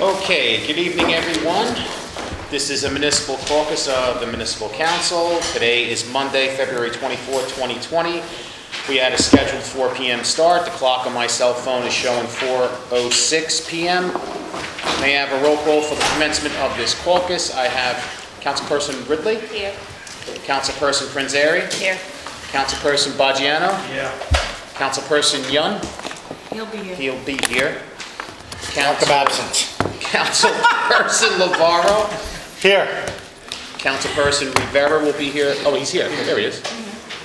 Okay, good evening, everyone. This is a municipal caucus of the Municipal Council. Today is Monday, February 24th, 2020. We had a scheduled 4 p.m. start. The clock on my cell phone is showing 4:06 p.m. May I have a roll call for the commencement of this caucus? I have Councilperson Ridley. Here. Councilperson Prinzari. Here. Councilperson Baggiano. Yeah. Councilperson Yun. He'll be here. He'll be here. Count of absence. Councilperson Lavarro. Here. Councilperson Rivera will be here. Oh, he's here. There he is.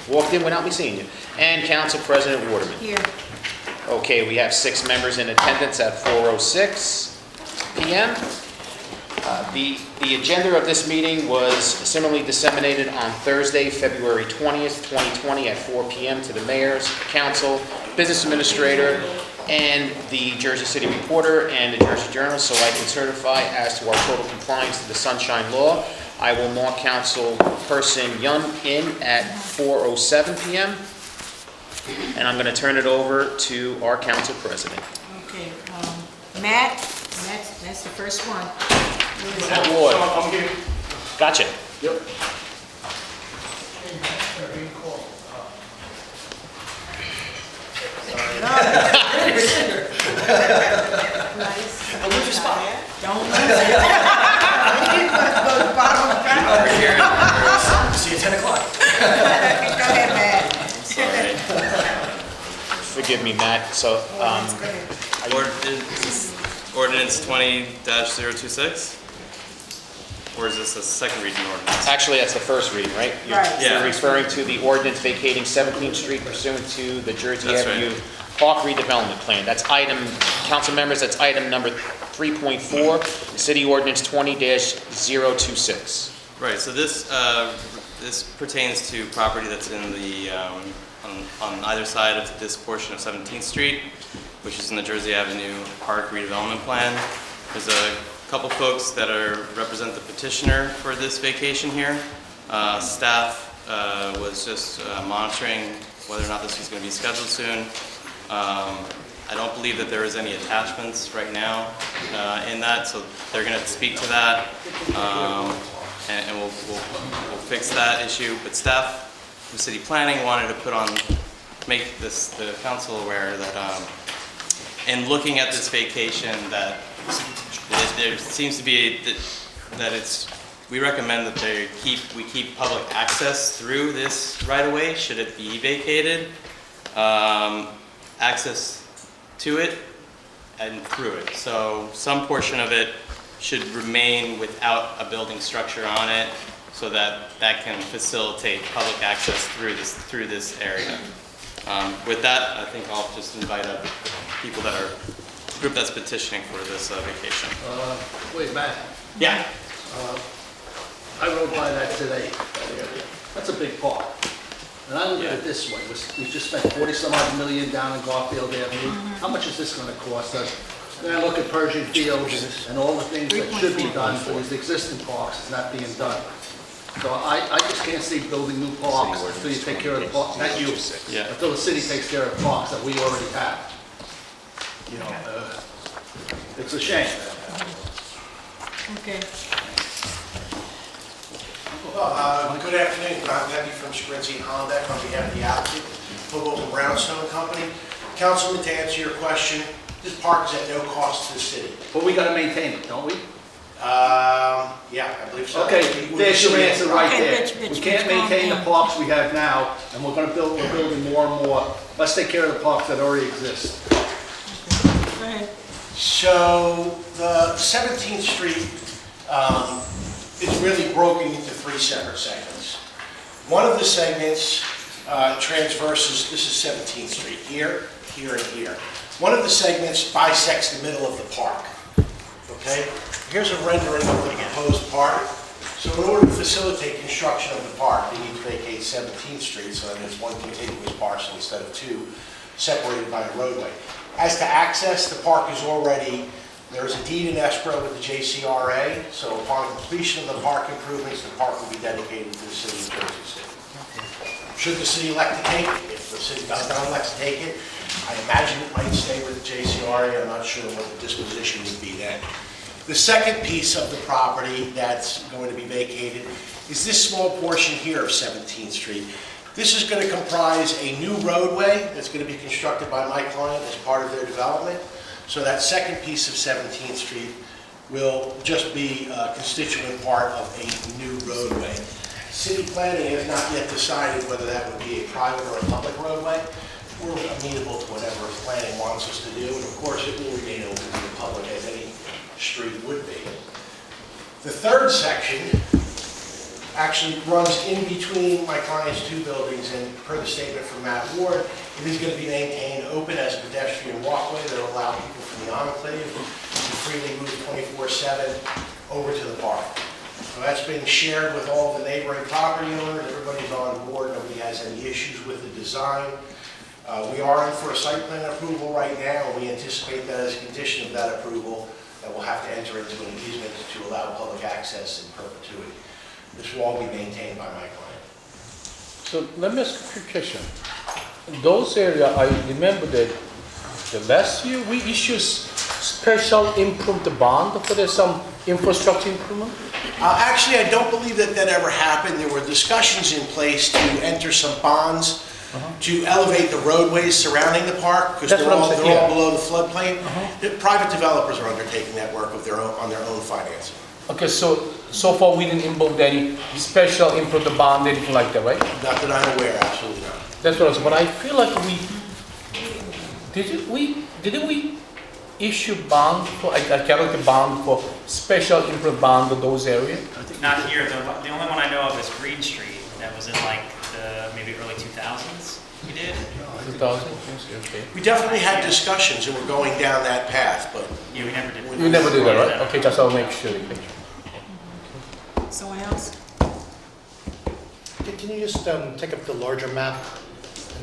Walked in without me seeing you. And Council President Waterman. Here. Okay, we have 6 members in attendance at 4:06 p.m. The agenda of this meeting was similarly disseminated on Thursday, February 20th, 2020 at 4 p.m. to the mayors, council, business administrator, and the Jersey City Reporter and the Jersey Journal, so I can certify as to our total compliance to the Sunshine Law. I will mark Councilperson Yun in at 4:07 p.m. And I'm going to turn it over to our Council President. Okay, Matt, that's the first one. Matt Ward. I'm here. Gotcha. Yep. Nice. I'll lose your spot. Don't lose it. Go to the bottom of the ground. See you at 10 o'clock. Go ahead, Matt. Forgive me, Matt. So, Go ahead. Ordinance 20-026? Or is this a second reading ordinance? actually, that's the first reading, right? Right. Yeah. You're referring to the ordinance vacating 17th Street pursuant to the Jersey That's right. Avenue Park redevelopment plan. That's item, council members, that's item number 3.4, City Ordinance 20-026. Right, so this pertains to property that's in the, on either side of this portion of 17th Street, which is in the Jersey Avenue Park redevelopment plan. There's a couple folks that represent the petitioner for this vacation here. Staff was just monitoring whether or not this was going to be scheduled soon. I don't believe that there is any attachments right now in that, so they're going to speak to that, and we'll fix that issue. But staff from city planning wanted to make the council aware that in looking at this vacation, that there seems to be we recommend that we keep public access through this right of way should it be vacated. Access to it and through it. So some portion of it should remain without a building structure on it, so that can facilitate public access through this area. With that, I think I'll just invite up people the group that's petitioning for this vacation. Wait, Matt, Yeah. I rode by that today. That's a big park. And I look at it this way, we just spent 40-some odd million down in Garfield Avenue. How much is this gonna cost us? Then I look at Pershing Fields and all the things that should be done for these existing parks is not being done. So I just can't see building new parks until you take care of the parks, not you, Yeah. until the city takes care of the parks that we already have. You know, it's a shame. Okay. Good afternoon, I'm Debbie from Sprinsky and Hollenbeck on behalf of the applicant, Hoboken and Brownstone Company. Councilman, to answer your question, this park is at no cost to the city. But we gotta maintain it, don't we? Yeah, I believe so. Okay, there's your answer right Okay, there. Rich, We can't maintain the parks we have now, and we're building more and more. Let's take care of the parks that already exist. Go ahead. So the 17th Street is really broken into 3 separate segments. One of the segments transverses, this is 17th Street, here, here, and here. One of the segments bisects the middle of the park, okay? Here's a rendering of the proposed park. So in order to facilitate construction of the park, they need to vacate 17th Street, so that there's one contiguous parcel instead of 2 separated by a roadway. As to access, the park is already, there's a deed in escrow with the JCRA, so upon completion of the park improvements, the park will be dedicated to the city of Jersey City. Should the city elect to take it, if the city does not elect to take it, I imagine it might stay with the JCRA. I'm not sure what the disposition would be then. The second piece of the property that's going to be vacated is this small portion here of 17th Street. This is going to comprise a new roadway that's going to be constructed by my client as part of their development. So that second piece of 17th Street will just be a constituent part of a new roadway. City planning has not yet decided whether that would be a private or a public roadway. We're amenable to whatever planning wants us to do, and of course it will remain open to the public as any street would be. The third section actually runs in between my client's two buildings, and per the statement from Matt Ward, it is going to be maintained open as a pedestrian walkway that will allow people from the enclave to freely move 24/7 over to the park. So that's being shared with all the neighboring property owners. Everybody's on board. Nobody has any issues with the design. We are in for a site plan approval right now, and we anticipate that as a condition of that approval, that we'll have to enter into an easement to allow public access in perpetuity. This will all be maintained by my client. So let me ask a quick question. Those areas, I remember that the last year we issued special improvement bond for some infrastructure improvement. Actually, I don't believe that that ever happened. There were discussions in place to enter some bonds to elevate the roadways surrounding the park, because That's they're what I'm all saying, yeah. below the floodplain. The private developers are undertaking that work of their own, on their own financing. Okay, so far we didn't involve any special improvement bond, anything like that, right? Not that I'm aware, absolutely not. That's what I was, but I feel like didn't we issue bond for, a guarantee bond for special improvement bond in those areas? Not here, the only one I know of is Green Street, that was in like the maybe early 2000s we did. 2000, okay. We definitely had discussions, and we're going down that path, but Yeah, we never did. You never did that, right? Okay, just I'll make sure. Someone else? Can you just take up the larger map?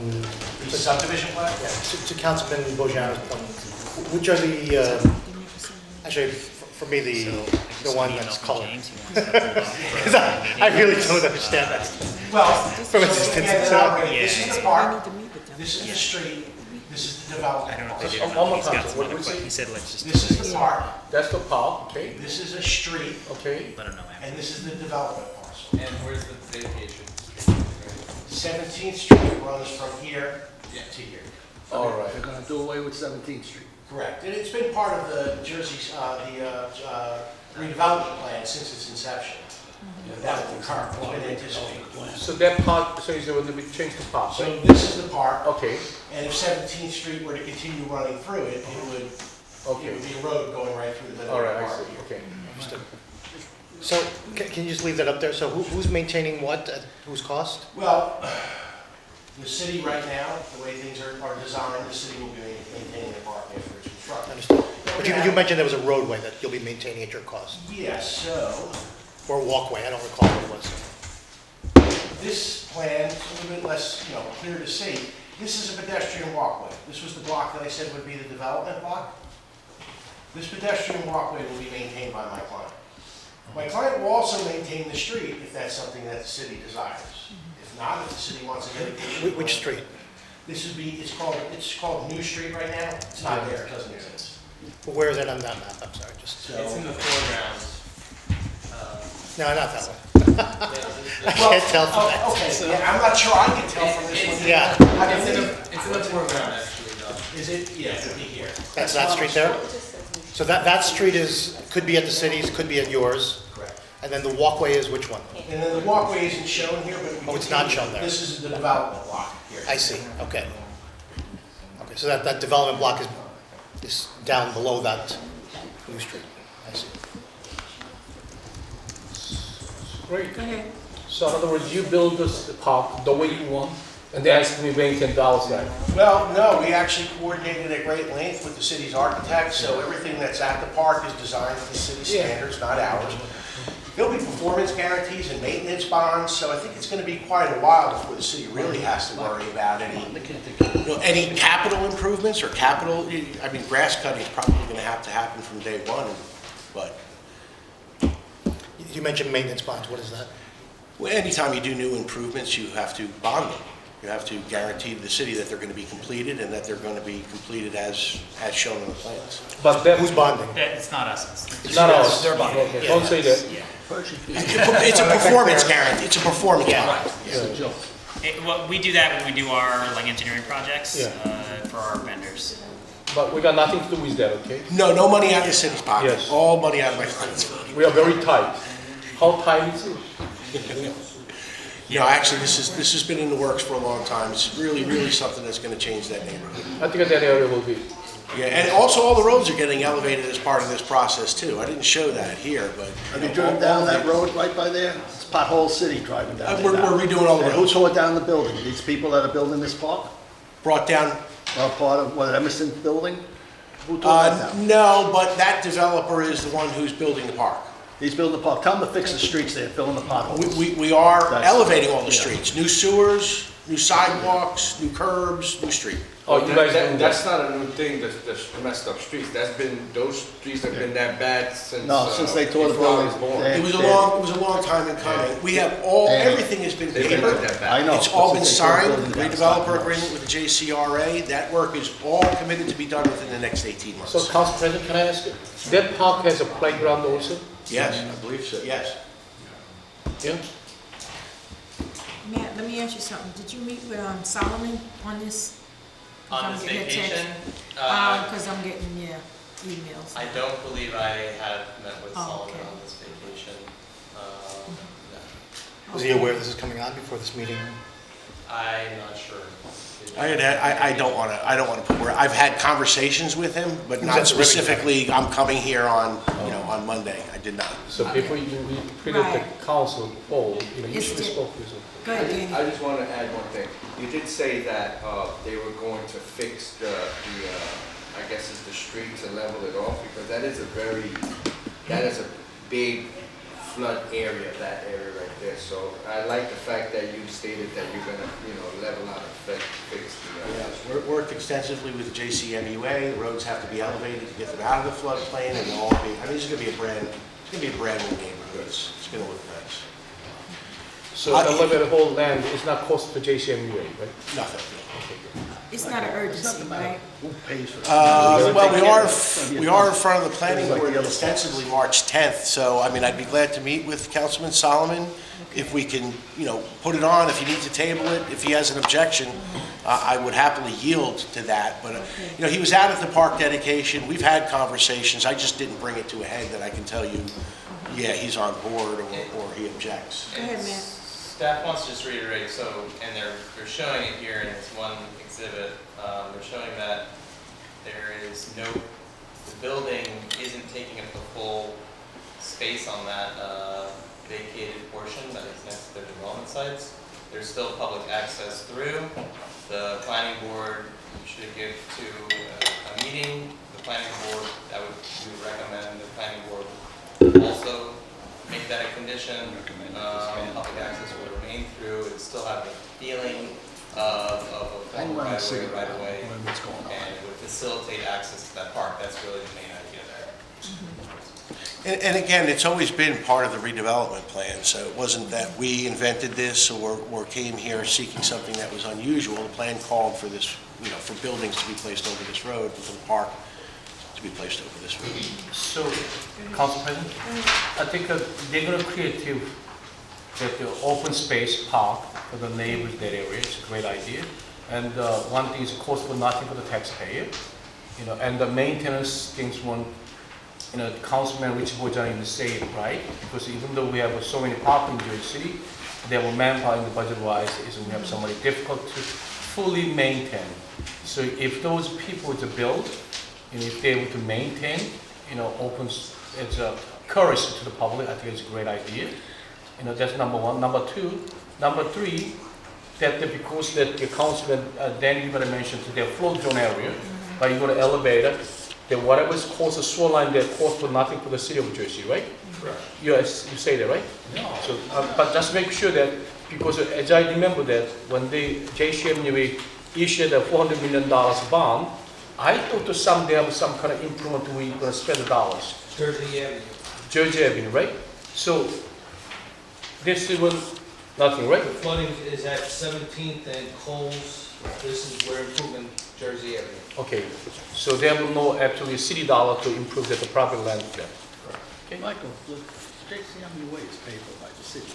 And the subdivision plan? yeah, to Councilman Bojano's point, which are the, actually, for me, the one that's colored? I really don't understand that. Well, From a so distance, again, so- this is the park, this is the street, this is the I development. don't know if they did. Oh, one more He's got time. some What other did we say? que- He said let's just. This is the park, That's the park, okay, this is a street, okay. Let him know after. and this is the development parcel. And where's the vacation? 17th Street runs from here to here. All right. They're gonna do away with 17th Street. Correct. And it's been part of the Jersey's, redevelopment plan since its inception. That will occur, it's been anticipated. So that part, so is going to be changed to park, So right? this is the park, Okay, and if 17th Street were to continue running through it, it would okay. be a road going right through the middle All of the right, I park. see, okay. Understood. So, can you just leave that up there? So who's maintaining what, at whose cost? Well, the city right now, the way things are designed, the city will be maintaining the park after it's constructed. Understood. But you mentioned there was a roadway that you'll be maintaining at your cost, Yes, so or a walkway, I don't recall what it was. this plan is a little bit less, clear to see. This is a pedestrian walkway. This was the block that I said would be the development block. This pedestrian walkway will be maintained by my client. My client will also maintain the street if that's something that the city desires. If not, if the city wants a dedication. Which street? This would be, it's called New Street right now. It's not there, it doesn't exist. Where is that on that map? I'm sorry, just, So, It's in the foreground. no, not that one. I well, can't tell from that. Okay, yeah, I'm not sure I can tell from this one. Yeah. I It's in believe- it's in the foreground, actually, though. Is it? Yeah, it would be here. That's that street there? So that street could be at the city's, could be at yours, Correct. and then the walkway is which one? And then the walkway isn't shown here, but. Oh, it's not shown there. This is the development block here. I see, okay. Okay, so that development block is down below that new street, I see. Great. Go ahead. So in other words, you build this park the way you want, and they ask me maintain the outside. Well, no, we actually coordinated at great length with the city's architect, so everything that's at the park is designed to the city's Yeah. standards, not ours. There'll be performance guarantees and maintenance bonds, so I think it's gonna be quite a while before the city really has to worry about any capital improvements or capital, grass cutting is probably gonna have to happen from day one, but You mentioned maintenance bonds, what is that? anytime you do new improvements, you have to bond them. You have to guarantee to the city that they're going to be completed and that they're going to be completed as shown in the plans. But that, Who's bonding? It's not us. it's not ours. They're bonding. Okay, don't say that. It's a performance guarantee, it's a performance bond. Well, we do that when we do our like engineering projects Yeah. for our vendors. But we got nothing to do with that, okay? No money out of the city's pocket, Yes. all money out of my client's pocket. We are very tight. How tight is it? No, actually, this has been in the works for a long time. It's really something that's going to change that neighborhood. I think that area will be. Yeah, and also all the roads are getting elevated as part of this process too. I didn't show that here, but. Have you driven down that road right by there? It's pothole city driving down there We're now. redoing all the And who roads. tore down the building? These people that are building this park? Brought down, Are part of, what, Emerson building? Who tore that down? no, but that developer is the one who's building the park. He's building the park. Tell him to fix the streets there, fill in the potholes. We are That's- elevating all the yeah. streets, new sewers, new sidewalks, new curbs, new street. Oh, you guys doing that? That's not a new thing, that's messed up streets. That's been, those streets have been that bad since. No, since they tore the before I was building. born. They- It was a long time in coming. We have everything has been They've been papered. that bad. I know. It's all been Since they tore the signed, building the down, it's redeveloper not agreement with the JCRA. That work is all committed to be done within the next 18 months. So, Council President, can I ask you? That park has a playground also? Yes, I believe so, yes. Yeah? Matt, let me ask you something. Did you meet with Solomon on this? On this I'm getting a text. vacation, Because I'm getting, emails. I don't believe I have met with Oh, Solomon okay. on this vacation. No. Was he aware this is coming on before this meeting? I'm not sure. I don't want to put where, I've had conversations with him, but He was not at the ribbon specifically, I'm coming here on, on Monday. I did not. So before you create Right. the council poll, you It's should have the- spoken to. Go ahead, Danny. I just want to add one thing. You did say that they were going to fix I guess it's the street to level it off, because that is a big flood area, that area right there. So I like the fact that you stated that you're gonna, level out and fix the. Yes, worked extensively with the JCMUA. The roads have to be elevated to get them out of the floodplain, and they'll all be, this is going to be a brand new neighborhood. It's going to look nice. So elevated whole land is not cost to JCMUA, right? Nothing. It's not an urgency, right? Who pays for that? Well, we are in front of the planning board ostensibly March 10th, so, I'd be glad to meet with Councilman Solomon if we can, put it on, if he needs to table it, if he has an objection, I would happily yield to that, but, he was out at the park dedication, we've had conversations, I just didn't bring it to a head that I can tell you, yeah, he's on board or he objects. Go ahead, And Matt. Staff wants to just reiterate, and they're showing it here in this one exhibit, they're showing that there is the building isn't taking up the full space on that vacated portion that is next to their development sites. There's still public access through. The planning board should give to a meeting. The planning board, we would recommend the planning board also make that a condition. Public access will remain through. It still have the feeling of a I former want to see right away, what's going on. and it would facilitate access to that park. That's really the main idea there. And again, it's always been part of the redevelopment plan, so it wasn't that we invented this or came here seeking something that was unusual. The plan called for this, for buildings to be placed over this road, and for the park to be placed over this road. So, Council President, I think they're going to create the open space park for the neighbors that area. It's a great idea. And one thing is cost for nothing for the taxpayer, and the maintenance things won't, Councilman Rich Bojan is saying right, because even though we have so many parks in Jersey City, there were manpower in the budget-wise, is we have somebody difficult to fully maintain. So if those people to build, and if they're able to maintain, opens, it's a courage to the public, I think it's a great idea. That's number one. Number two, number three, that because that the councilman, Danny, you're gonna mention to their flood zone area, but you're gonna elevate it, that whatever's cost the shoreline, that cost for nothing for the city of Jersey, right? Right. Yes, you say that, right? No. So, but just make sure that, because as I remember that, when the JCMUA issued a $400 million bond, I thought to someday have some kind of improvement, we're gonna spend the dollars. Jersey Avenue. Jersey Avenue, right? So, this is when Nothing, right? The flooding is at 17th and Coles. This is where improving Jersey Avenue. Okay, so they will know actually city dollar to improve the proper land there. Michael, the J.C. Avenue Way is paid for by the city.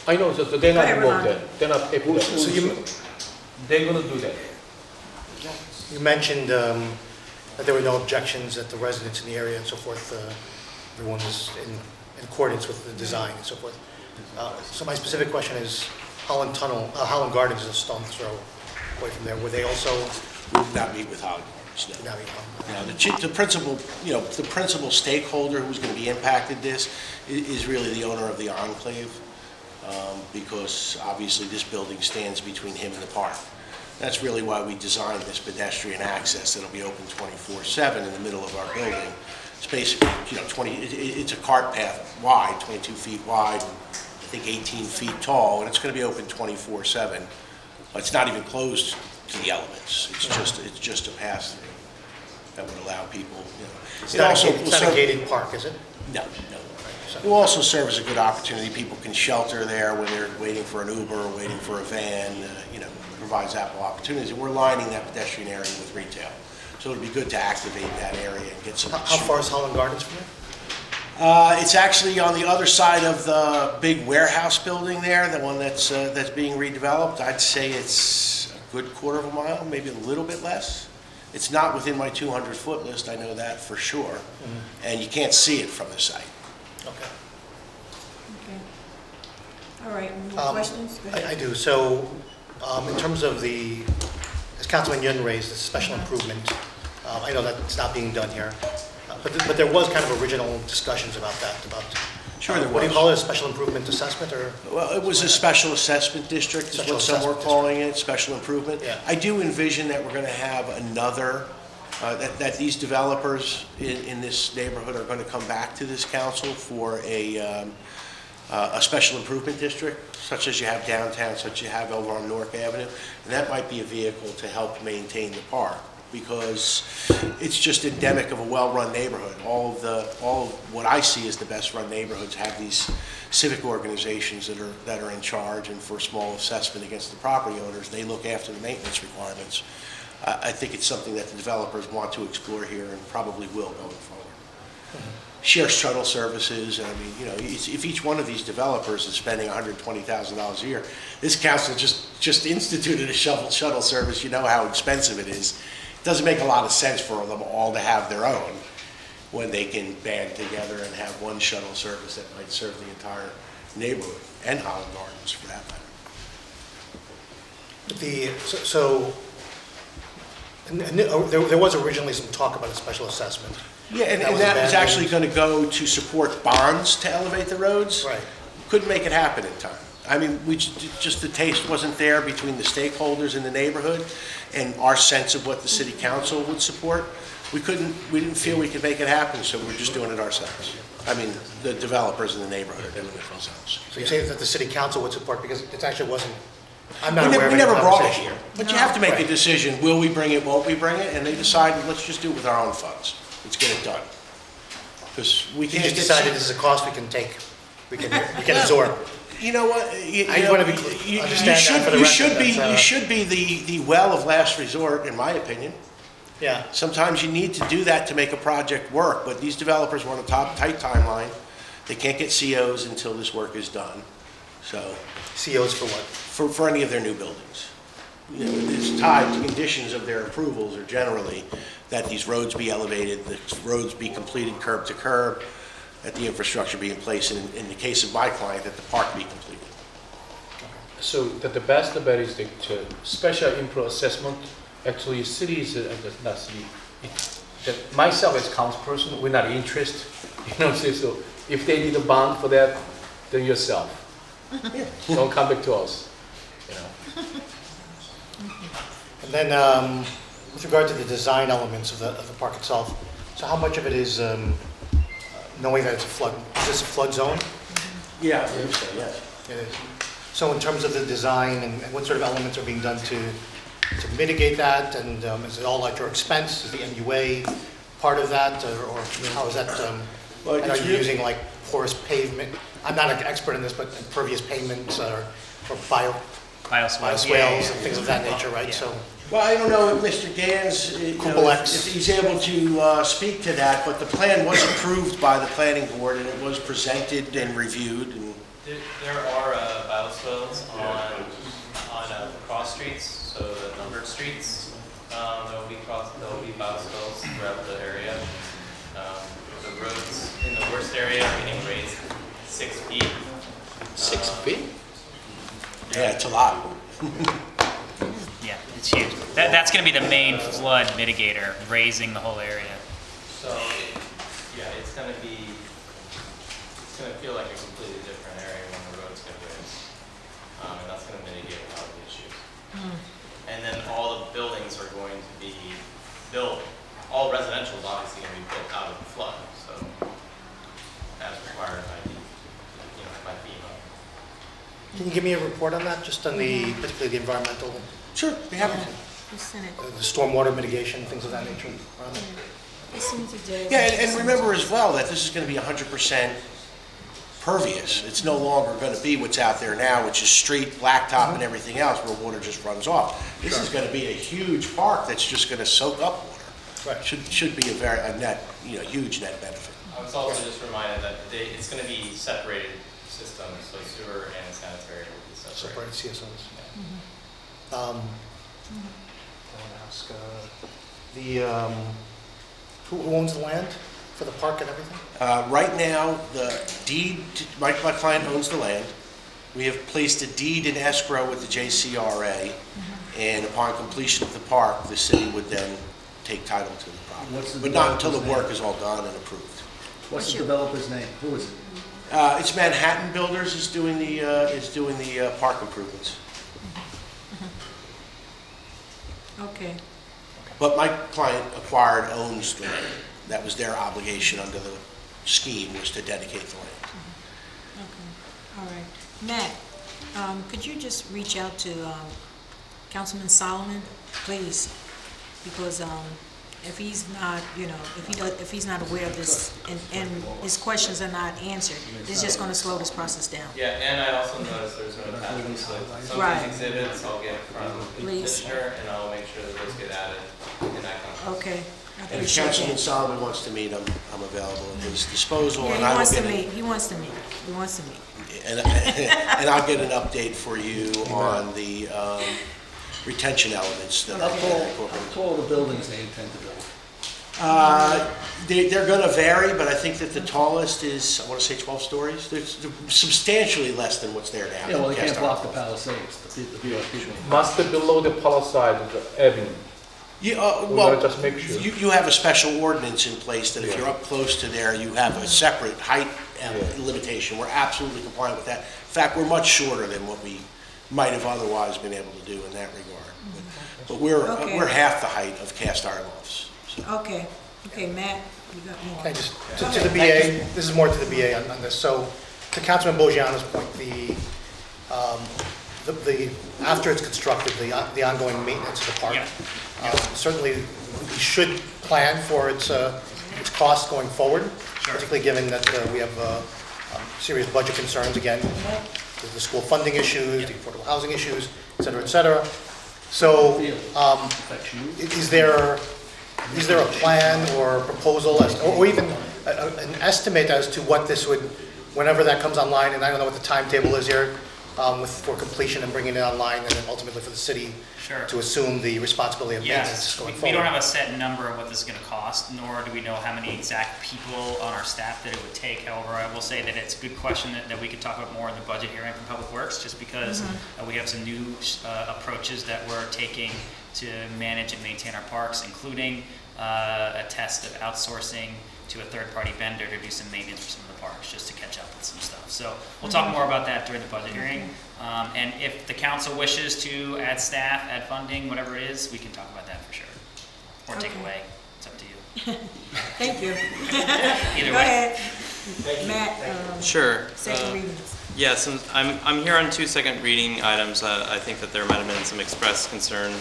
I know, so they're not Right, involved Rolando. there, they're not paid for that. So you, They're gonna do that. you mentioned that there were no objections, that the residents in the area and so forth, everyone was in accordance with the design and so forth. So my specific question is, Holland Gardens is a stone's throw away from there. Were they also We would not meet with Holland Gardens, no. not even? Now, the principal, the principal stakeholder who's going to be impacted this is really the owner of the enclave, because obviously this building stands between him and the park. That's really why we designed this pedestrian access that'll be open 24/7 in the middle of our building. It's basically, it's a cart path wide, 22 feet wide, and I think 18 feet tall, and it's going to be open 24/7. It's not even closed to the elements. It's just a pass through that would allow people, It's It not also a will it's not a serve- gated park, is it? No. It will also serve as a good opportunity. People can shelter there when they're waiting for an Uber or waiting for a van, provides ample opportunities. And we're lining that pedestrian area with retail. So it'd be good to activate that area and get some. How far is Holland Gardens from here? It's actually on the other side of the big warehouse building there, the one that's being redeveloped. I'd say it's a good quarter of a mile, maybe a little bit less. It's not within my 200-foot list, I know that for sure. And you can't see it from the site. Okay. Okay. All right, more questions? Go ahead. I do. So, in terms of as Councilman Yun raised, the special improvement, I know that's not being done here, but there was kind of original discussions about that, Sure there what do you was. call it, a special improvement assessment, or? Well, it was a special assessment district, is Special what some were assessment calling it, special improvement. Yeah. I do envision that we're going to have another, that these developers in this neighborhood are going to come back to this council for a special improvement district, such as you have downtown, such as you have over on Newark Avenue. And that might be a vehicle to help maintain the park, because it's just endemic of a well-run neighborhood. All of what I see as the best-run neighborhoods have these civic organizations that are in charge, and for small assessment against the property owners, they look after the maintenance requirements. I think it's something that the developers want to explore here and probably will going forward. Share shuttle services, and I mean, if each one of these developers is spending $120,000 a year, this council just instituted a shuttle service. You know how expensive it is. It doesn't make a lot of sense for them all to have their own when they can band together and have one shuttle service that might serve the entire neighborhood, and Holland Gardens for that matter. There was originally some talk about a special assessment. Yeah, and That was that was abandoned. actually going to go to support bonds to elevate the roads. Right. Couldn't make it happen in time. I mean, just the taste wasn't there between the stakeholders in the neighborhood and our sense of what the city council would support. We didn't feel we could make it happen, so we're just doing it ourselves. I mean, the developers in the neighborhood are doing it themselves. So you say that the city council would support, because it actually wasn't, I'm We not aware of never any brought it conversation. here, but you have to make a Right. decision, will we bring it, won't we bring it? And they decided, let's just do it with our own funds. Let's get it done. Because we You can't just get... decided this is a cost we can take, we can absorb. You know what? I just want to understand that for the record. You should be the well of last resort, in my opinion. Yeah, Sometimes you need to do that to make a project work, but these developers want a tight timeline. They can't get COs until this work is done. So, COs for what? for any of their new buildings. It's tied to conditions of their approvals, or generally that these roads be elevated, the roads be completed curb to curb, that the infrastructure be in place, and in the case of my client, that the park be completed. So the best bet is the special improve assessment. Actually, cities, not city, myself as councilperson, we're not interested. So if they need a bond for that, then yourself. Don't come back to us. And then, with regard to the design elements of the park itself, so how much of it is knowing that it's a flood, is this a flood zone? Yeah, I believe so, yes. It is. So in terms of the design, and what sort of elements are being done to mitigate that, and is it all at your expense? Is the MUA part of that, or how is that, Well, and are it's you really- using like porous pavement? I'm not an expert in this, but impervious pavements or Bioswales. bioswales and things of that nature, right? Yeah. So, Well, I don't know if Mr. Gans, Cupola X. if he's able to speak to that, but the plan was approved by the planning board and it was presented and reviewed and There are bioswales on cross streets, so the numbered streets. There will be bioswales throughout the area. The roads in the worst area are getting raised 6 feet. 6 feet? yeah, it's a lot. Yeah, it's huge. That's going to be the main flood mitigator, raising the whole area. So, it's going to feel like a completely different area when the roads get raised. And that's going to mitigate a lot of the issues. And then all the buildings are going to be built, all residential is obviously going to be built out of the flood, so as required by FEMA. can you give me a report on that, just on the, particularly the environmental, Sure, be happy to. the stormwater mitigation, things of that nature? Yeah, and remember as well that this is going to be 100% pervious. It's no longer going to be what's out there now, which is street, blacktop, and everything else where water just runs off. This is going to be a huge park that's just going to soak up water. Right. Should be a net, huge net benefit. I was also just reminded that it's going to be separated systems, so sewer and sanitary will be separated. Separated CSOs. I want to ask, who owns the land for the park and everything? Right now, the deed, my client owns the land. We have placed a deed in escrow with the JCRA, and upon completion of the park, the city would then take title to the What's property. the But not until the developer's work is all done and approved. What's the developer's name? Who is it? It's Manhattan Builders is doing the park improvements. Okay. But my client owns the land. That was their obligation under the scheme, was to dedicate the land. Okay, all right. Matt, could you just reach out to Councilman Solomon, please? Because if he's not, if he's not aware of this and his questions are not answered, it's just going to slow this process down. Yeah, and I also noticed there's no attachments to some of these exhibits. I'll get from the Please. commissioner, and I'll make sure that those get added in that context. Okay. I And if appreciate Councilman that. Solomon wants to meet, I'm available at his disposal. Yeah, and he I will wants to get meet, he wants to meet, he wants to meet. And I'll get an update for you on the retention elements that How are tall, incorporated. how tall are the buildings they intend to build? They're going to vary, but I think that the tallest is, I want to say 12 stories. They're substantially less than what's there now. Yeah, well, they can't Cast block the iron. Palisades, the people. Must be below the palisade, the avenue. Yeah, We well, gotta just make sure. you have a special ordinance in place that if Yeah. you're up close to there, you have a separate height Yeah. limitation. We're absolutely compliant with that. In fact, we're much shorter than what we might have otherwise been able to do in that regard. But Okay. we're half the height of cast iron lofts. So. Okay, okay, Matt, you got more. Okay, just to the BA, this is more to the BA on this. So to Councilman Bogiano's point, after it's constructed, the ongoing maintenance of the park, certainly we should plan for its costs going forward, particularly given that we have serious budget concerns, again, the school funding issues, the affordable housing issues, et cetera, et cetera. So is there a plan or a proposal, or even an estimate as to what this would, whenever that comes online, and I don't know what the timetable is here, for completion and bringing it online, and then ultimately for the city Sure. to assume the responsibility of maintenance Yes, going we forward? don't have a set number of what this is going to cost, nor do we know how many exact people on our staff that it would take. However, I will say that it's a good question that we could talk about more in the budget hearing from Public Works, just because we have some new approaches that we're taking to manage and maintain our parks, including a test of outsourcing to a third-party vendor to do some maintenance for some of the parks, just to catch up with some stuff. So we'll talk more about that during the budget hearing. And if the council wishes to add staff, add funding, whatever it is, we can talk about that for sure. Or take Okay. away, it's up to you. Thank you. Either Go way. ahead. Matt, Sure. second readings. Yes, and I'm here on 2 second reading items. I think that there might have been some expressed concern,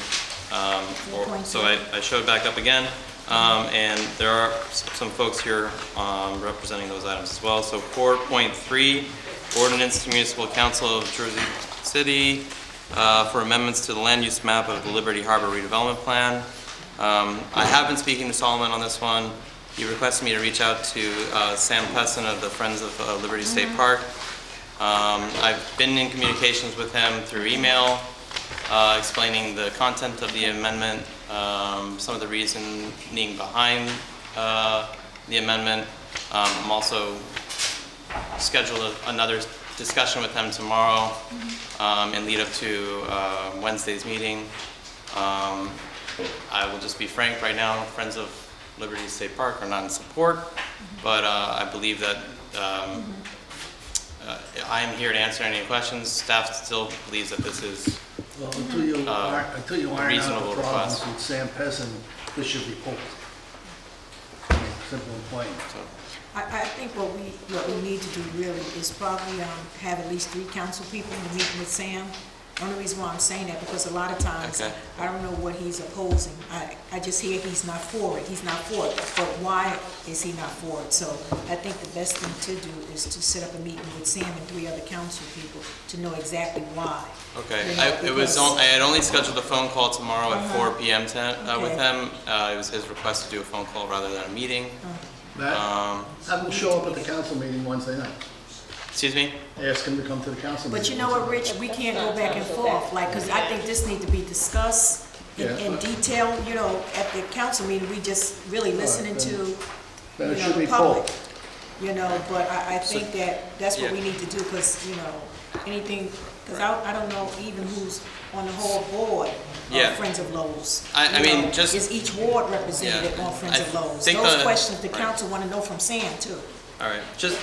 so I showed back up again. And there are some folks here representing those items as well. So 4.3 ordinance to Municipal Council of Jersey City for amendments to the land use map of the Liberty Harbor redevelopment plan. I have been speaking to Solomon on this one. He requested me to reach out to Sam Pesson of the Friends of Liberty State Park. I've been in communications with him through email, explaining the content of the amendment, some of the reasoning behind the amendment. I'm also scheduled another discussion with him tomorrow and lead up to Wednesday's meeting. I will just be frank right now, Friends of Liberty State Park are not in support, but I believe that I am here to answer any questions. Staff still believes that this is Well, until you iron out the reasonable problems request. with Sam Pesson, this should be pulled. Simple and plain. I think what we need to do really is probably have at least 3 council people in the meeting with Sam. Only reason why I'm saying that, because a lot of times, Okay. I don't know what he's opposing. I just hear he's not for it, but why is he not for it? So I think the best thing to do is to set up a meeting with Sam and 3 other council people to know exactly why. Okay, You know, I had only scheduled a phone call tomorrow at 4 p.m. with Okay. him. It was his request to do a phone call rather than a meeting. Matt, have him show up at the council meeting Wednesday night. Excuse me? Ask him to come to the council meeting. But you know what, Rich, we can't go back and forth, like, because I think this needs to be discussed in detail, you know, at the council meeting, we just really listening to, Then you it know, should the be public. pulled. You know, but I think that's what Yeah. we need to do, because, you know, anything, because I don't know even who's on the whole board Yeah. of Friends of Lowe's. I You mean, know, just- is each ward represented Yeah. on Friends I of Lowe's? think Those the- questions the right. council want to know from Sam, too. All right, just,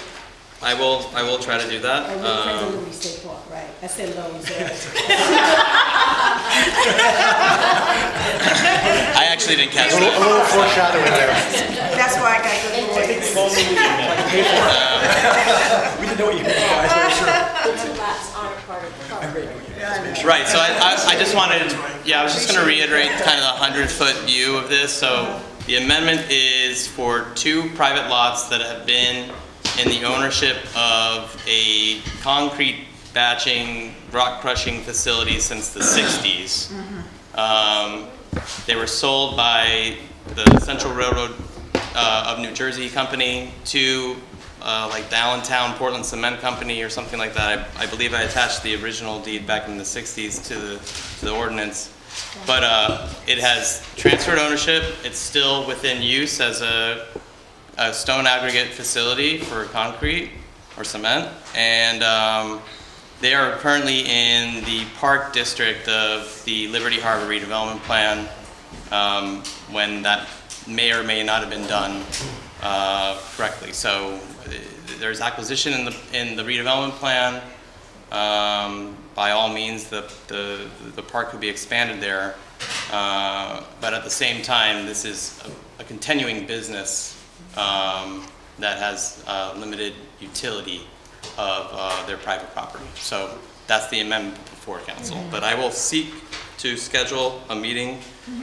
I will try to do that. Or Friends of Liberty State Park, right? I said Lowe's. I actually didn't catch A that. little foreshadowing there. That's why I got good lawyers. We didn't know what you meant, guys, Right, so I just wanted, I was just going to reiterate kind of the 100-foot view of this. So the amendment is for 2 private lots that have been in the ownership of a concrete batching, rock crushing facility since the 60s. They were sold by the Central Railroad of New Jersey company to like the Allentown Portland Cement Company or something like that. I believe I attached the original deed back in the 60s to the ordinance. But it has transferred ownership. It's still within use as a stone aggregate facility for concrete or cement. And they are currently in the park district of the Liberty Harbor redevelopment plan, when that may or may not have been done correctly. So there's acquisition in the redevelopment plan. By all means, the park could be expanded there. But at the same time, this is a continuing business that has limited utility of their private property. So that's the amendment before council. But I will seek to schedule a meeting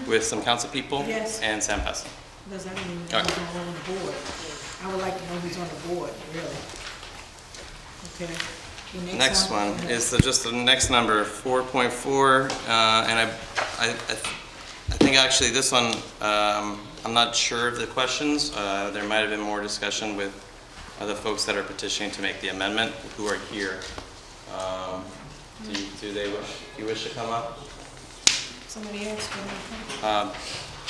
with some council people Yes. and Sam Pesson. Because I don't even know who's on the board. I would like to know who's on the board, really. Okay. The Next one is just the next number, 4.4, and I think actually this one, I'm not sure of the questions. There might have been more discussion with other folks that are petitioning to make the amendment who are here. Do you wish to come up? Somebody else can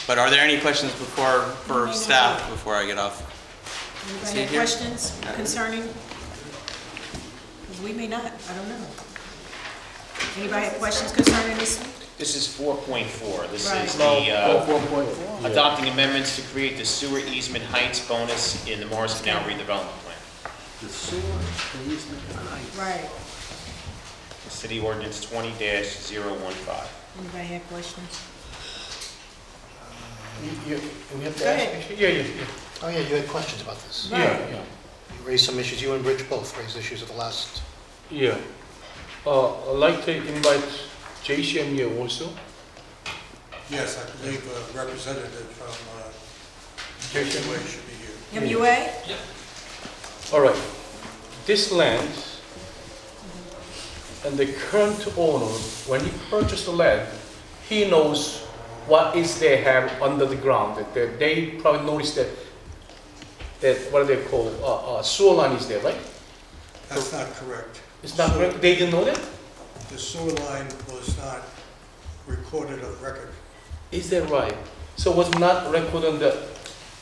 But are there any questions for staff before I get off? Anybody See have here? questions concerning? Because we may not, I don't know. Anybody have questions concerning this? This is 4.4. This Right. is No, the 4.4. adopting amendments to create the sewer easement heights bonus in the Morris Canal redevelopment plan. The sewer, the easement, and the heights. Right. City Ordinance 20-015. Anybody have questions? We have to Go ask- ahead. Yeah. Oh, yeah, you had questions about this. Right. Yeah. You raised some issues, you and Rich both raised issues at the last. Yeah. I'd like to invite Jason here also. Yes, I believe a representative from Jason? MUA should be here. MUA? All right. This land and the current owner, when he purchased the land, he knows what is they have under the ground. That they probably noticed that what do they call, sewer line is there, right? That's not correct. It's not correct, they didn't know that? The sewer line was not recorded of record. Is that right? So was not recorded on the,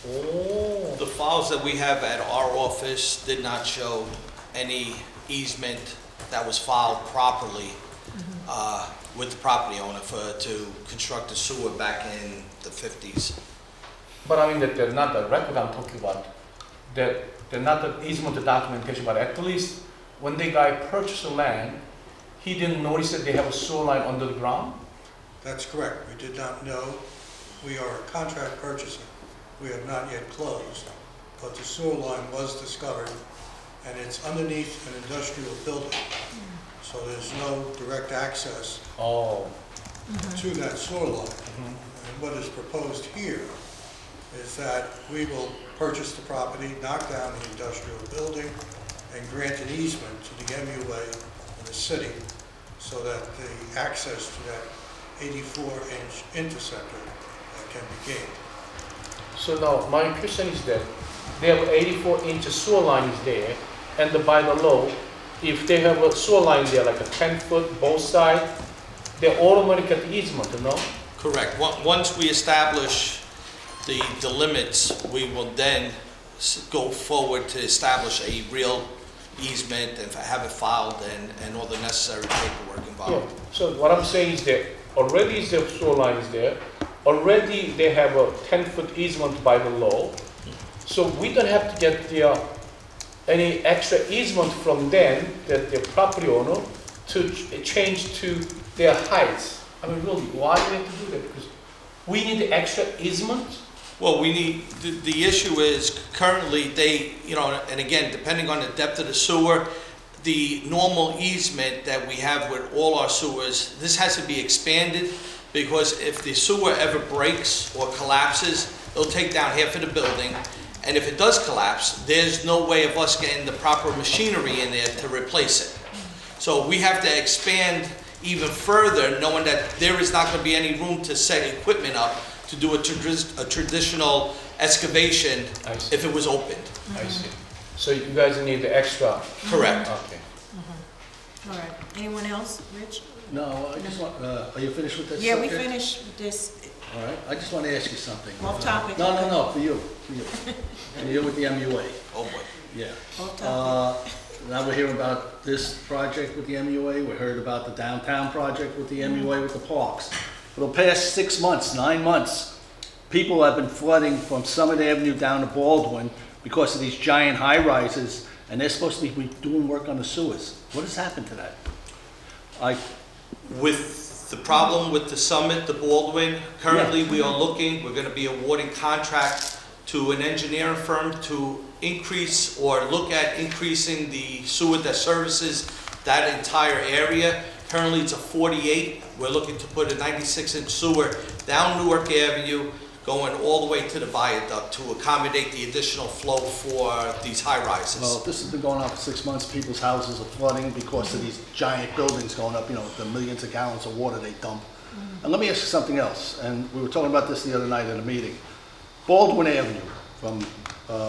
oh, The files that we have at our office did not show any easement that was filed properly with the property owner to construct a sewer back in the 50s. but I mean that they're not the record I'm talking about. That they're not the easement documentation, but at least when the guy purchased the land, he didn't notice that they have a sewer line under the ground? That's correct. We did not know. We are a contract purchaser. We have not yet closed, but the sewer line was discovered, and it's underneath an industrial building. So there's no direct access Oh. to that sewer line. And what is proposed here is that we will purchase the property, knock down the industrial building, and grant an easement to the MUA in the city so that the access to that 84-inch interceptor can be gained. So now, my question is that they have 84-inch sewer line is there, and by the law, if they have a sewer line there, like a 10-foot both sides, they automatically get easement, you know? Correct. Once we establish the limits, we will then go forward to establish a real easement and have it filed and all the necessary paperwork Yeah, involved. so what I'm saying is that already is the sewer line is there, already they have a 10-foot easement by the law, so we don't have to get any extra easement from them, the property owner, to change to their heights. I mean, really, why do we have to do that? Because we need the extra easement? Well, we need, the issue is currently they, and again, depending on the depth of the sewer, the normal easement that we have with all our sewers, this has to be expanded because if the sewer ever breaks or collapses, it'll take down half of the building. And if it does collapse, there's no way of us getting the proper machinery in there to replace it. So we have to expand even further, knowing that there is not going to be any room to set equipment up to do a traditional excavation I see. if it was opened. I see. So you guys need the extra? Correct. Okay. All right, anyone else? Rich? No, I just want, are you finished with this Yeah, we subject? finished with this. All right, I just want to ask you something. Off topic. No, for you. And you're with the MUA. Oh, boy. Yeah. Off topic. Now we're hearing about this project with the MUA, we heard about the downtown project with the MUA with the parks. For the past 6 months, 9 months, people have been flooding from Summit Avenue down to Baldwin because of these giant high-rises, and they're supposed to be doing work on the sewers. What has happened to that? With the problem with the Summit, the Baldwin, currently we're going to be awarding contract to an engineering firm to increase or look at increasing the sewer that services that entire area. Currently it's a 48. We're looking to put a 96-inch sewer down Newark Avenue, going all the way to the viaduct to accommodate the additional flow for these high rises. Well, this has been going on for 6 months. People's houses are flooding because of these giant buildings going up, the millions of gallons of water they dump. And let me ask you something else, and we were talking about this the other night at a meeting. Baldwin Avenue, from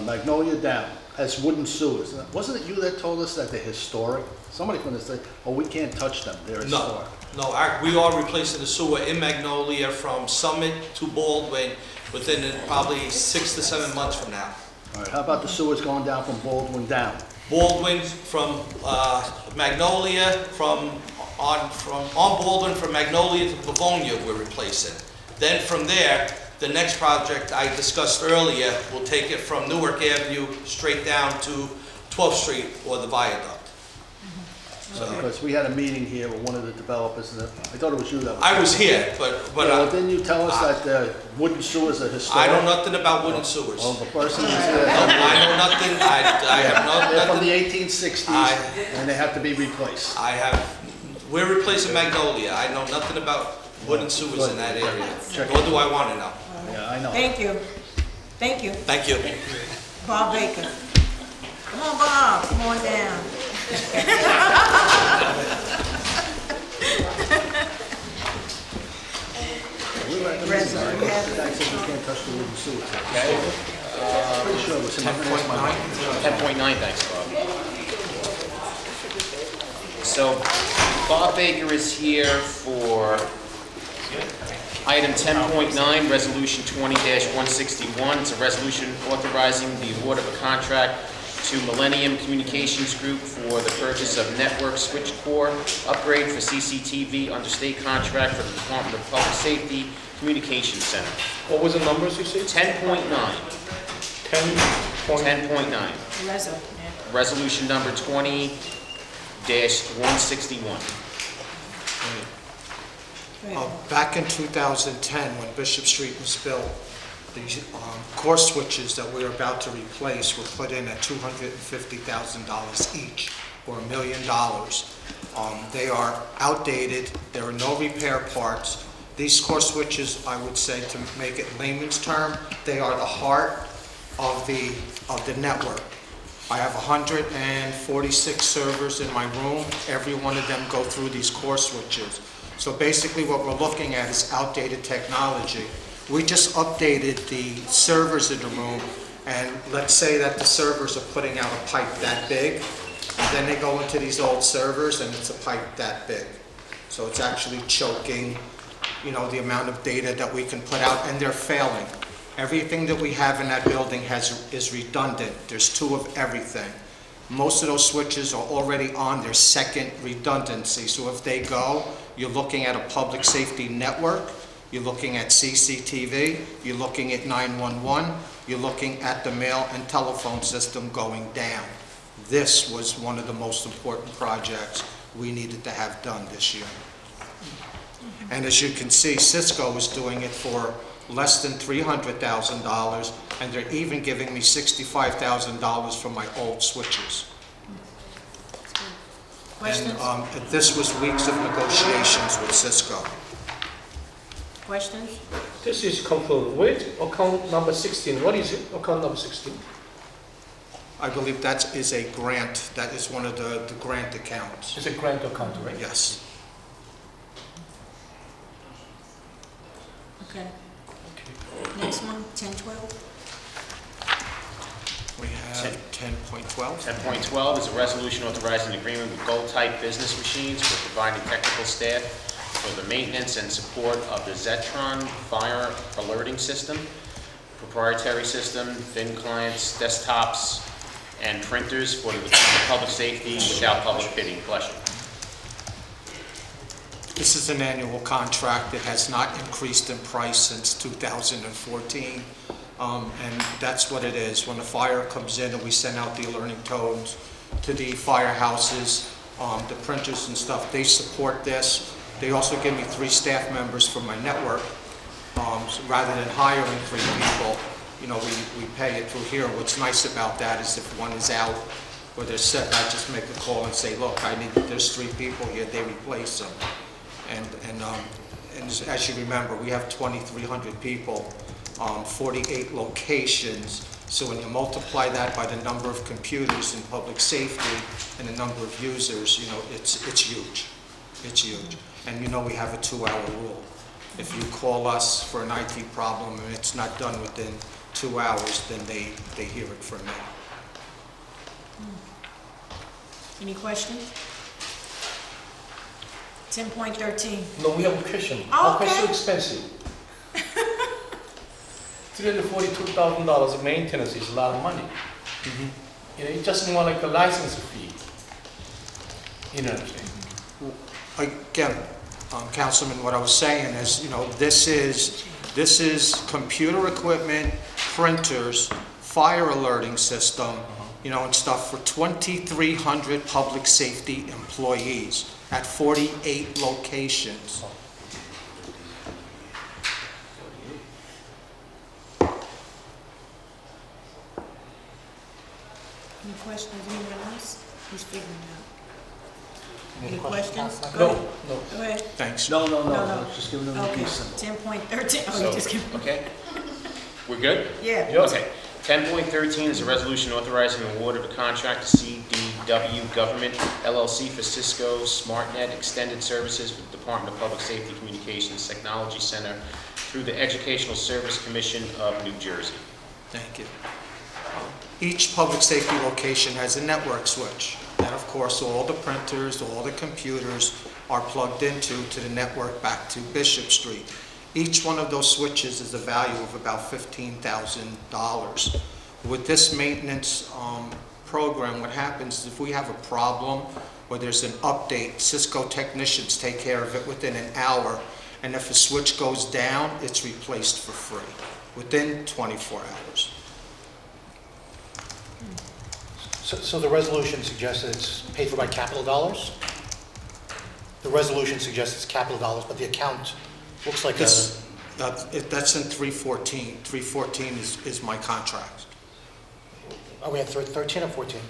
Magnolia down, has wooden sewers. Wasn't it you that told us that they're historic? Somebody from the state, oh, we can't touch them, they're historic. No, we are replacing the sewer in Magnolia from Summit to Baldwin within probably 6 to 7 months from now. All right, how about the sewers going down from Baldwin down? Baldwin from Magnolia, from Baldwin from Magnolia to Livonia we're replacing. Then from there, the next project I discussed earlier will take it from Newark Avenue straight down to 12th Street or the viaduct. Because we had a meeting here with one of the developers, and I thought it was you that was... I was here, but well, didn't you tell us that the wooden sewers are historic? I know nothing about wooden sewers. Oh, the person is there. I know nothing. I have They're from nothing. the 1860s, and they have to be replaced. We're replacing Magnolia. I know nothing about wooden sewers in that area. Nor do I want to know. Yeah, I know. Thank you. Thank you. Thank you. Bob Baker. Come on, Bob, come on down. Reza, you The have guy it. said you can't touch the wood and sewer. Okay. Pretty sure it was him. I'm gonna ask my wife. 10.9, thanks, Bob. So Bob Baker is here for item 10.9, Resolution 20-161. It's a resolution authorizing the award of a contract to Millennium Communications Group for the purchase of network switch core upgrade for CCTV under state contract for the Department of Public Safety Communications Center. What was the numbers you said? 10.9, 10.9. Reza, yeah. resolution number 20-161. Go ahead. Back in 2010, when Bishop Street was built, the core switches that we are about to replace were put in at $250,000 each, or $1 million. They are outdated, there are no repair parts. These core switches, I would say, to make it layman's term, they are the heart of the network. I have 146 servers in my room. Every one of them go through these core switches. So basically what we're looking at is outdated technology. We just updated the servers in the room, and let's say that the servers are putting out a pipe that big, and then they go into these old servers and it's a pipe that big. So it's actually choking, you know, the amount of data that we can put out, and they're failing. Everything that we have in that building is redundant. There's 2 of everything. Most of those switches are already on their second redundancy. So if they go, you're looking at a public safety network, you're looking at CCTV, you're looking at 911, you're looking at the mail and telephone system going down. This was one of the most important projects we needed to have done this year. And as you can see, Cisco is doing it for less than $300,000, and they're even giving me $65,000 for my old switches. Questions? And this was weeks of negotiations with Cisco. Questions? This is come from, wait, account number 16. What is it, account number 16? I believe that is a grant, that is one of the grant accounts. It's a grant account, right? Yes. Okay. Next one, 10-12. We have 10.12. 10.12 is a resolution authorizing an agreement with Gold Type Business Machines for providing technical staff for the maintenance and support of the Zetron fire alerting system, proprietary system, thin clients, desktops, and printers for the public safety without public bidding. Bless you. This is an annual contract. It has not increased in price since 2014. And that's what it is. When a fire comes in and we send out the alerting tones to the firehouses, the printers and stuff, they support this. They also give me 3 staff members for my network. So rather than hiring 3 people, you know, we pay it through here. What's nice about that is if one is out or they're sick, I just make a call and say, look, there's 3 people here, they replace them. And as you remember, we have 2,300 people, 48 locations. So when you multiply that by the number of computers in public safety and the number of users, you know, it's huge. It's huge. And you know we have a 2-hour rule. If you call us for an IT problem and it's not done within 2 hours, then they hear it from me. Any questions? 10.13. No, we have a question. How come it's so Okay. expensive? $342,000 of maintenance is a lot of money. You know, it's just more like a license fee. You know what I'm saying? Again, Councilman, what I was saying is, you know, this is computer equipment, printers, fire alerting system, you know, and stuff for 2,300 public safety employees at 48 locations. Any questions, anyone else? He's figuring it out. Any questions? No, no. Go ahead. Thanks. No, No, no. just giving them the Okay, piece symbol. 10.13, oh, you So, just give, okay? We're good? yeah. Okay. 10.13 is a resolution authorizing the award of a contract to CDW Government LLC for Cisco SmartNet Extended Services with the Department of Public Safety Communications Technology Center through the Educational Service Commission of New Jersey. Thank you. Each public safety location has a network switch. And of course, all the printers, all the computers are plugged into the network back to Bishop Street. Each one of those switches is a value of about $15,000. With this maintenance program, what happens is if we have a problem or there's an update, Cisco technicians take care of it within an hour. And if a switch goes down, it's replaced for free within 24 hours. So the resolution suggests that it's paid for by capital dollars? The resolution suggests it's capital dollars, but the account looks like That's in 314. 314 is my contract. Are we at 13 or 14?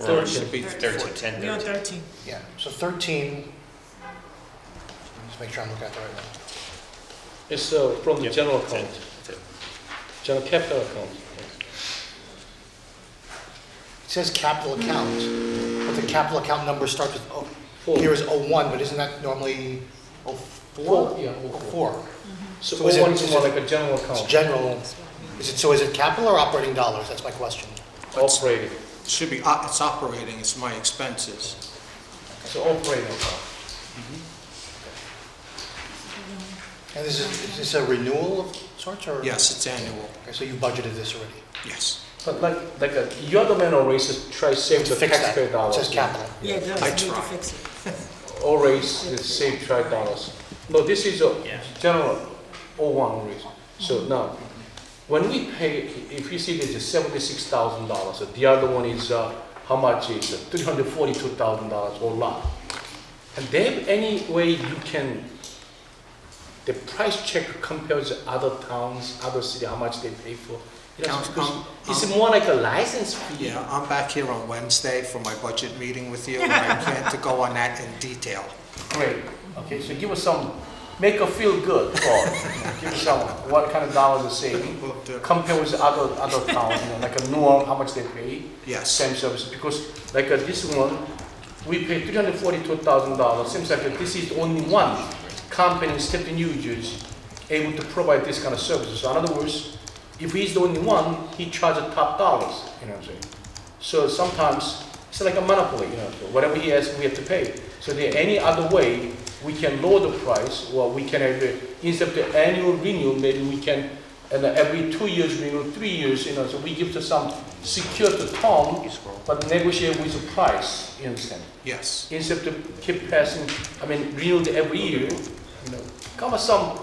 Or it should be 13, 10, We're on 13. 13. Yeah, so 13, let's make sure I'm looking at the right one. It's from the Yep, general that's it. account, That's it. general capital account. It says capital account, but the capital account number starts with, Four. here is 01, but isn't that normally 04? Yeah, 04. So So is it- one is is more it- like a general It's account, general, is it capital or operating dollars? That's my question. operating. It should be, it's operating, it's my expenses. So operating account. And is this a renewal of sorts, or? Yes, it's annual, Okay, so you budgeted this already? yes. But you're the man always try to save the Fix that. taxpayer It dollars. says capital. Yeah, it does. I We need to try. fix it. Always save try dollars. No, this is a Yeah. general 01 raise. So now, when we pay, if you see there's a $76,000, the other one is, how much is it? $342,000 or lot. And there any way you can, the price check compares to other towns, other city, how much they pay for? You know, because it's more like a license fee. Yeah, I'm back here on Wednesday for my budget meeting with you, and I plan to go on that in detail. Great. Okay, so give us some, make her feel good, Paul. Give us some, what kind of dollars are saving Will do. compared with other towns, like a Newark, how much they pay, Yes, same service. Because like this one, we pay $342,000. Seems like this is only one company in state of New Jersey able to provide this kind of services. So in other words, if he's the only one, he charges top dollars, you know what I'm saying? So sometimes it's like a monopoly, you know, so whatever he asks, we have to pay. So there any other way we can lower the price, or we can have, instead of the annual renewal, maybe we can, and every 2 years renewal, 3 years, you know, so we give to some secure to Tom, but negotiate with the price, you understand? yes. Instead of keep passing, renew every year, you know, come with some,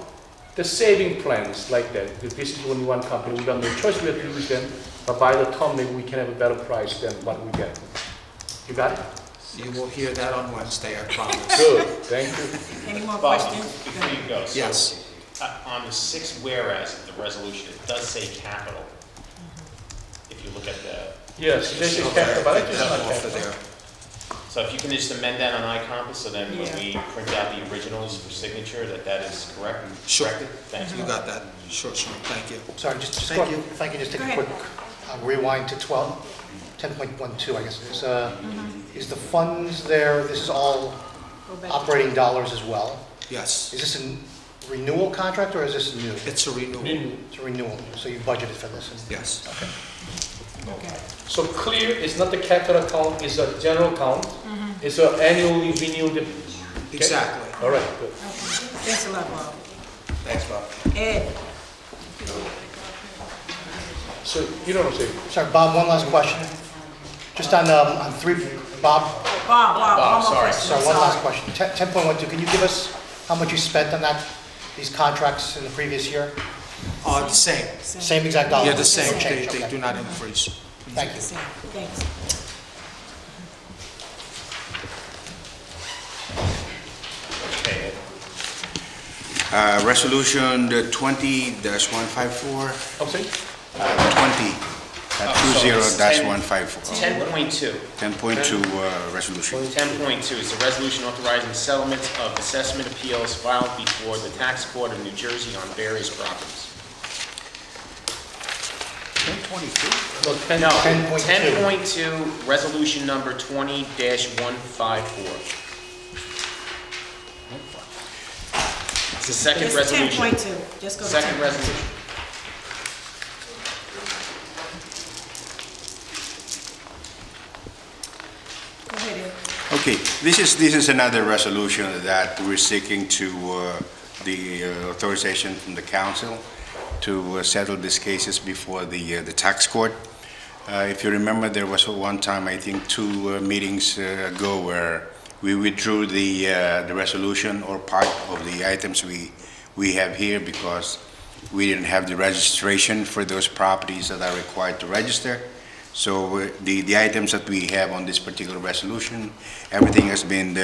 the saving plans like that. If this is only one company, we got no choice, we have to use them, but by the time maybe we can have a better price than what we get. You got it? You will hear that on Wednesday, I promise. Good, thank you. Any more Bob, questions? before you go, so, Yes. on the 6 whereas of the resolution, it does say capital. If you look at the, Yes, this is capital, but I just not Off of capital. there. so if you can just amend that on iCompass, so then when Yeah. we print out the originals for signature, that is correct? Sure. Corrected? Thanks. You got that? Sure, thank you. Sorry, just Thank go, you. if I could just take Go a ahead. quick rewind to 10.12, I guess. Is the funds there, this is all Go back. operating dollars as well? Yes, Is this a renewal contract or is this new? it's a renewal, It's a renewal, so you budgeted for this? yes. Okay. So clear, it's not the capital account, it's a general account. It's an annually renewed. Okay? Exactly. All right, good. Okay. Thanks a lot, Bob. Thanks, Bob. Ed? So, you know what I'm saying? Sorry, Bob, one last question. Just on 3, Bob, Bob, one more sorry. question. sorry, one last question. 10.12, can you give us how much you spent on these contracts in the previous year? The same. Same exact dollars? Yeah, the same. No change, They okay. do not increase. Thank you. Same. Thanks. Okay, Ed. Resolution the 20-154, I'm saying? 20-154, 10.2. 10.2 resolution. 10.2 is the resolution authorizing settlement of assessment appeals filed before the tax court of New Jersey on various properties. 1022? No, 10. No, 10.2. 10.2, resolution number 20-154. It's the second It's resolution. 10.2, just go to 10.2. Second resolution. Go ahead, Ed. Okay, this is another resolution that we're seeking to the authorization from the council to settle these cases before the tax court. If you remember, there was one time, I think 2 meetings ago, where we withdrew the resolution or part of the items we have here because we didn't have the registration for those properties that are required to register. So the items that we have on this particular resolution, everything has been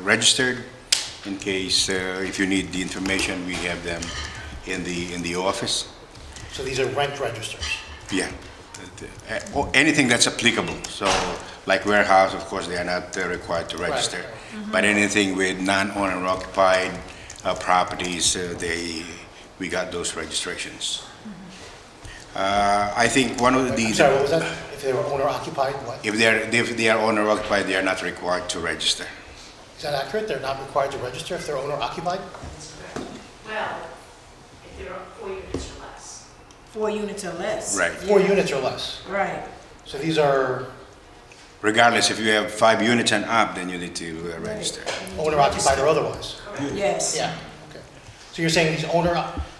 registered. In case if you need the information, we have them in the office. So these are rent registers. Yeah, or anything that's applicable. So like warehouse, of course, they are not required to register. But anything with non-owner occupied properties, we got those registrations. I think one of the... I'm sorry, what was that? If they were owner occupied, what? If they are owner occupied, they are not required to register. Is that accurate? They're not required to register if they're owner occupied? Well, if there are 4 units or less. 4 units or less. Right. 4 units or less. Right. So these are Regardless, if you have 5 units and up, then you need to register. owner occupied or otherwise? Yes. Yeah, okay. So you're saying these owner,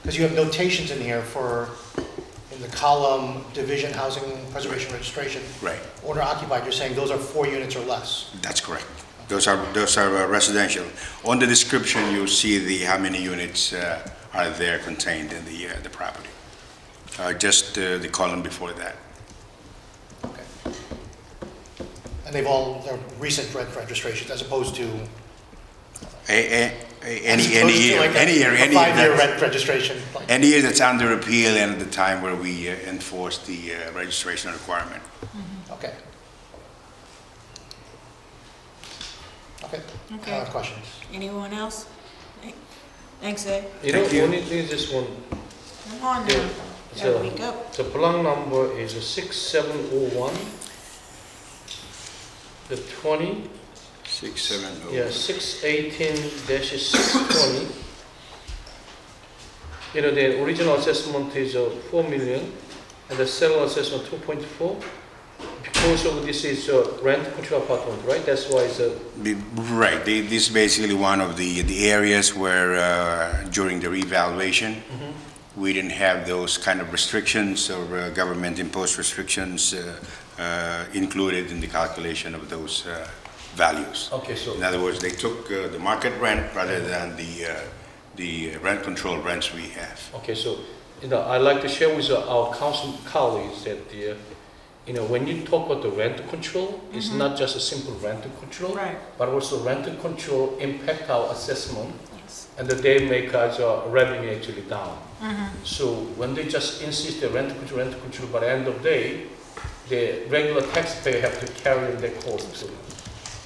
because you have notations in here for, in the column, division, housing, preservation, registration. Right. Owner occupied, you're saying those are 4 units or less? That's correct. Those are residential. On the description, you'll see how many units are there contained in the property. Just the column before that. Okay. And they're recent rent registrations as opposed to? Any year, like any year, a any 5-year year rent registration? Like, any year that's under appeal and at the time where we enforce the registration requirement. okay. Okay. Okay. Questions? Anyone else? Thanks, Ed. You know, only thing is this one. Come on now. Yeah. Gotta wake up. The block number is 6701. The 20, 670. yeah, 618-620. You know, the original assessment is 4 million, and the seller assessment 2.4. Because of this is rent control apartment, right? That's why it's Right. This is basically one of the areas where during the revaluation, we didn't have those kind of restrictions or government-imposed restrictions included in the calculation of those values. okay. So In other words, they took the market rent rather than the rent control rents we have. okay, so you know, I like to share with our council colleagues that you know, when you talk about the rent control, it's not just a simple rent control, Right. but also rent control impact our assessment, Yes. and that they make our revenue actually down. So when they just insist the rent control, by the end of the day, the regular taxpayer have to carry the cost too.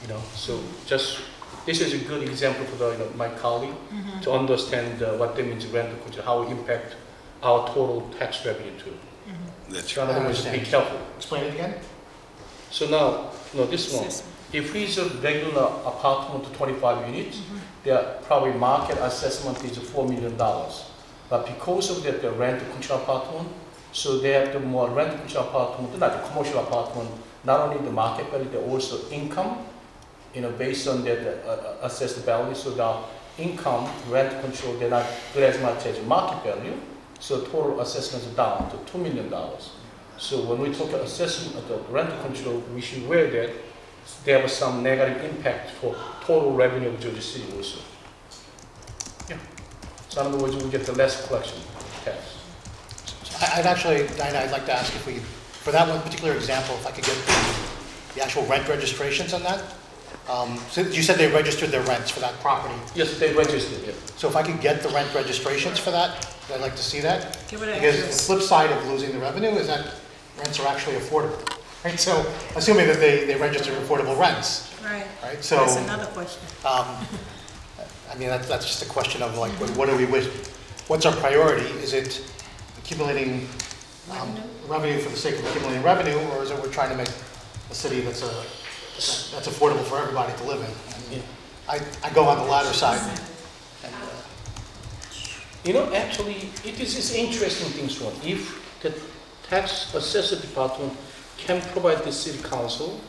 You know, so just this is a good example for my colleague to understand what that means rent control, how it impact our total tax revenue too. That's So in other words, be understand. careful. Explain it again? So now, this one, Assessment. if it's a regular apartment, 25 units, their probably market assessment is $4 million. But because of that, the rent control apartment, so they have the more rent control apartment, not the commercial apartment, not only the market value, they also income, based on that assessed value. So the income, rent control, they're not good as much as market value. So total assessment is down to $2 million. So when we talk about assessment of the rent control, we should aware that they have some negative impact for total revenue of Georgia City also. Yeah. So in other words, we get the less collection tax. I'd actually, Diana, I'd like to ask if we, for that one particular example, if I could get the actual rent registrations on that. So you said they registered their rents for that property. Yes, they registered, yeah. So if I could get the rent registrations for that, I'd like to see that. Give it an Because the address. flip side of losing the revenue is that rents are actually affordable, right? So assuming that they register affordable rents, Right. right? So, That's another question. I mean, that's just a question of like, what do we wish, what's our priority? Is it accumulating revenue for the sake of accumulating revenue, or is it we're trying to make a city that's affordable for everybody to live in? And I go on the latter side. You know, actually, it is this interesting things one. If the tax assessor department can provide the city council,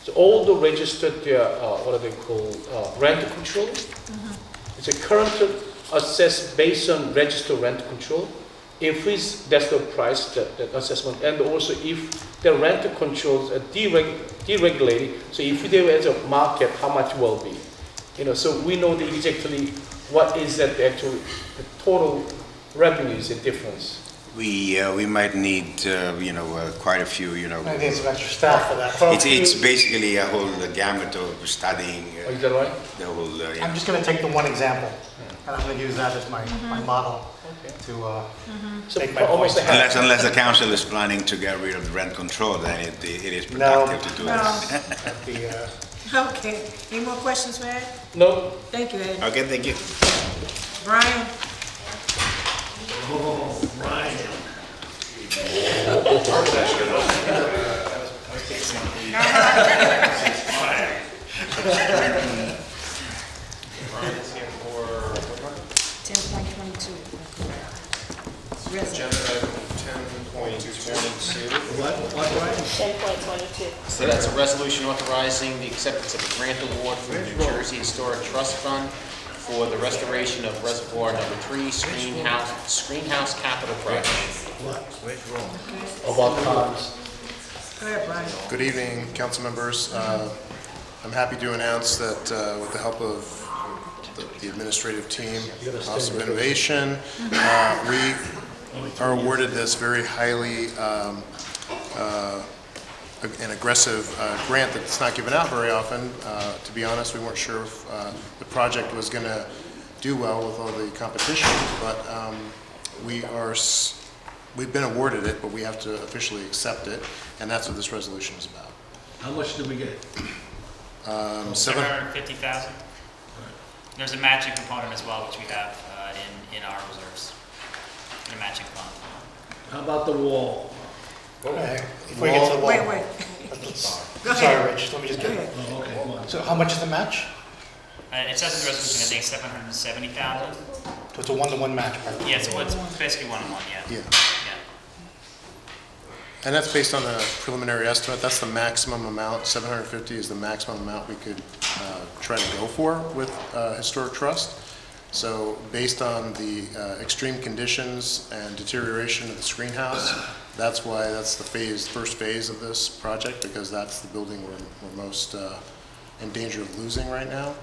so all the registered, what are they called, rent control. It's a current assessed based on registered rent control. If that's the price, the assessment, and also if the rent controls are deregulated, so if there is a market, how much will be? You know, so we know exactly what is that the total revenue is a difference. We might need, quite a few, I think some extra staff for that. It's basically a whole gamut of studying. Is that right? The whole, I'm just going to take the one example, and I'm going to use that as my model to make my point. Unless the council is planning to get rid of the rent control, then it is productive to do it. Okay, any more questions for Ed? No. Thank you, Ed. Okay, thank you. Brian? Brian's here for 10.22. agenda item 10.22. What, Brian? 10.22. So that's a resolution authorizing the acceptance of a grant award from the New Jersey Historic Trust Fund for the restoration of Reservoir Number 3 Screenhouse Capital Project. About cars. Go ahead, Brian. Good evening, council members. I'm happy to announce that with the help of the administrative team, Office of Innovation, we are awarded this very highly an aggressive grant that's not given out very often. To be honest, we weren't sure if the project was going to do well with all the competition, but we've been awarded it, but we have to officially accept it, and that's what this resolution is about. How much did we get? 750,000. There's a matching component as well, which we have in our reserves, in a matching fund. How about the wall? Okay. Before you get to the wall. Wait. Go ahead. Sorry, Rich, let me just get it. Oh, okay, come on. So how much is the match? It says in the resolution, I think 770,000. So it's a one-to-one match, right? Yeah, so it's basically 1-on-1, yeah. Yeah. And that's based on a preliminary estimate. That's the maximum amount. 750 is the maximum amount we could try to go for with Historic Trust. So based on the extreme conditions and deterioration of the screen house, that's why that's the first phase of this project, because that's the building we're most in danger of losing right now,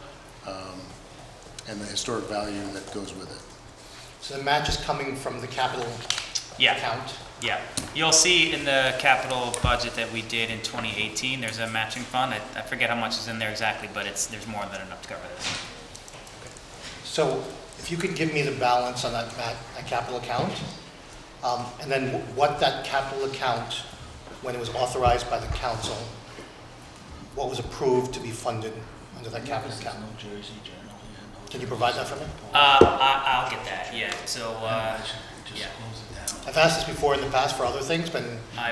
and the historic value that goes with it. So the match is coming from the capital account? Yeah. You'll see in the capital budget that we did in 2018, there's a matching fund. I forget how much is in there exactly, but there's more than enough to cover this. So if you could give me the balance on that capital account, and then what that capital account, when it was authorized by the council, what was approved to be funded under that capital account? Can you provide that for me? I'll get that, yeah. So, yeah. I've asked this before in the past for other things, but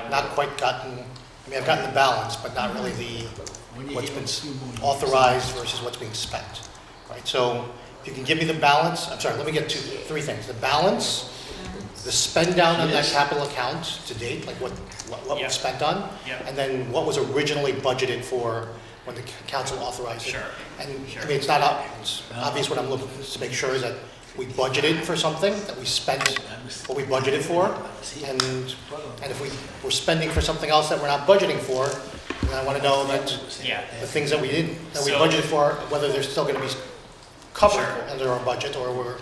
not quite gotten, I mean, I've gotten the balance, but not really what's been authorized versus what's being spent, right? So if you can give me the balance, I'm sorry, let me get to three things. The balance, the spend down on that capital account to date, like what was spent on, and then what was originally budgeted for when the council authorized it. Sure. And I mean, it's obvious what I'm looking to make sure is that we budgeted for something, that we spent what we budgeted for, and if we're spending for something else that we're not budgeting for, then I want to know that the things that we budgeted for, whether they're still going to be covered under our budget, or we're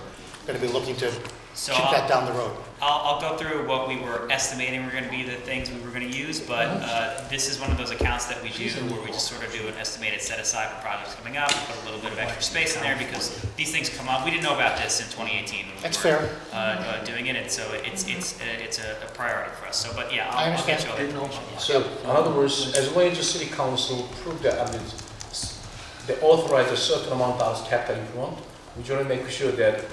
going to be looking to keep that down the road. I'll go through what we were estimating were going to be the things we were going to use, but this is one of those accounts that we do where we just sort of do an estimated set aside for projects coming up, put a little bit of extra space in there because these things come up. We didn't know about this in 2018 when That's we were fair. Doing it, and so it's a priority for us. So, but yeah, I I'll get understand. you all the information. So, in other words, as long as the city council proved that, I mean, they authorize a certain amount of capital if you want, we generally make sure that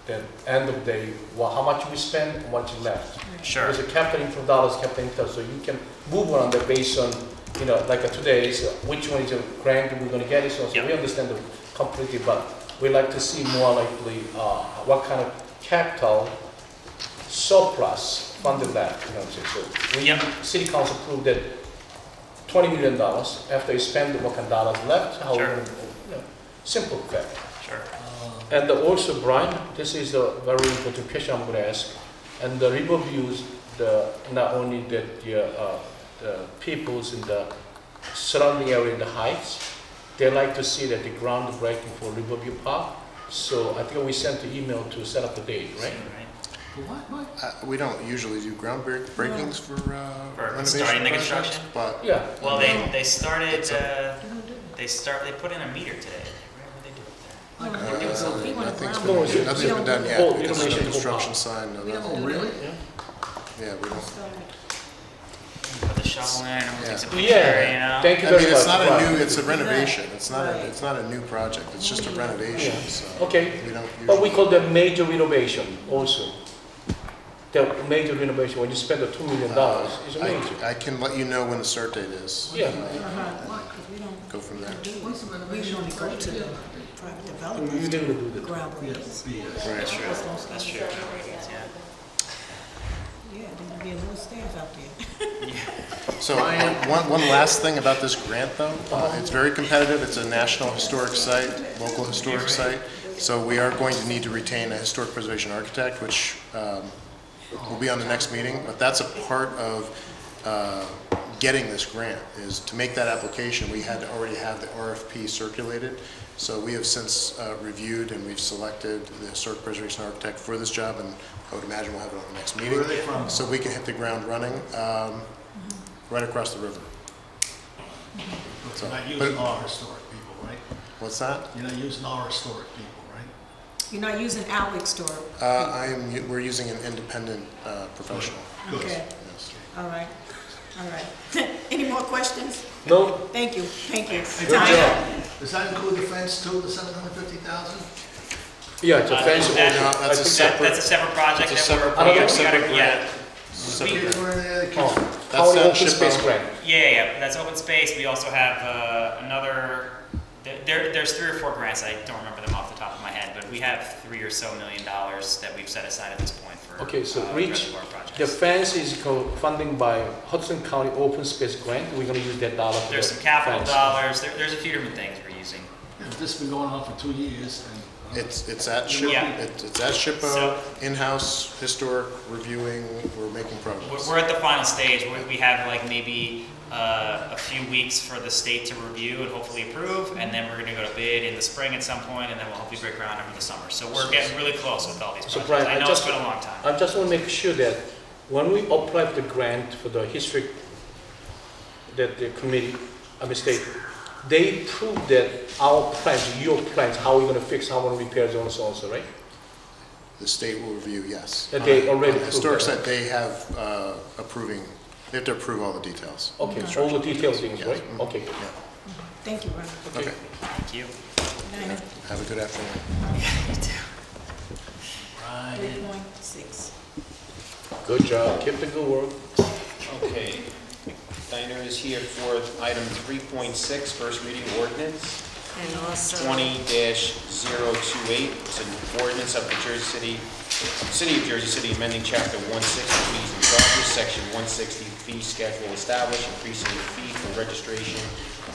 the end of the day, how much we spend, how much is left. Sure. Because the capital inflow dollars, capital inflow, so you can move around that based on, like today is which one is a grant we're going to get it. So we understand it completely, but we like to see more likely what kind of capital surplus funded that, you know what I'm saying? So we, city council approved that $20 million, after you spend what kind of dollars left, how, Sure. you know, simple fact. Sure. And also, Brian, this is a very important question I'm going to ask. And the riverviews, not only that the peoples in the surrounding area in the heights, they like to see that the groundbreaking for Riverview Park. So I think we sent the email to set up the date, right? We don't usually do groundbreakings for renovation starting the projects, construction? but Yeah. Well, they started, they put in a meter today. What were they doing? nothing's No, been done yet. Oh, Because innovation the whole construction park. sign, no, Oh, really? yeah, we don't. Put the shovel in, everyone takes a picture, Yeah. you know? Thank you I very mean, much. it's not a Brian. new, it's a renovation, it's not a new project, it's just a renovation, so. Okay, We don't but we usually. call that major renovation also. The major renovation, when you spend the $2 million, is a major. I can let you know when the start date is. Yeah. Go from there. We usually go to the private You developers didn't to do that. groundbreakers. That's true, that's true. Yeah. Yeah, there'll be a little stairs out there. So one last thing about this grant though, it's very competitive, it's a national historic site, local historic site, so we are going to need to retain a historic preservation architect, which will be on the next meeting, but that's a part of getting this grant, is to make that application, we had to already have the RFP circulated, so we have since reviewed and we've selected the historic preservation architect for this job, and I would imagine we'll have it on the next meeting. Where are they from? So we can hit the ground running, right across the river. So, You're not but- using our historic people, right? What's that? You're not using our historic people, right? You're not using Alex store. We're using an independent professional. Okay, Yes. all right, all right. Any more questions? No? Thank you, thank you. Good job. Does that include the fence too, the 750,000? Yeah, it's a fence. That- that's a separate- That's a separate project It's a that we're, separate we project, gotta, separate yeah. Separate People grant. are in there, they Oh, keep- how that open space SHPO. grant? Yeah, that's open space. We also have another, there's 3 or 4 grants, I don't remember them off the top of my head, but we have $3 or so million that we've set aside at this point for Okay, so Rich, reservoir projects. the fence is funding by Hudson County Open Space Grant. We're gonna use that dollar for There's the some capital fence. dollars, there's a few different things we're using. This has been going on for 2 years, and It's at SHPO, Yeah. it's at SHPO, So- in-house, historic, reviewing, we're making progress. We're at the final stage. We have like maybe a few weeks for the state to review and hopefully approve, and then we're gonna go to bid in the spring at some point, and then we'll hopefully break ground over the summer. So we're getting really close with all these So projects. Brian, I know it's been a long time. I just want to make sure that when we apply for the grant for the history, that the committee, state, they prove that our plans, your plans, how we're going to fix, how we're going to repair, so on and so on, so, right? The state will review, yes. That they On already the historic approved site, they have approving, they have to approve all the details. Okay, all the detailed things, Yes. right? Mhm. Okay. Yeah. Thank you, Ron. Okay, Thank you. Good night. have a good afternoon. You too. 3.6. Good job, keep the good work. Okay. Dinah is here for item 3.6, first reading ordinance. And also, 20-028, it's an ordinance of the City of Jersey City amending Chapter 160 fees and charges, Section 160 fee schedule established, increasing the fee for registration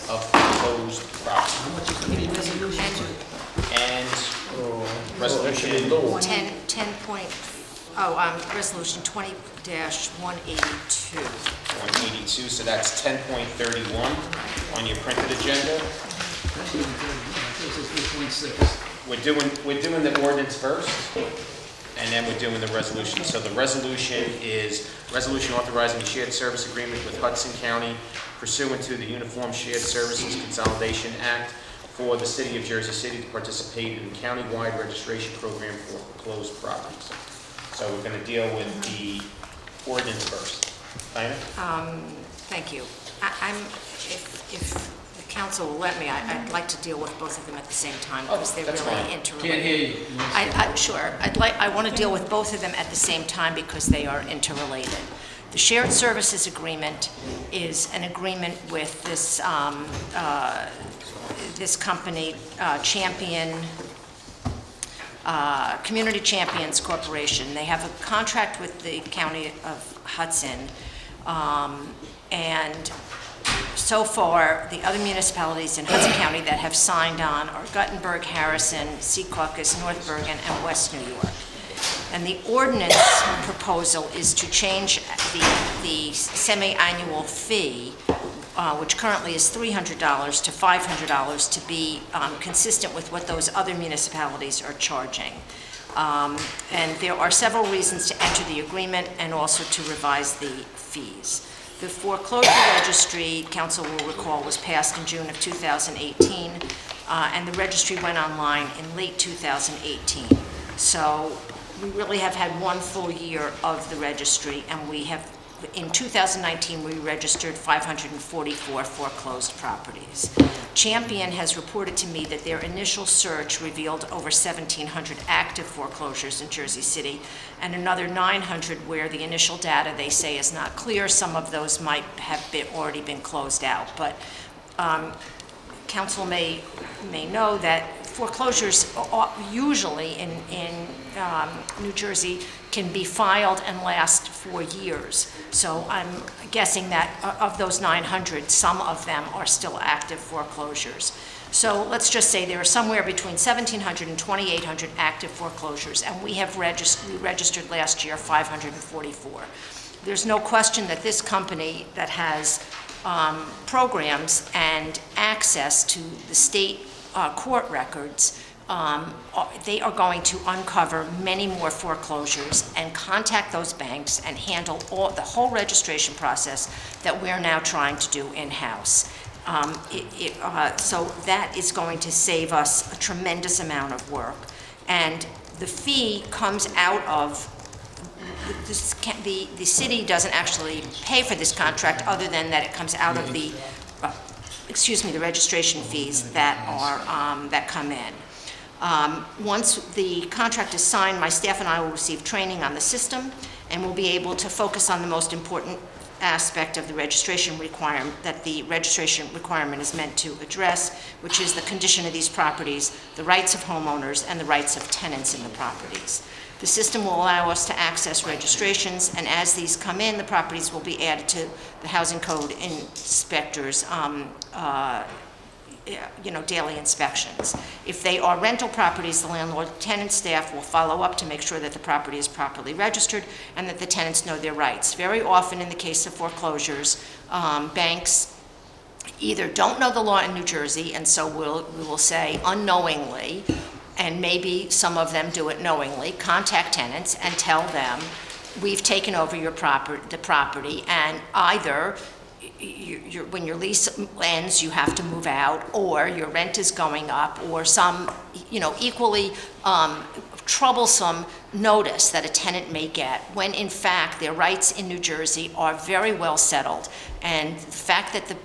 of proposed property. And resolution Actually, no. resolution 20-182. 182, so that's 10.31 on your printed agenda. this is 3.6. We're doing the ordinance first, and then we're doing the resolution. So the resolution is resolution authorizing a shared service agreement with Hudson County pursuant to the Uniform Shared Services Consolidation Act for the City of Jersey City to participate in the countywide registration program for foreclosed properties. So we're going to deal with the ordinance first. Dinah? Thank you. If the council will let me, I'd like to deal with both of them at the same time because they're that's really fine. interrelated. Can't hear you. Sure. I want to deal with both of them at the same time because they are interrelated. The shared services agreement is an agreement with this this company, Champion Community Champions Corporation. They have a contract with the County of Hudson, and so far, the other municipalities in Hudson County that have signed on are Guttenberg, Harrison, Caucus, North Bergen, and West New York. And the ordinance proposal is to change the semi-annual fee, which currently is $300 to $500, to be consistent with what those other municipalities are charging. And there are several reasons to enter the agreement and also to revise the fees. The foreclosure registry, council will recall, was passed in June of 2018, and the registry went online in late 2018. So we really have had one full year of the registry, and we have, in 2019, we registered 544 foreclosed properties. Champion has reported to me that their initial search revealed over 1,700 active foreclosures in Jersey City, and another 900 where the initial data, they say, is not clear. Some of those might have already been closed out. But council may know that foreclosures usually in New Jersey can be filed and last for years. So I'm guessing that of those 900, some of them are still active foreclosures. So let's just say there are somewhere between 1,700 and 2,800 active foreclosures, and we registered last year 544. There's no question that this company that has programs and access to the state court records, they are going to uncover many more foreclosures and contact those banks and handle the whole registration process that we're now trying to do in-house. So that is going to save us a tremendous amount of work. And the fee comes out of, the city doesn't actually pay for this contract other than that it comes out of the the registration fees that are that come in. Once the contract is signed, my staff and I will receive training on the system, and we'll be able to focus on the most important aspect of the registration requirement that the registration requirement is meant to address, which is the condition of these properties, the rights of homeowners, and the rights of tenants in the properties. The system will allow us to access registrations, and as these come in, the properties will be added to the housing code inspectors' daily inspections. If they are rental properties, the landlord-tenant staff will follow up to make sure that the property is properly registered and that the tenants know their rights. Very often in the case of foreclosures, banks either don't know the law in New Jersey, and so we will say unknowingly, and maybe some of them do it knowingly, contact tenants and tell them, we've taken over the property, and either when your lease ends, you have to move out, or your rent is going up, or some, equally troublesome notice that a tenant may get, when in fact their rights in New Jersey are very well settled, and the fact that the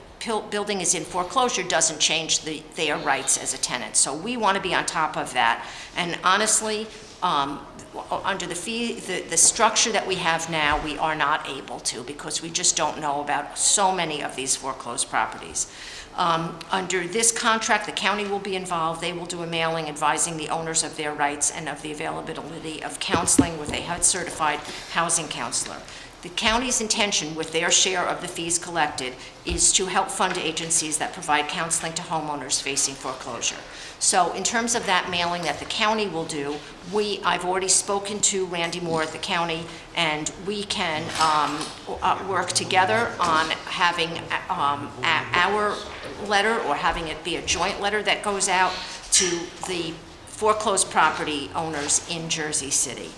building is in foreclosure doesn't change their rights as a tenant. So we want to be on top of that. And honestly, under the structure that we have now, we are not able to, because we just don't know about so many of these foreclosed properties. Under this contract, the county will be involved. They will do a mailing advising the owners of their rights and of the availability of counseling with a HUD-certified housing counselor. The county's intention with their share of the fees collected is to help fund agencies that provide counseling to homeowners facing foreclosure. So in terms of that mailing that the county will do, I've already spoken to Randy Moore at the county, and we can work together on having our letter, or having it be a joint letter that goes out to the foreclosed property owners in Jersey City.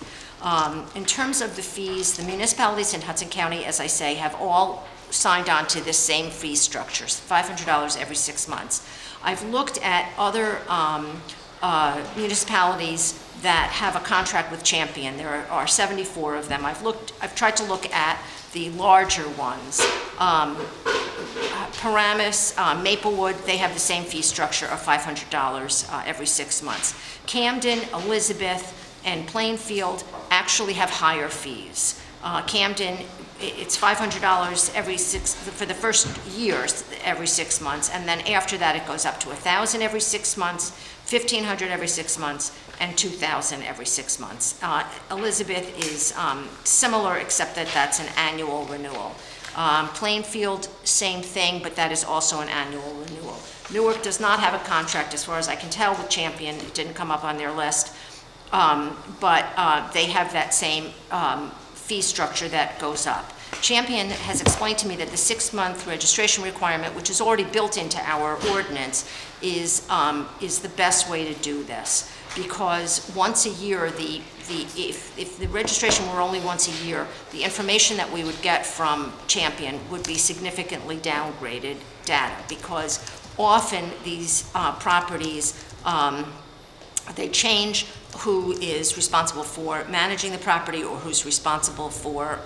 In terms of the fees, the municipalities in Hudson County, as I say, have all signed on to this same fee structure, $500 every 6 months. I've looked at other municipalities that have a contract with Champion. There are 74 of them. I've tried to look at the larger ones. Paramus, Maplewood, they have the same fee structure of $500 every 6 months. Camden, Elizabeth, and Plainfield actually have higher fees. Camden, it's $500 for the first year, every 6 months, and then after that it goes up to $1,000 every 6 months, $1,500 every 6 months, and $2,000 every 6 months. Elizabeth is similar, except that that's an annual renewal. Plainfield, same thing, but that is also an annual renewal. Newark does not have a contract, as far as I can tell, with Champion. It didn't come up on their list, but they have that same fee structure that goes up. Champion has explained to me that the 6-month registration requirement, which is already built into our ordinance, is the best way to do this, because once a year, if the registration were only once a year, the information that we would get from Champion would be significantly downgraded data, because often these properties, they change who is responsible for managing the property or who's responsible for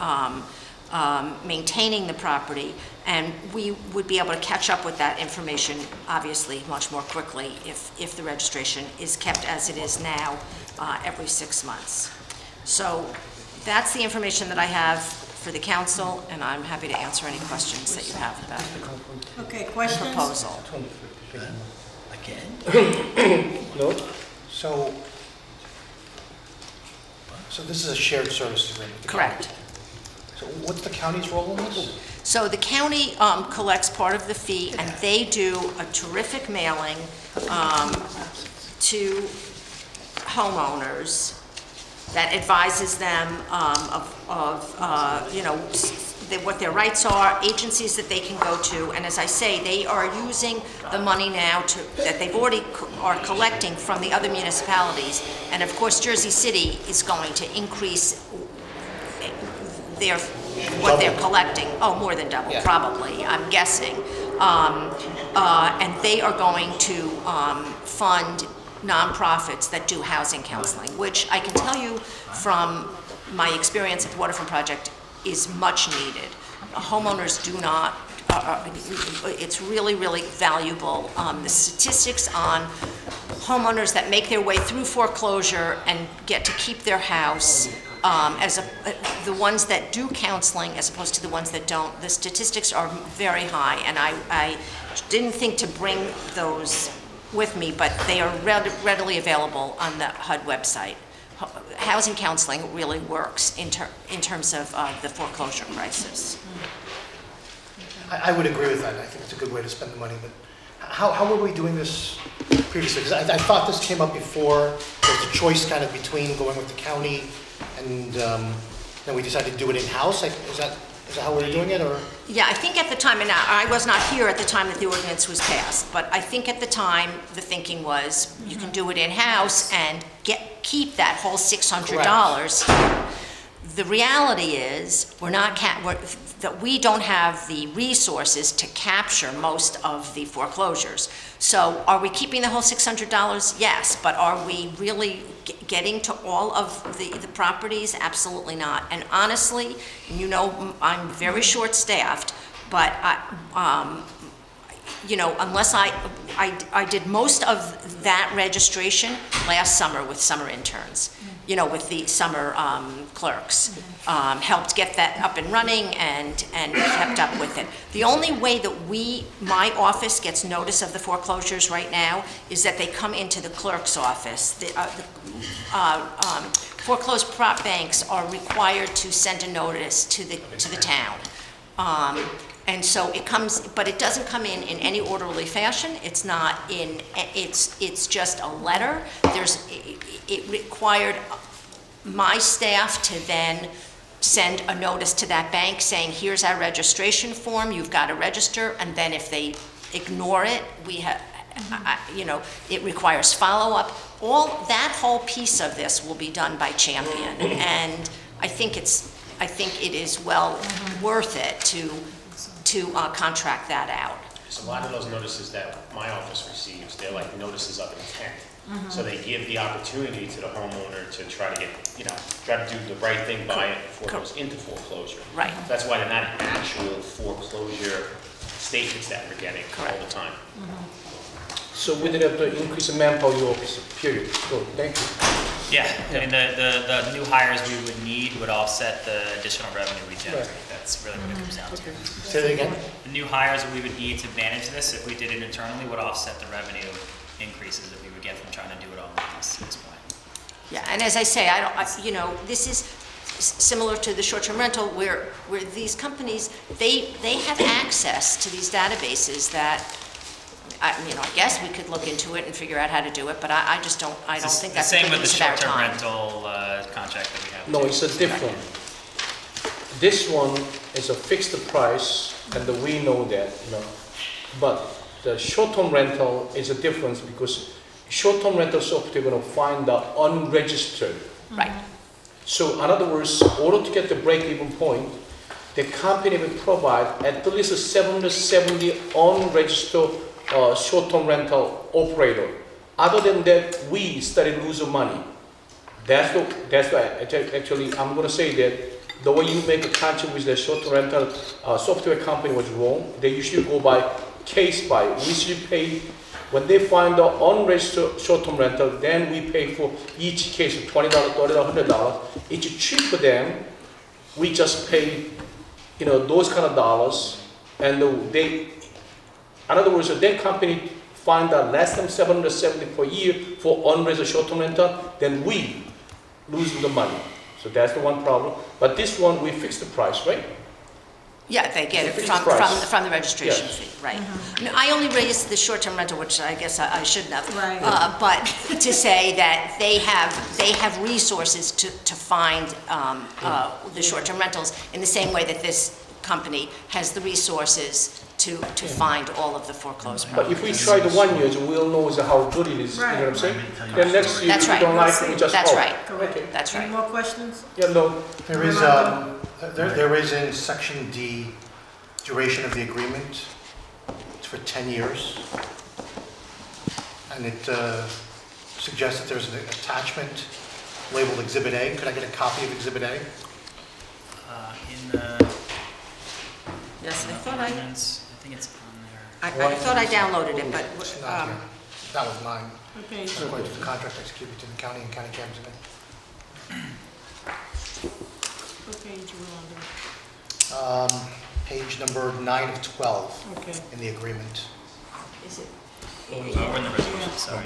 maintaining the property, and we would be able to catch up with that information, obviously, much more quickly if the registration is kept as it is now every 6 months. So that's the information that I have for the council, and I'm happy to answer any questions that you have about Okay, the questions? proposal. Again? No. So this is a shared services agreement with the county? Correct. So what's the county's role in this? So the county collects part of the fee, and they do a terrific mailing to homeowners that advises them of you know, what their rights are, agencies that they can go to, and as I say, they are using the money now that they've already are collecting from the other municipalities, and of course Jersey City is going to increase what they're collecting, more than double, Yeah. Probably, I'm guessing. And they are going to fund nonprofits that do housing counseling, which I can tell you from my experience at the Waterfront Project is much needed. Homeowners do not, it's really, really valuable. The statistics on homeowners that make their way through foreclosure and get to keep their house, the ones that do counseling as opposed to the ones that don't, the statistics are very high, and I didn't think to bring those with me, but they are readily available on the HUD website. Housing counseling really works in terms of the foreclosure crisis. I would agree with that. I think it's a good way to spend the money, but how were we doing this previously? Because I thought this came up before. There was a choice kind of between going with the county and then we decided to do it in-house. Is that how we were doing it, or? Yeah, I think at the time, and I was not here at the time that the ordinance was passed, but I think at the time, the thinking was you can do it in-house and keep that whole $600. Correct. The reality is that we don't have the resources to capture most of the foreclosures. So are we keeping the whole $600? Yes, but are we really getting to all of the properties? Absolutely not. And honestly, you know, I'm very short-staffed, but you know, unless I did most of that registration last summer with summer interns, you know, with the summer clerks, helped get that up and running and kept up with it. The only way that my office gets notice of the foreclosures right now is that they come into the clerk's office. The foreclosed prop banks are required to send a notice to the town. And so it comes, but it doesn't come in any orderly fashion. It's not in, it's just a letter. It required my staff to then send a notice to that bank saying, here's our registration form, you've got to register, and then if they ignore it, we have, you know, it requires follow-up. That whole piece of this will be done by Champion, and I think it is well worth it to contract that out. So a lot of those notices that my office receives, they're like notices of intent. So they give the opportunity to the homeowner to try to get, you know, try to do the right thing by it before it goes into foreclosure. Right. That's why they're not actual foreclosure statements that we're getting all the time. So we did have to increase the manpower in your office, period. Good, thank you. Yeah, I mean, the new hires we would need would offset the additional revenue we generate. Right. That's really what it comes down to. Say that again? The new hires we would need to manage this, if we did it internally, would offset the revenue increases that we would get from trying to do it all in-house at this point. Yeah, and as I say, you know, this is similar to the short-term rental where these companies, they have access to these databases that, you know, I guess we could look into it and figure out how to do it, but I just don't, I don't think that's a The good same with the use of our short-term time. rental contract that we have. No, it's a different. This one is a fixed price, and we know that, you know. But the short-term rental is a difference because short-term rental software going to find the unregistered. Right. So in other words, in order to get the break-even point, the company will provide at least 770 unregistered short-term rental operator. Other than that, we started losing money. That's why actually I'm going to say that the way you make a contract with the short-term rental software company was wrong. They usually go by case by. We usually pay when they find the unregistered short-term rental. Then we pay for each case of $20, $30, $100. It's cheap for them. We just pay, you know, those kind of dollars, and they. In other words, if their company find that less than 770 per year for unregistered short-term rental, then we lose the money. So that's the one problem. But this one, we fix the price, right? Yeah, they get it It's a fixed price. from the registration Yes. fee, right. I mean, I only raised the short-term rental, which I guess I shouldn't have. Right. But to say that they have resources to find the short-term rentals in the same way that this company has the resources to find all of the foreclosed But properties. if we try the 1 year, we'll know how good it is, you know what I'm saying? Then next year, That's if we right. don't like it, we just That's out. right. Okay. That's Any right. more questions? Yeah, no. There is, there is in section D, duration of the agreement. It's for 10 years. And it suggests that there's an attachment labeled Exhibit A. Could I get a copy of Exhibit A? In the Yes, I thought I think it's on there. I thought I downloaded it, but It's not here. That was mine. Okay, According to the contract executed between the county and county cabinet. what page you on Page number 9 of 12 there? Okay, in the agreement. is it? Oh, we're in the resolution, sorry.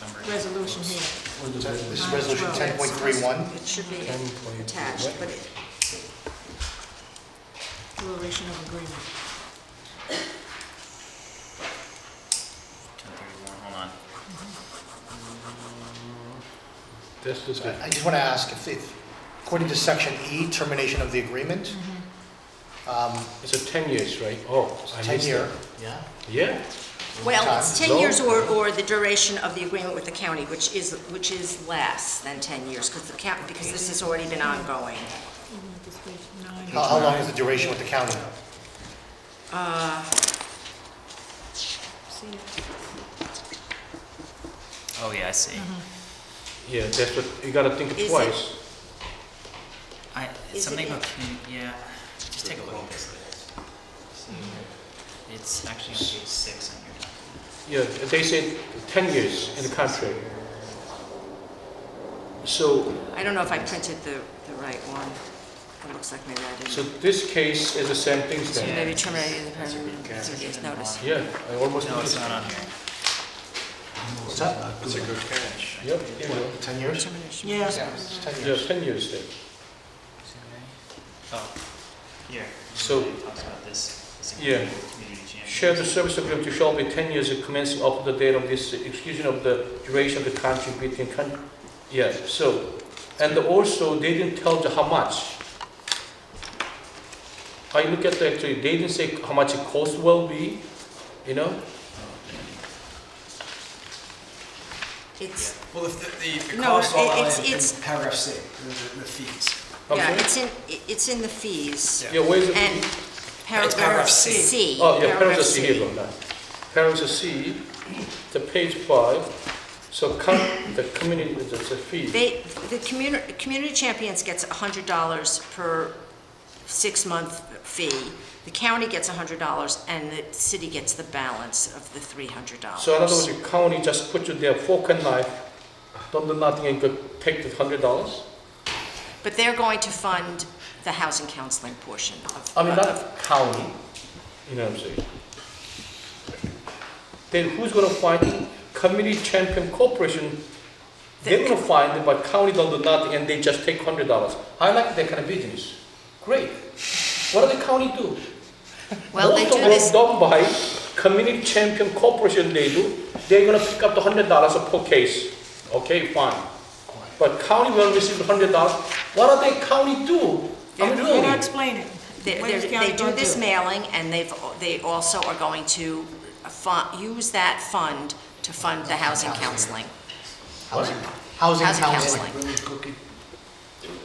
Number. resolution here. This is resolution 10.31. It should be attached, but it, Duration of agreement. 1031, hold on. That's the good. I just want to ask if, according to section E, termination of the agreement, It's a 10 years, right? Oh, I 10 missed year. that. Yeah. Yeah. well, it's 10 No. years or the duration of the agreement with the county, which is less than 10 years, because this has already been ongoing. Even at this page 9. How long is the duration with the county? See, Oh, yeah, I see. Yeah, that's what, you gotta think it Is it- twice. Is Something it- about, yeah, just take a look at this. It's actually on page 6 on your document. Yeah, they said 10 years in the contract. So, I don't know if I printed the right one. It looks like maybe I so didn't. this case is the same thing So then? maybe terminating the permanent 30 days notice. Yeah, I almost. No, it's not on here. What's that? That's a good catch. Yep, you know. 10 years? Termination. yeah, Yeah, it's 10 Yeah, years. 10 years then. Oh, here. So- It talks about this. Yeah. Community champion. Share the service agreement shall be 10 years commencing up to the date of this exclusion of the duration of the contract between, yeah, so, and also they didn't tell you how much. I look at the, actually, they didn't say how much it cost will be, you know? It's, Well, the No, cost all it's- in paragraph C, the fees. I'm yeah, sorry? it's in the fees. Yeah, where's it? And paragraph paragraph C. C. Oh, yeah, paragraph C, here you go now. Paragraph C, the page 5, so the community, the fee. The community champions gets $100 per 6-month fee. The county gets $100 and the city gets the balance of the $300. So in other words, the county just put you there, fork and knife, don't do nothing and go take the $100? But they're going to fund the housing counseling portion of. I mean, not county, you know what I'm saying? Then who's gonna fight? Community Champion Corporation, they're gonna find it, but county don't do nothing, and they just take $100. I like that kind of business. Great. What do the county do? Well, they Most do of this, it's done by community champion corporation they do. They're gonna pick up the $100 per case. Okay, fine. But county will receive the $100. What do they county do? I mean, You're really? not explaining. What is the county they do gonna this do? mailing, and they also are going to use that fund to fund the housing counseling. Housing Housing counseling. counseling.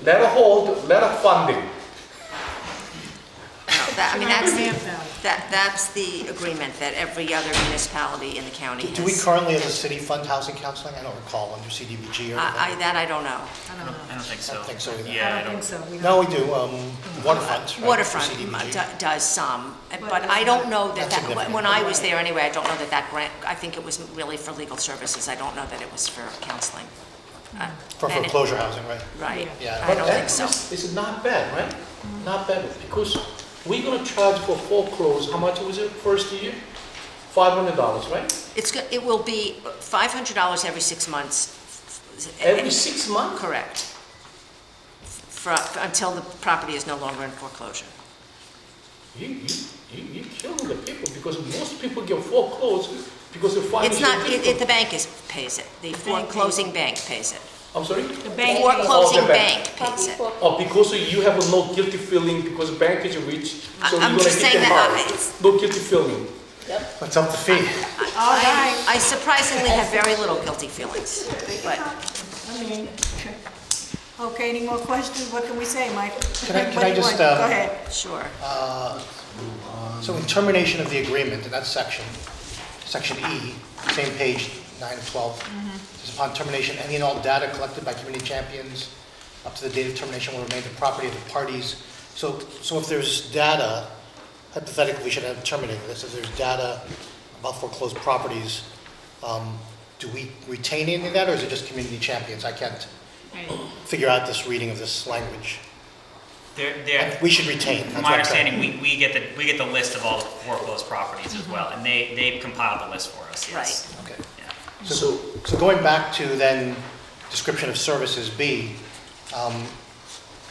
Let her hold, let her funding. No, that, I mean, Landfill. that's the agreement that every other municipality in the county has. Do we currently as a city fund housing counseling? I don't recall under CDBG or. That I don't know. I don't know. I don't think so. I don't think so either. Yeah, I don't think so. We don't- No, we do, waterfront, right? Waterfront for CDBG. does some, but But I don't know that, That's significant. when I was there anyway, I don't know that grant, I think it was really for legal services. I don't know that it was for counseling. For And it- foreclosure housing, right? Right. Yeah. I don't think so. This is not bad, right? Not bad, because we're gonna charge for foreclose, how much was it first year? $500, right? It will be $500 every 6 months. Every 6 months? Correct. Until the property is no longer in foreclosure. You killing the people, because most people get foreclosed because the financial. It's not, difficulty. the bank pays it. The foreclosing bank pays it. I'm sorry? The bank. Foreclosing Oh, the bank. bank pays it. Oh, because you have no guilty feeling because the bank is rich, so you're I'm gonna just hit saying them that, hard. it's- No guilty feeling. What's up the fee? All right. I surprisingly have very little guilty feelings, but I mean, okay, any more questions? What can we say, Mike? Can I What do you just, want? Go ahead. sure. So in termination of the agreement, in that section E, same page 9 and 12, says upon termination, any and all data collected by community champions up to the date of termination will remain the property of the parties. So if there's data, hypothetically, we should have terminated this, if there's data about foreclosed properties, do we retain any of that, or is it just community champions? I can't figure out this reading of this language. We should retain. From that's my what I'm saying. understanding, we get the list of all the foreclosed properties as well, and they compiled the list for us, yes. Okay. Yeah. So going back to then description of services B,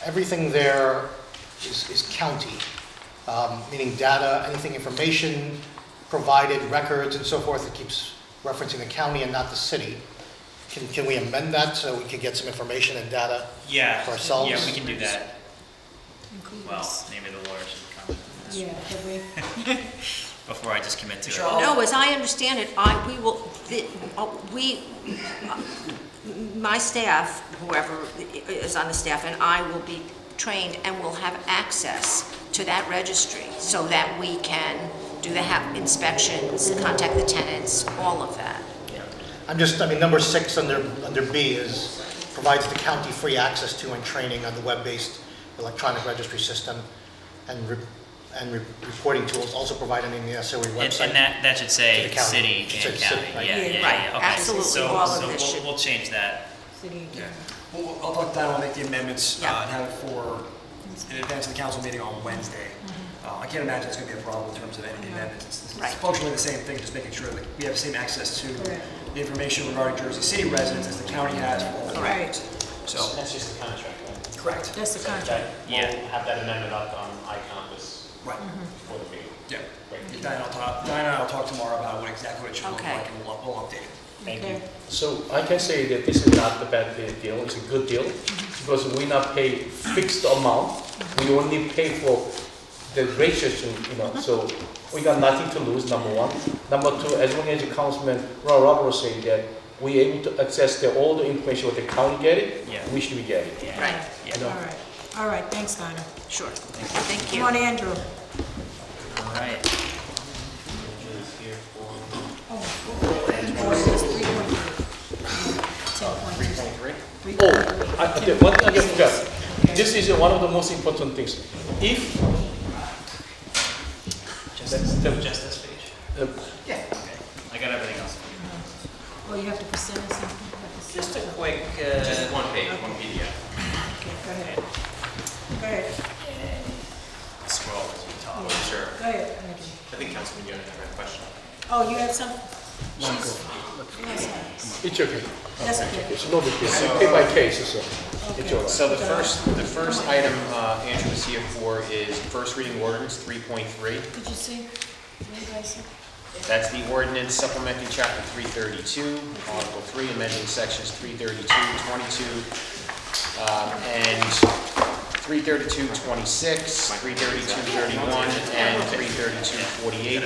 everything there is county, meaning data, anything information provided, records and so forth, it keeps referencing the county and not the city. Can we amend that so we can get some information and data Yeah, for ourselves? yeah, we can do that. Include Well, this. maybe the lawyer should comment on this Yeah, have we? before I just commit to it. No, as I understand it, my staff, whoever is on the staff, and I will be trained and will have access to that registry so that we can do the inspections, contact the tenants, all of that. Number 6 under B provides the county free access to and training on the web-based electronic registry system and reporting tools, also providing the necessary website. And that should To say the county. city It should and say county, city, right. yeah, okay. Absolutely, So all of this we'll- should- we'll change that. City and county. Well, I'll talk to Don, I'll make the amendments Yeah. and have it for, in advance of the council meeting on Wednesday. I can't imagine it's going to be a problem in terms of any of the amendments. It's Right. functionally the same thing, just making sure that we have the same access to Correct. the information regarding Jersey City residents as the county has for all the Right. So, That's just the contract, right? correct. That's the contract. Yeah. We'll have that amendment up on iCompass Right. for the meeting. Yeah. Great. Diana and I will talk tomorrow about exactly what it should look Okay. like, and we'll update it. Thank Okay. you. So I can say that this is not a bad deal, it's a good deal, because we not pay fixed amount, we only pay for the registration, so we got nothing to lose, number one. Number two, as long as the Councilman Robert said that we able to access all the information what the county get it, Yeah. we should be getting it. Right, You know? All right. All right, thanks, Donna. sure. Thank Come you. on, Andrew. All right. Oh, one thing I forgot. This is one of the most important things. If Just this page? yeah, Okay, I got everything else. Oh, you have to present us something? Just a quick, Just one page, one PDF. Okay, go ahead. Go ahead. scroll as we talk. Sure. Go ahead, Andrew. I think Councilman Young had a question. Oh, you have some? It's okay. That's okay. It's no big deal. We pay by case, so it's all right. So the first item Andrew is here for is first reading ordinance 3.3. Could you see? What do you guys see? That's the ordinance supplementing chapter 332, article 3, amending sections 332, 22, and 332, 26, 332, 31, and 332, 48,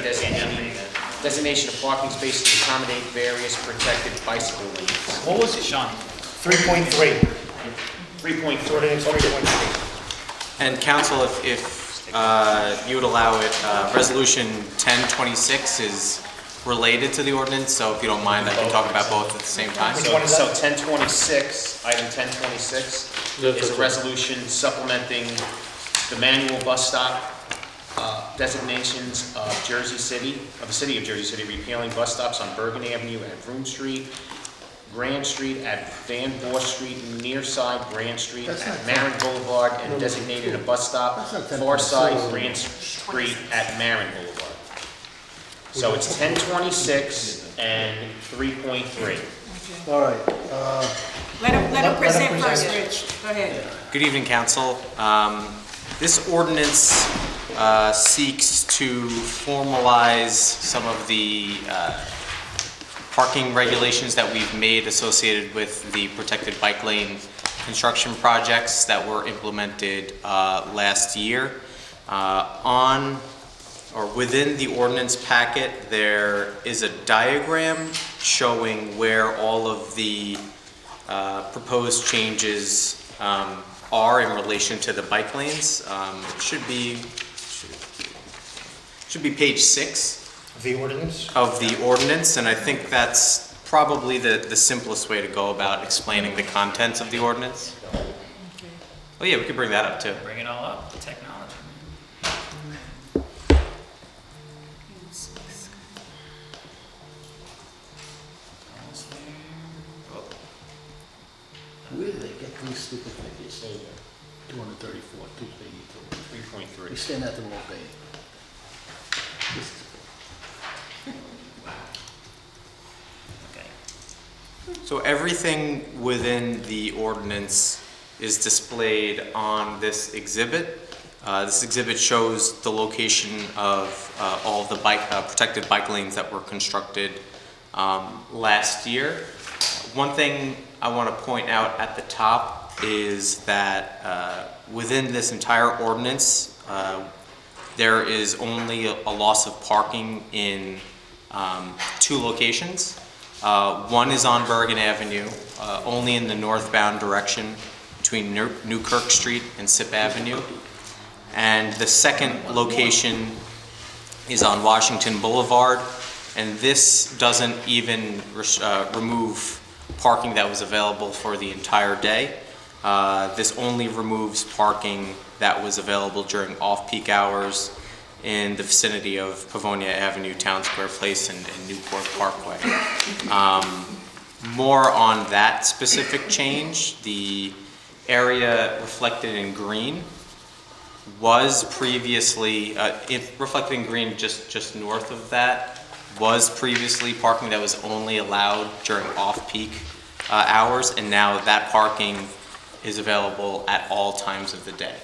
designation of parking spaces to accommodate various protected bicycle lanes. What was it? Sean? 3.3. 3.3. Ordinance 3.3. And council, if you would allow it, resolution 1026 is related to the ordinance, so if you don't mind, I can talk about both at the same time. So 1026, item 1026, is a resolution supplementing the manual bus stop designations of Jersey City, of the city of Jersey City, repealing bus stops on Bergen Avenue at Vroom Street, Grand Street at Van Bosch Street, Nearside Grand Street at Marin Boulevard, and designated a bus stop far side Grand Street at Marin Boulevard. So it's 1026 and 3.3. All right, Let him present first, Rich. Go ahead. Good evening, council. This ordinance seeks to formalize some of the parking regulations that we've made associated with the protected bike lane construction projects that were implemented last year. Within the ordinance packet, there is a diagram showing where all of the proposed changes are in relation to the bike lanes. It should be page 6 The ordinance? of the ordinance, and I think that's probably the simplest way to go about explaining the contents of the ordinance. Okay. Oh yeah, we could bring that up too. Bring it all up, the technology. where do they get these stupid figures? There you go. 234, 232. 3.3. We stand at them all day. This is Okay. So everything within the ordinance is displayed on this exhibit. This exhibit shows the location of all of the protected bike lanes that were constructed last year. One thing I want to point out at the top is that within this entire ordinance, there is only a loss of parking in 2 locations. One is on Bergen Avenue, only in the northbound direction between Newkirk Street and Sip Avenue. And the second location is on Washington Boulevard, and this doesn't even remove parking that was available for the entire day. This only removes parking that was available during off-peak hours in the vicinity of Pavonia Avenue, Town Square Place, and Newport Parkway. More on that specific change, the area reflected in green was previously, reflected in green just north of that, was previously parking that was only allowed during off-peak hours, and now that parking is available at all times of the day.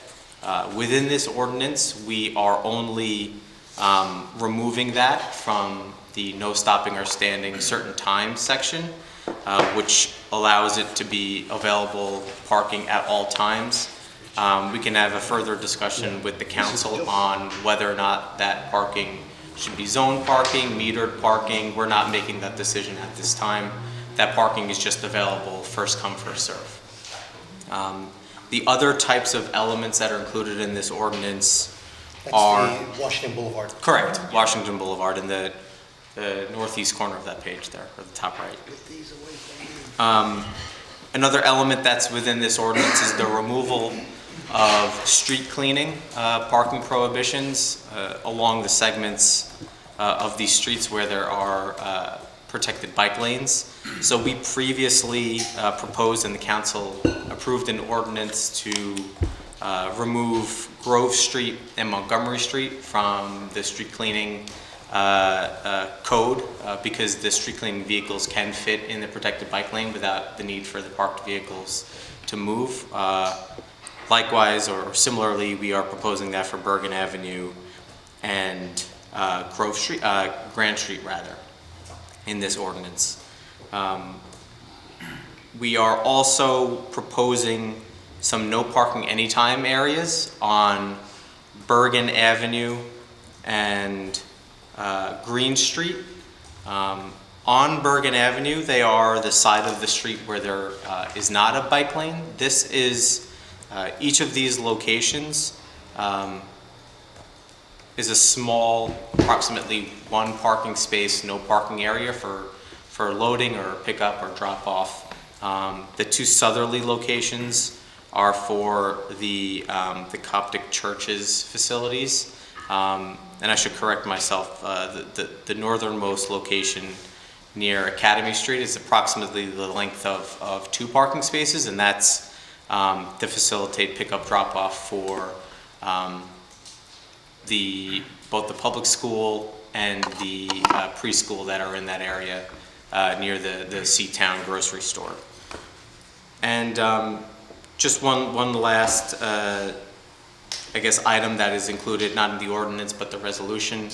Within this ordinance, we are only removing that from the no stopping or standing certain times section, which allows it to be available parking at all times. We can have a further discussion with the council on whether or not that parking should be zone parking, metered parking. We're not making that decision at this time. That parking is just available first come, first serve. The other types of elements that are included in this ordinance are... That's the Washington Boulevard. Correct, Washington Boulevard in the northeast corner of that page there, or the top right. Another element that's within this ordinance is the removal of street cleaning parking prohibitions along the segments of these streets where there are protected bike lanes. So we previously proposed and the council approved an ordinance to remove Grove Street and Montgomery Street from the street cleaning code because the street cleaning vehicles can fit in the protected bike lane without the need for the parked vehicles to move. Likewise, or similarly, we are proposing that for Bergen Avenue and Grove Street, Grand Street rather, in this ordinance. We are also proposing some no parking anytime areas on Bergen Avenue and Green Street. On Bergen Avenue, they are the side of the street where there is not a bike lane. This is each of these locations is a small, approximately one parking space, no parking area for loading or pickup or drop off. The two southerly locations are for the Coptic Church's facilities. And I should correct myself, the northernmost location near Academy Street is approximately the length of 2 parking spaces, and that's to facilitate pickup drop-off for both the public school and the preschool that are in that area near the Seatown grocery store. And just one last, I guess, item that is included, not in the ordinance, but the resolution,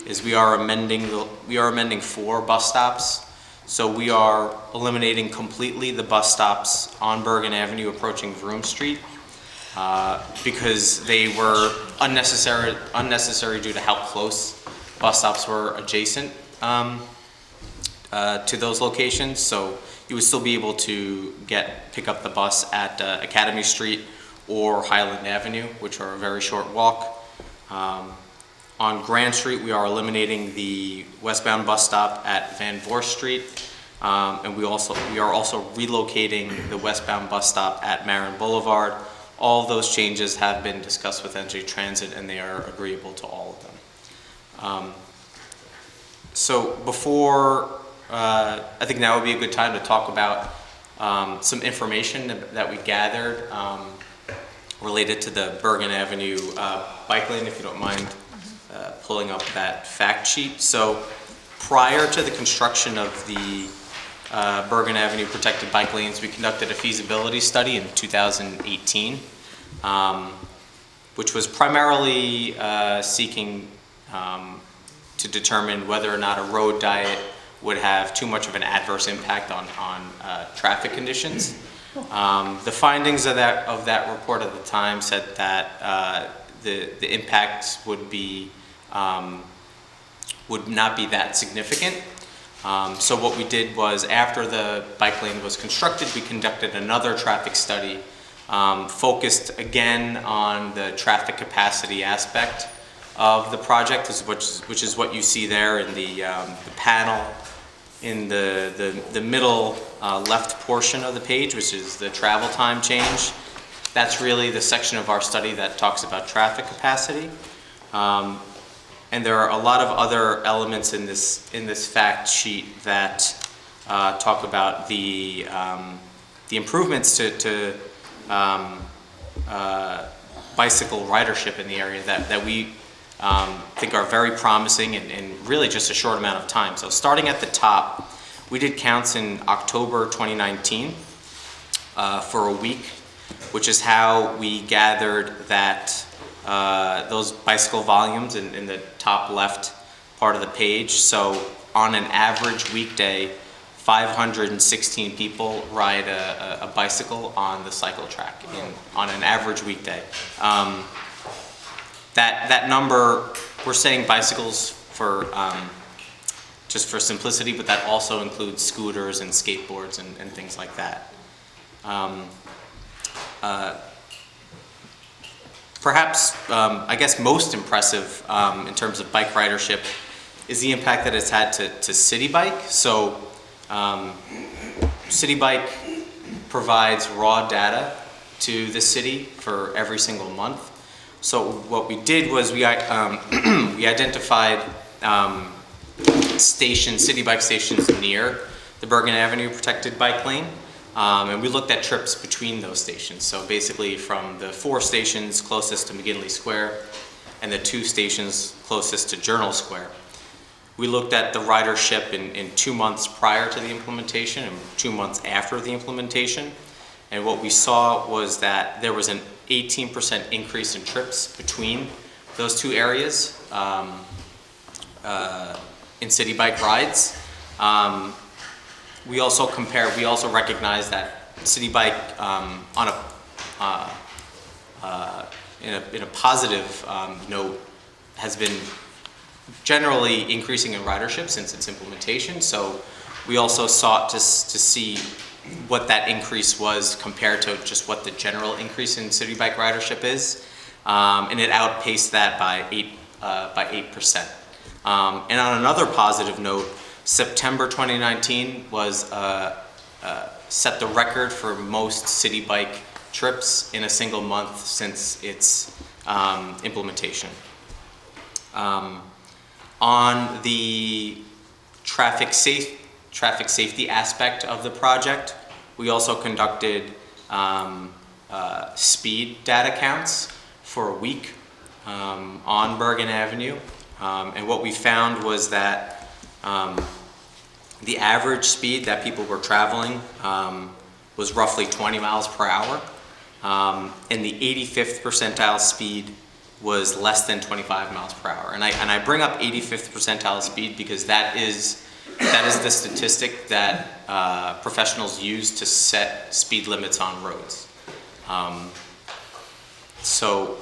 is we are amending 4 bus stops. So we are eliminating completely the bus stops on Bergen Avenue approaching Vroom Street because they were unnecessary due to how close bus stops were adjacent to those locations. So you would still be able to pick up the bus at Academy Street or Highland Avenue, which are a very short walk. On Grand Street, we are eliminating the westbound bus stop at Van Voorst Street, and we are also relocating the westbound bus stop at Marin Boulevard. All of those changes have been discussed with NJ Transit, and they are agreeable to all of them. So before, I think now would be a good time to talk about some information that we gathered related to the Bergen Avenue bike lane, if you don't mind pulling up that fact sheet. So prior to the construction of the Bergen Avenue protected bike lanes, we conducted a feasibility study in 2018, which was primarily seeking to determine whether or not a road diet would have too much of an adverse impact on traffic conditions. The findings of that report at the time said that the impacts would not be that significant. So what we did was, after the bike lane was constructed, we conducted another traffic study focused again on the traffic capacity aspect of the project, which is what you see there in the panel in the middle left portion of the page, which is the travel time change. That's really the section of our study that talks about traffic capacity. And there are a lot of other elements in this fact sheet that talk about the improvements to bicycle ridership in the area that we think are very promising in really just a short amount of time. So starting at the top, we did counts in October 2019 for a week, which is how we gathered that those bicycle volumes in the top left part of the page. So on an average weekday, 516 people ride a bicycle on the cycle track on an average weekday. That number, we're saying bicycles for just for simplicity, but that also includes scooters and skateboards and things like that. Perhaps, I guess most impressive in terms of bike ridership is the impact that it's had to City Bike. So City Bike provides raw data to the city for every single month. So what we did was we identified City Bike stations near the Bergen Avenue protected bike lane. And we looked at trips between those stations. So basically from the 4 stations closest to McGinley Square and the 2 stations closest to Journal Square. We looked at the ridership in 2 months prior to the implementation and 2 months after the implementation. And what we saw was that there was an 18% increase in trips between those two areas in city bike rides. We also recognize that city bike in a positive note has been generally increasing in ridership since its implementation. So we also sought to see what that increase was compared to just what the general increase in city bike ridership is, and it outpaced that by 8%. And on another positive note, September 2019 was set the record for most city bike trips in a single month since its implementation. On the traffic safety aspect of the project, we also conducted speed data counts for a week on Bergen Avenue. And what we found was that the average speed that people were traveling was roughly 20 miles per hour. And the 85th percentile speed was less than 25 miles per hour. And I bring up 85th percentile speed because that is the statistic that professionals use to set speed limits on roads. So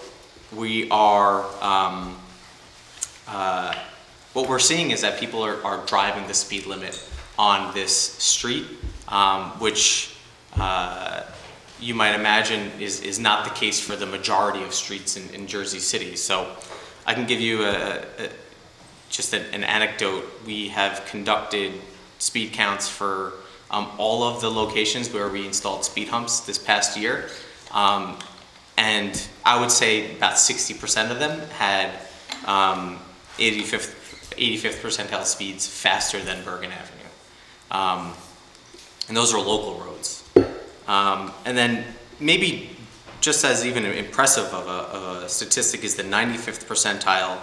we are, what we're seeing is that people are driving the speed limit on this street, which you might imagine is not the case for the majority of streets in Jersey City. So I can give you just an anecdote. We have conducted speed counts for all of the locations where we installed speed humps this past year. And I would say about 60% of them had 85th percentile speeds faster than Bergen Avenue. And those are local roads. And then maybe just as even impressive of a statistic is the 95th percentile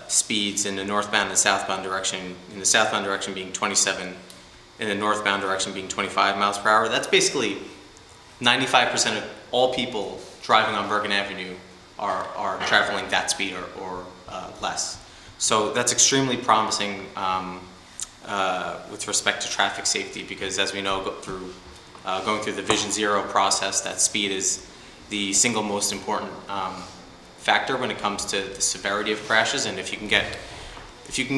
speeds in the northbound and southbound direction, in the southbound direction being 27, in the northbound direction being 25 miles per hour. That's basically 95% of all people driving on Bergen Avenue are traveling that speed or less. So that's extremely promising with respect to traffic safety, because as we know, going through the Vision Zero process, that speed is the single most important factor when it comes to the severity of crashes. And if you can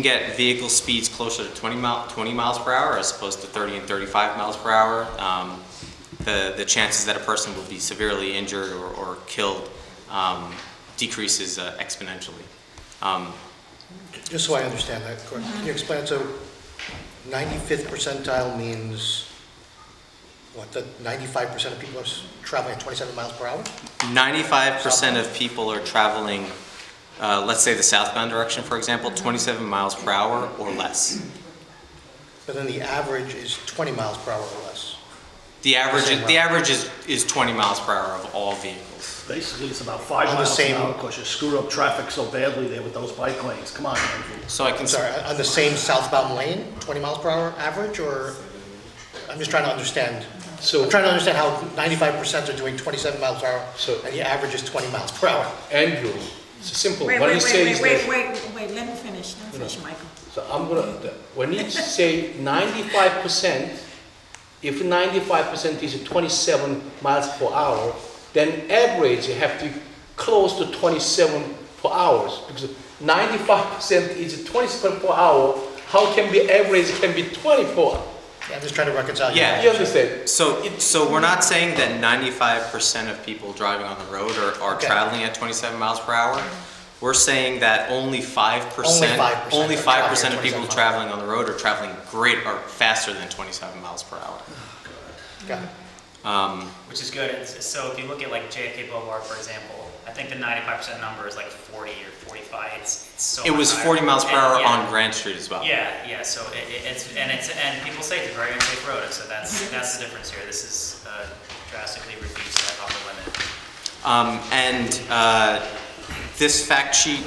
get vehicle speeds closer to 20 miles per hour as opposed to 30 and 35 miles per hour, the chances that a person will be severely injured or killed decreases exponentially. Just so I understand that, correct? Can you explain it? So 95th percentile means what, that 95% of people are traveling at 27 miles per hour? 95% of people are traveling, let's say the southbound direction, for example, 27 miles per hour or less. But then the average is 20 miles per hour or less. The average is 20 miles per hour of all vehicles. Basically, it's about 5 miles an hour because you screw up traffic so badly there with those bike lanes. Come on, Andrew. So I'm sorry, on the same southbound lane, 20 miles per hour average, or? I'm just trying to understand. So I'm trying to understand how 95% are doing 27 miles per hour, and the average is 20 miles per hour. Andrew, it's simple. Wait, What wait, he says wait, is wait, let me finish, Michael. So I'm gonna, when you say 95%, if 95% is 27 miles per hour, then average you have to be close to 27 per hour, because 95% is 27 per hour. How can be average can be 20 per hour? Yeah, I'm just trying to reconcile. Yeah, you understand. So we're not saying that 95% of people driving on the road are traveling at 27 miles per hour. We're saying that only 5% of people traveling on the road are traveling faster than 27 miles per hour. Got it. Which is good. So if you look at like JFK Boulevard, for example, I think the 95% number is like 40 or 45. It's so. It was higher. 40 miles per hour Yeah. on Grand Street as well. Yeah. So and people say it's a very unsafe road. So that's the difference here. This is drastically reduced that upper limit. This fact sheet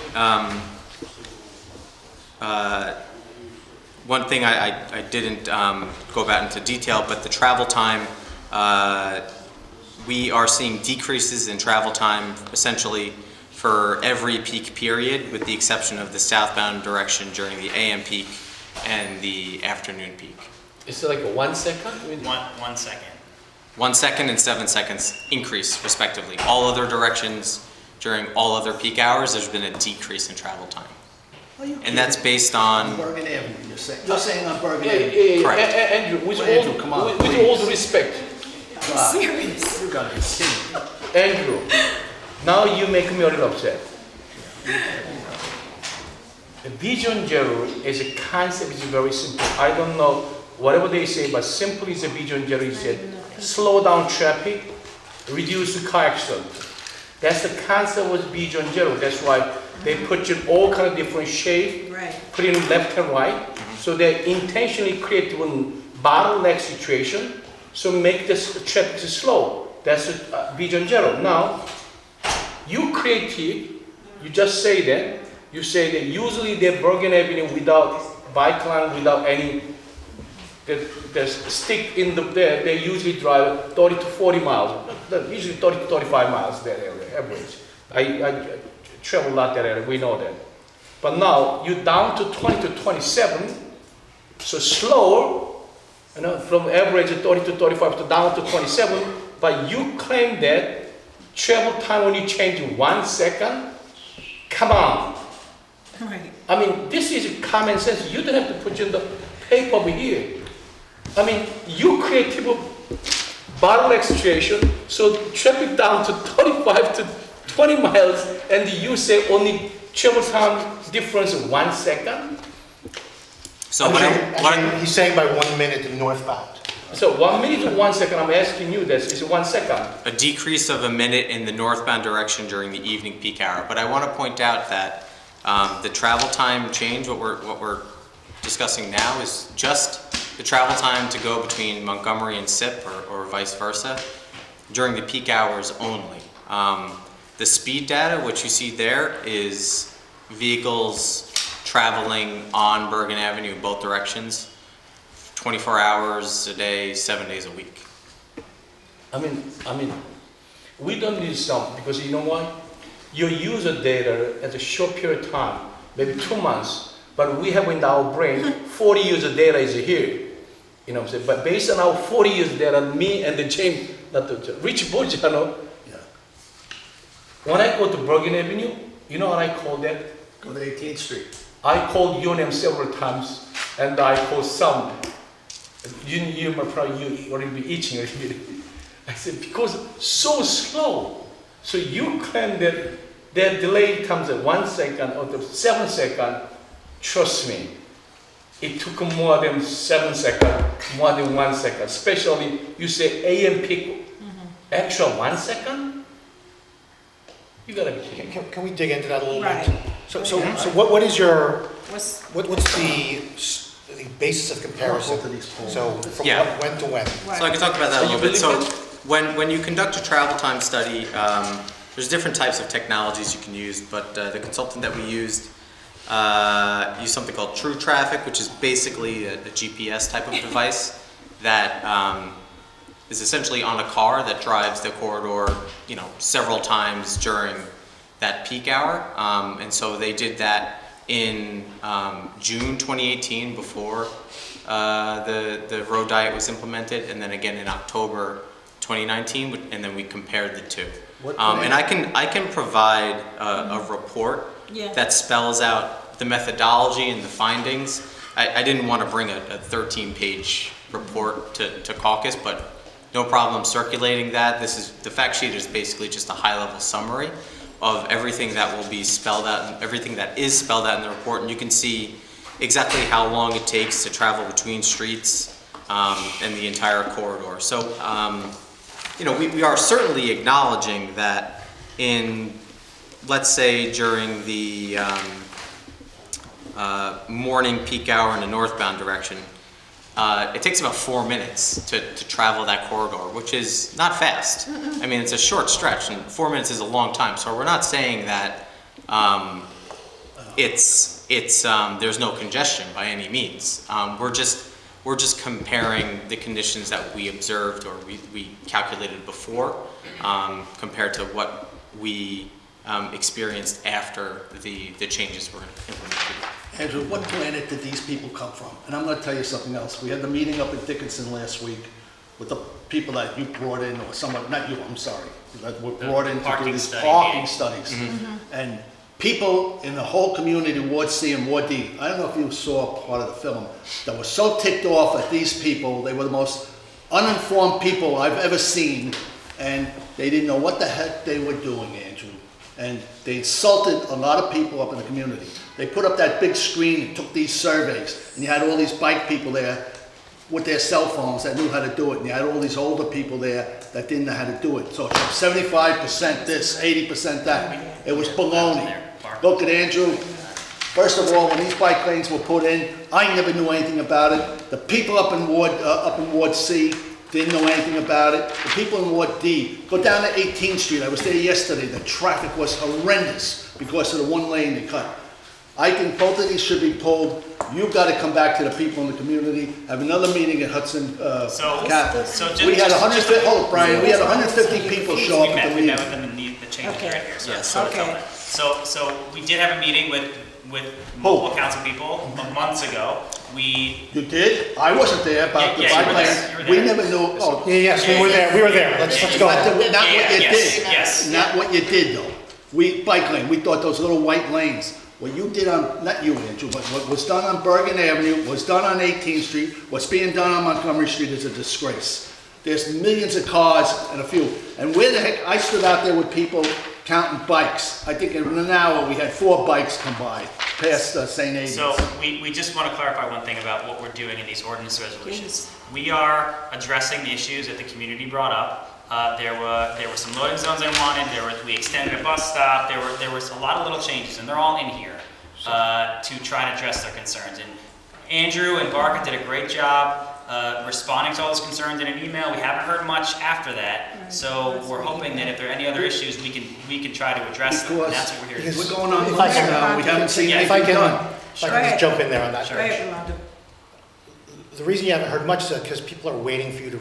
one thing I didn't go about into detail, but the travel time, we are seeing decreases in travel time essentially for every peak period, with the exception of the southbound direction during the AM peak and the afternoon peak. Is it like a 1 second? 1 second. 1 second and 7 seconds increase respectively. All other directions during all other peak hours, there's been a decrease in travel time. And that's based on... Bergen Avenue, you're saying on Bergen Hey, Avenue. hey, Correct. Andrew, with Andrew, come on, with all due respect, Serious? You gotta be serious. Andrew, now you make me a little upset. The vision zero is a concept, is very simple. I don't know whatever they say, but simply the vision zero is said, slow down traffic, reduce the car accident. That's the concept of vision zero. That's why they put in all kind of different shape, Right. put in left and right. So they intentionally create one bottleneck situation, so make this traffic slow. That's vision zero. Now, you create it, you just say that, you say that usually they're Bergen Avenue without bike lane, without any, there's stick in there, they usually drive 30 to 40 miles, usually 30 to 35 miles that area, average. I travel a lot that area, we know that. But now, you're down to 20 to 27, so slower, you know, from average 30 to 35 to down to 27, but you claim that travel time only change in 1 second? Come on. Right. I mean, this is common sense. You don't have to put in the paper over here. I mean, you create a bottleneck situation, so traffic down to 35 to 20 miles, and you say only travel time difference in 1 second? So He's saying by 1 minute in northbound. So 1 minute to 1 second, I'm asking you this, is 1 second. a decrease of a minute in the northbound direction during the evening peak hour. But I want to point out that the travel time change, what we're discussing now, is just the travel time to go between Montgomery and SIP, or vice versa, during the peak hours only. The speed data, which you see there, is vehicles traveling on Bergen Avenue both directions, 24 hours a day, 7 days a week. I mean, we don't need some, because you know what? Your user data at a short period of time, maybe 2 months, but we have in our brain 40 years of data is here. You know what I'm saying? But based on our 40 years data, me and the James, not the Rich Bojano, when I go to Bergen Avenue, you know what I call that? Go to 18th Street. I called your name several times, and I called some. You probably already be itching a little bit. I said, because so slow. So you claim that their delay comes at 1 second or 7 seconds. Trust me, it took more than 7 seconds, more than 1 second. Especially you say AM peak, extra 1 second. You gotta be kidding. Can we dig into that a little Right. bit? So what is your, What's, what's the basis of comparison? Both of these polls. So from Yeah. when to when? So I can talk about that a So you little bit. So believe when you conduct a travel time study, there's different types of technologies you can use, but the consultant that we used something called True Traffic, which is basically a GPS type of device that is essentially on a car that drives the corridor, several times during that peak hour. And so they did that in June 2018 before the road diet was implemented, and then again in October 2019, and then we compared the two. And I can provide a report that spells out the methodology and the findings. I didn't want to bring a 13-page report to Caucus, but no problem circulating that. The fact sheet is basically just a high-level summary of everything that will be spelled out, and everything that is spelled out in the report, and you can see exactly how long it takes to travel between streets and the entire corridor. So, we are certainly acknowledging that let's say during the morning peak hour in the northbound direction, it takes about 4 minutes to travel that corridor, which is not fast. I mean, it's a short stretch, and 4 minutes is a long time. So we're not saying that it's there's no congestion by any means. We're just comparing the conditions that we observed or we calculated before compared to what we experienced after the changes were implemented. Andrew, what planet did these people come from? And I'm gonna tell you something else. We had the meeting up in Dickinson last week with the people that you brought in, or someone, not you, I'm sorry, that were brought in to do these parking studies. And people in the whole community, Ward C and Ward D, I don't know if you saw part of the film, that were so ticked off at these people. They were the most uninformed people I've ever seen, and they didn't know what the heck they were doing, Andrew. And they insulted a lot of people up in the community. They put up that big screen and took these surveys, and you had all these bike people there with their cell phones that knew how to do it, and you had all these older people there that didn't know how to do it. So 75% this, 80% that. It was baloney. Look at Andrew. First of all, when these bike lanes were put in, I never knew anything about it. The people up in Ward C didn't know anything about it. The people in Ward D, go down to 18th Street. I was there yesterday. The traffic was horrendous because of the one lane they cut. I think both of these should be pulled. You've got to come back to the people in the community, have another meeting at Hudson Catholic. We had 150, hold it, Brian, we had 150 people show up at the We meeting. met with them and the changes right here, so we did have a meeting with multiple council people months ago. You did? I wasn't there about the Yeah, bike you were there. lane. We never knew, oh. Yes, we were there, let's go on. Not what you did. Yes. Not what you did, though. Bike lane, we thought those little white lanes, what you did on, not you, Andrew, but what was done on Bergen Avenue, was done on 18th Street, what's being done on Montgomery Street is a disgrace. There's millions of cars and a few. And where the heck, I stood out there with people counting bikes. I think in an hour, we had 4 bikes come by, past St. Aidan's. So we just want to clarify one thing about what we're doing in these ordinance resolutions. We are addressing the issues that the community brought up. There were some loading zones they wanted. We extended a bus stop. There was a lot of little changes, and they're all in here to try and address their concerns. And Andrew and Barker did a great job responding to all those concerns in an email. We haven't heard much after that, so we're hoping that if there are any other issues, we can try to address them. And that's what we're here to do. We're going on months now, we haven't seen anything done. If I can just jump in there on that. Go ahead, Rolando. The reason you haven't heard much is because people are waiting for you to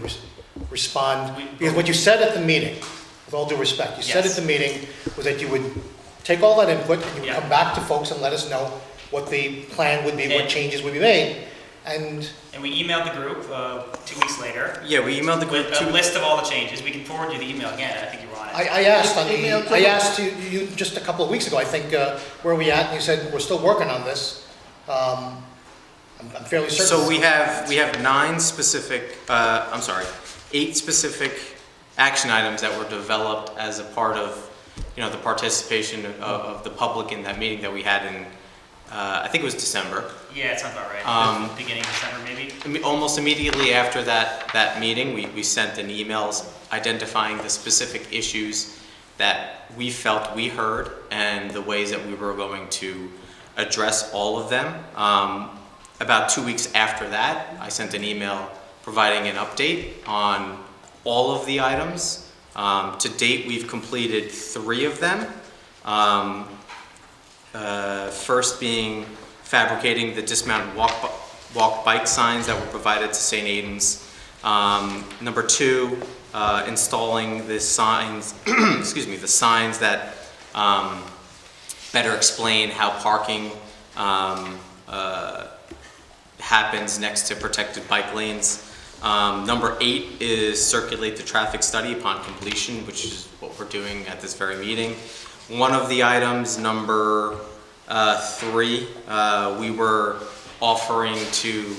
respond. Because what you said at the meeting, with all due respect, you said at the meeting was that you would take all that input and you would come back to folks and let us know what the plan would be, what changes would be made. And we emailed the group 2 weeks later. Yeah, we emailed the group with a list of all the changes. We can forward you the email again. I think you were on it. I asked you just a couple of weeks ago, I think, where are we at? And you said, we're still working on this. I'm fairly certain. So we have 8 specific action items that were developed as a part of, the participation of the public in that meeting that we had in, I think it was December. Yeah, it sounds about right. Beginning of December, maybe? Almost immediately after that meeting, we sent an email identifying the specific issues that we felt we heard and the ways that we were going to address all of them. About 2 weeks after that, I sent an email providing an update on all of the items. To date, we've completed 3 of them. First being fabricating the dismounted walk bike signs that were provided to St. Aidan's. Number 2, installing the signs, the signs that better explain how parking happens next to protected bike lanes. Number 8 is circulate the traffic study upon completion, which is what we're doing at this very meeting. One of the items, number 3, we were offering to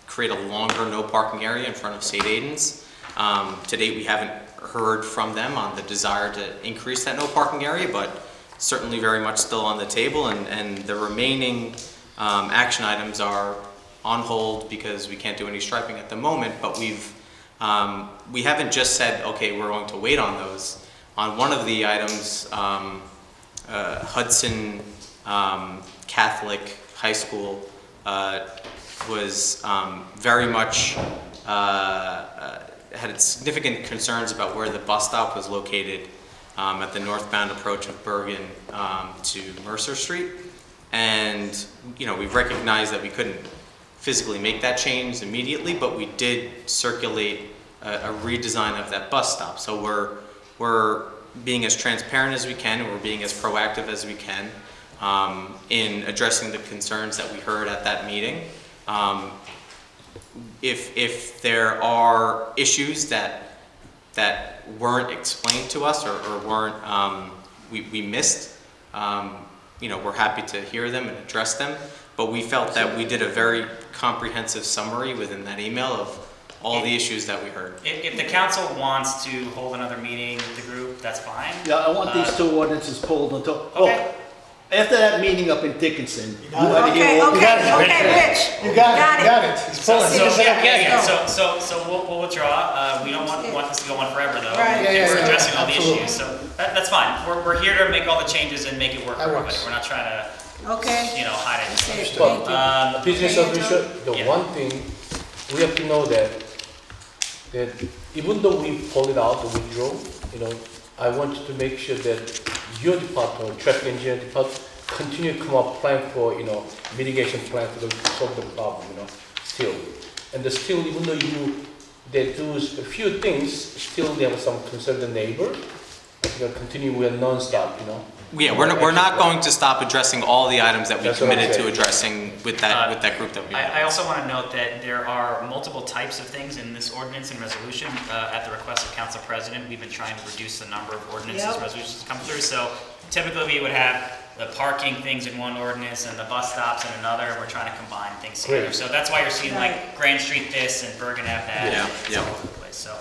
create a longer no parking area in front of St. Aidan's. To date, we haven't heard from them on the desire to increase that no parking area, but certainly very much still on the table, and the remaining action items are on hold because we can't do any striping at the moment, but we haven't just said, okay, we're going to wait on those. On one of the items, Hudson Catholic High School was very much had significant concerns about where the bus stop was located at the northbound approach of Bergen to Mercer Street. And, we recognized that we couldn't physically make that change immediately, but we did circulate a redesign of that bus stop. So we're being as transparent as we can, and we're being as proactive as we can in addressing the concerns that we heard at that meeting. If there are issues that weren't explained to us or weren't we missed, we're happy to hear them and address them. But we felt that we did a very comprehensive summary within that email of all the issues that we heard. If the council wants to hold another meeting with the group, that's fine. Yeah, I want these two ordinances pulled until, Okay. after that meeting up in Dickinson. Okay, Rich. You got it. He's So, pulling. so we'll withdraw. We don't want this to go on forever, though. Right. We're addressing all the absolutely. issues, so that's fine. We're here to make all the changes and make it work for That everybody. works. We're not trying to, Okay. hide it. Thank But you. business official, the Yeah. one thing, we have to know that even though we pulled it out, or withdraw, I want you to make sure that your department, traffic engineer department, continue to come up plan for, mitigation plan to solve the problem, still. And still, even though they do a few things, still they have some concern the neighbor, continue with non-stop, Yeah, we're not going to stop addressing all the items that we That's what I'm committed to saying. addressing with that group that we. I also want to note that there are multiple types of things in this ordinance and resolution. At the request of Council President, we've been trying to reduce the number of ordinances, Yep. resolutions come through. So typically we would have the parking things in one ordinance and the bus stops in another, and we're trying to combine things together. Great. So that's why you're seeing like Grand Street this and Bergen Ave that. Yeah, and it's yeah. all over the place. So,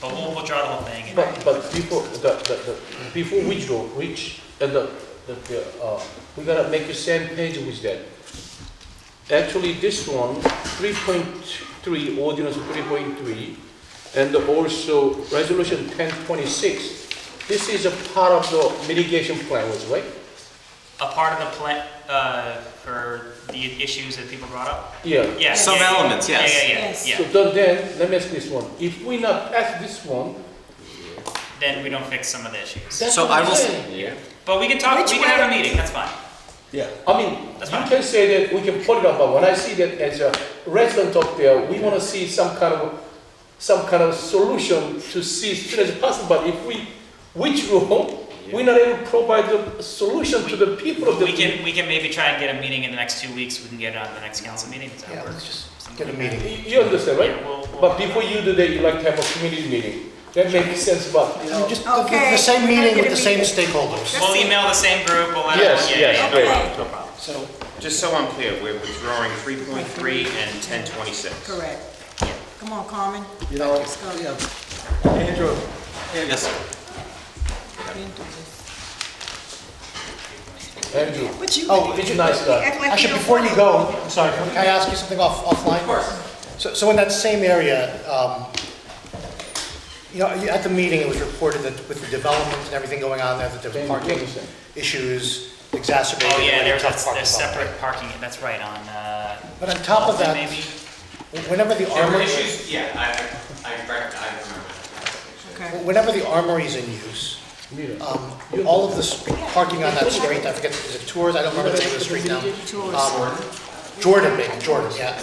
but we'll draw the whole thing. And But before withdraw, we gotta make the same page with that. Actually, this one, 3.3, ordinance 3.3, and also resolution 1026, this is a part of the mitigation plan, right? a part of the plan for the issues that people brought up. Yeah. Yeah. Some elements, yes. Yeah. So then, let me ask this one. If we not pass this one, Then we don't fix some of the issues. that's So what I I'm will- saying. But we can talk. Which We can have a way? meeting. That's fine. Yeah. I mean, That's you fine. can say that we can put it up, but when I see that as a resident up there, we want to see some kind of solution to see as soon as possible. But if we withdraw, we're not able to provide the solution to the people of the. We can maybe try and get a meeting in the next 2 weeks. We can get it on the next council meeting. Does that Yeah, work? let's just get a meeting. You understand, right? Yeah, we'll- But before you do that, you like to have a community meeting. That makes sense, but, Just Okay. the same meeting with the Get a same meeting. stakeholders. We'll email the same group. We'll let Yes, them. yes, great. No problem. So, just so I'm clear, we're withdrawing 3.3 and 1026. Correct. Come on, Carmen. You know, Let's go. yeah. Andrew, Yes, sir. Andrew, But you. Oh, he's a nice guy. act like Actually, don't before you want go, I'm sorry, can I ask you something offline? Of course. So in that same area, at the meeting, it was reported that with the development and everything going on there, that there was parking issues exacerbated. Oh yeah, and there's tough parking there's problem. separate parking. That's right on. But on top of that, maybe. whenever the There were armory, issues, yeah, I remember. Okay. whenever the armory is in use, all of this parking on that street, I forget, is it Tours? I don't remember the name of the street now. Jordan, maybe, Jordan, yeah.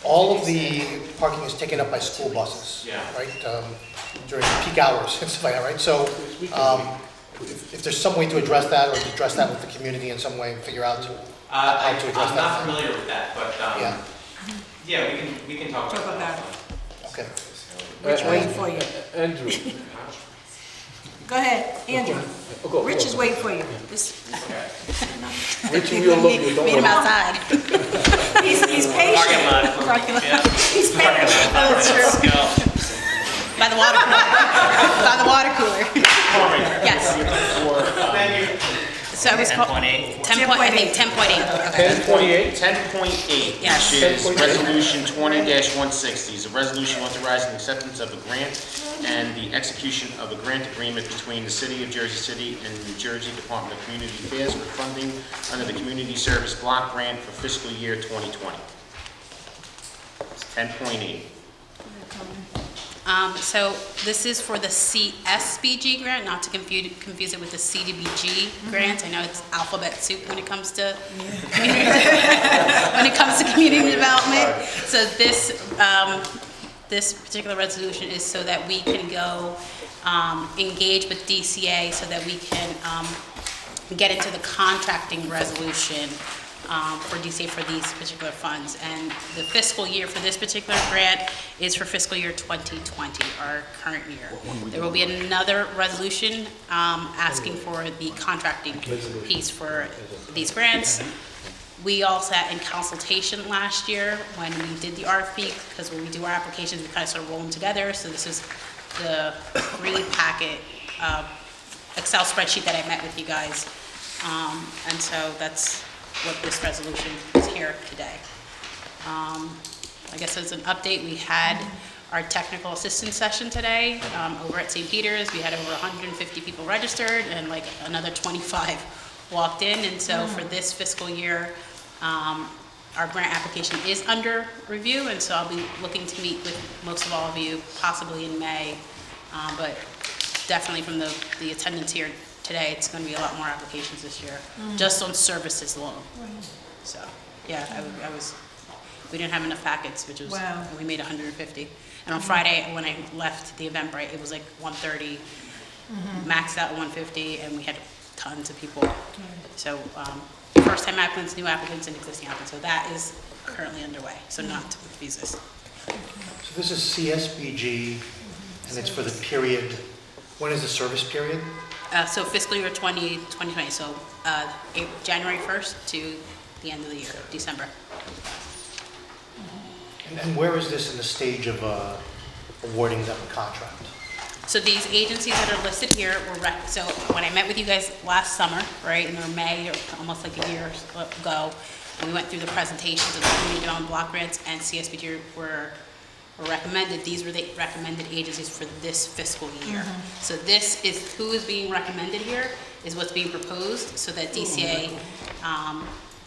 All of the parking is taken up by school buses. Yeah. Right, during peak hours and stuff like that, right? So, if there's some way to address that, or to address that with the community in some way, and figure out how to address I'm not that. familiar with that, but, Yeah, yeah, we can talk Talk about about that. it. okay. Rich waiting for you. Andrew. Go ahead, Andrew. Go. Rich is waiting for you. This- Rich, we all love you, don't Meet him worry. outside. He's patient. Parking lot. Parking lot. Yeah. He's patient. Oh, That's true. By the water cooler. By the water cooler. Yes. So it was called. 10.8. 10.8. 1028? 10.8, Yes. which is 10.8. Resolution 20-160, is a resolution authorizing acceptance of a grant and the execution of a grant agreement between the City of Jersey City and New Jersey Department of Community Affairs for funding under the Community Service Block Grant for fiscal year 2020. It's 10.8. So this is for the CSBG grant, not to confuse it with the CDBG grant. I know it's alphabet soup when it comes to community development. So this particular resolution is so that we can go engage with DCA so that we can get into the contracting resolution for DCA for these particular funds. And the fiscal year for this particular grant is for fiscal year 2020, our current year. There will be another resolution asking for the contracting piece for these grants. We all sat in consultation last year when we did the RFP, because when we do our applications, we kind of sort of roll them together. So this is the 3-packet Excel spreadsheet that I met with you guys. And so that's what this resolution is here today. I guess as an update, we had our technical assistance session today over at St. Peter's. We had over 150 people registered and like another 25 walked in. And so for this fiscal year, our grant application is under review, and so I'll be looking to meet with most of all of you possibly in May, but definitely from the attendance here today, it's going to be a lot more applications this year, just on services alone. So, yeah, we didn't have enough packets, which was, we made 150. And on Friday, when I left the Eventbrite, it was like 130, maxed out at 150, and we had tons of people. So, first-time applicants, new applicants, and existing applicants. So that is currently underway, so not to confuse this. So this is CSBG, and it's for the period, when is the service period? So fiscal year 2020, so January 1st to the end of the year, December. And where is this in the stage of awarding them a contract? So these agencies that are listed here were, so when I met with you guys last summer, right, in May, or almost like a year ago, and we went through the presentations of the community development block grants, and CSBG were recommended. These were the recommended agencies for this fiscal year. So this is who is being recommended here, is what's being proposed, so that DCA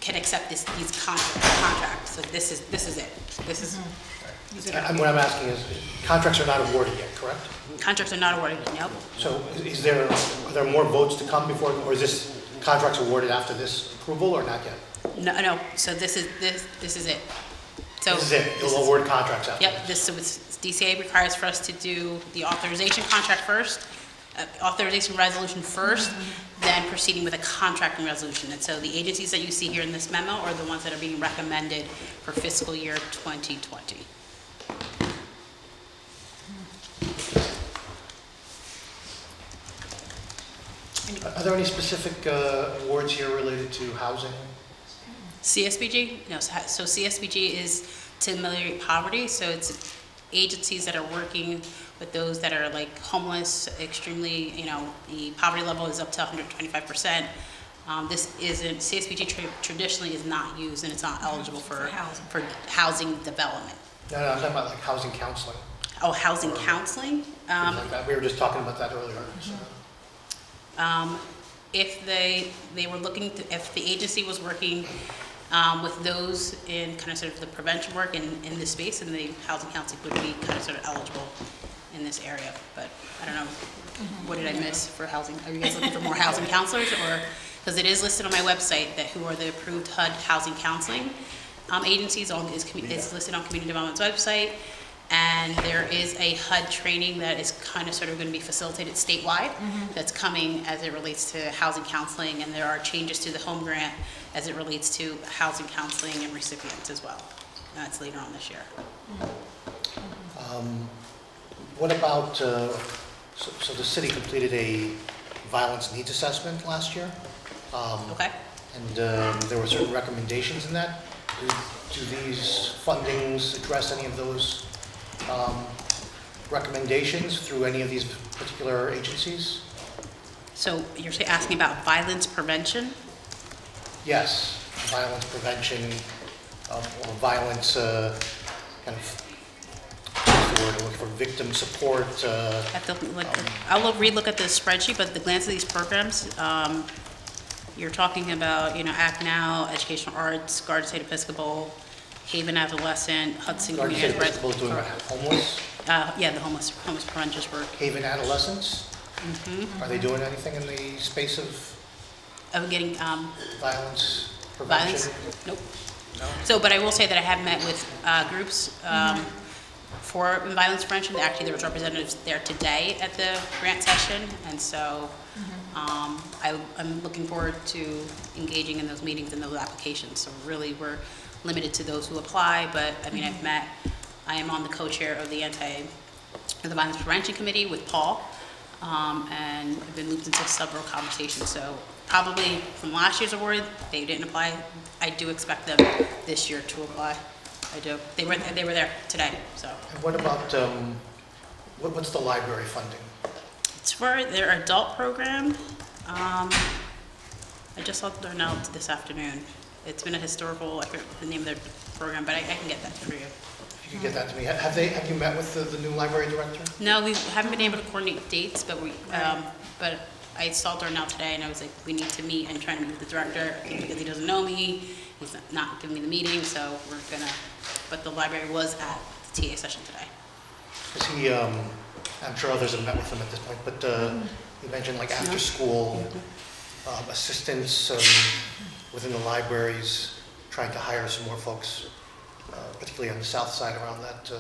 can accept these contracts. So this is it. This is. And what I'm asking is, contracts are not awarded yet, correct? Contracts are not awarded, nope. So are there more votes to come before, or is this contracts awarded after this approval, or not yet? No. So this is it. So this is it. You'll award contracts after. Yep. So DCA requires for us to do the authorization contract first, authorization resolution first, then proceeding with a contracting resolution. And so the agencies that you see here in this memo are the ones that are being recommended for fiscal year 2020. Are there any specific awards here related to housing? CSBG? No, so CSBG is to ameliorate poverty, so it's agencies that are working with those that are like homeless, extremely, the poverty level is up to 125%. This isn't, CSBG traditionally is not used, and it's not eligible for housing development. No, I'm talking about like housing counseling. Oh, housing counseling? Like that. We were just talking about that earlier. If they were looking to, if the agency was working with those in kind of sort of the prevention work in this space, and the housing counseling would be kind of sort of eligible in this area. But I don't know, what did I miss for housing? Are you guys looking for more housing counselors, or, because it is listed on my website that who are the approved HUD housing counseling agencies, is listed on Community Development's website. And there is a HUD training that is kind of sort of going to be facilitated statewide that's coming as it relates to housing counseling, and there are changes to the home grant as it relates to housing counseling and recipients as well. And that's later on this year. What about, so the city completed a violence needs assessment last year? Okay. And there were certain recommendations in that. Do these fundings address any of those recommendations through any of these particular agencies? So you're asking about violence prevention? Yes, violence prevention, or violence kind of, what's the word, I'm looking for, victim support. I'll relook at the spreadsheet, but at the glance of these programs, you're talking about, Act Now, Educational Arts, Garden State Episcopal, Haven Adolescent, Hudson Garden Community. State Episcopal doing what, homeless? Yeah, the homeless renters were, Haven Adolescents, mhm, are they doing anything in the space of of getting, violence violence? prevention? Nope. No? So, but I will say that I have met with groups for violence prevention. Actually, there was representatives there today at the grant session, and so I'm looking forward to engaging in those meetings and those applications. So really, we're limited to those who apply, but I mean, I am on the co-chair of the Violence Prevention Committee with Paul, and I've been looped into several conversations. So probably from last year's award, they didn't apply. I do expect them this year to apply. I do. They were there today, so. And what about, what's the library funding? It's for their adult program. I just saw their note this afternoon. It's been a historical, I forget the name of their program, but I can get that for you. If you could get that to me. Have you met with the new library director? No, we haven't been able to coordinate dates, but but I saw Darnell today, and I was like, we need to meet and try to meet with the director, because he doesn't know me, he's not giving me the meeting, so we're gonna, but the library was at the TA session today. Because he, I'm sure others have met with him at this point, but he mentioned like after school assistance within the libraries, trying to hire some more folks, particularly on the south side around that.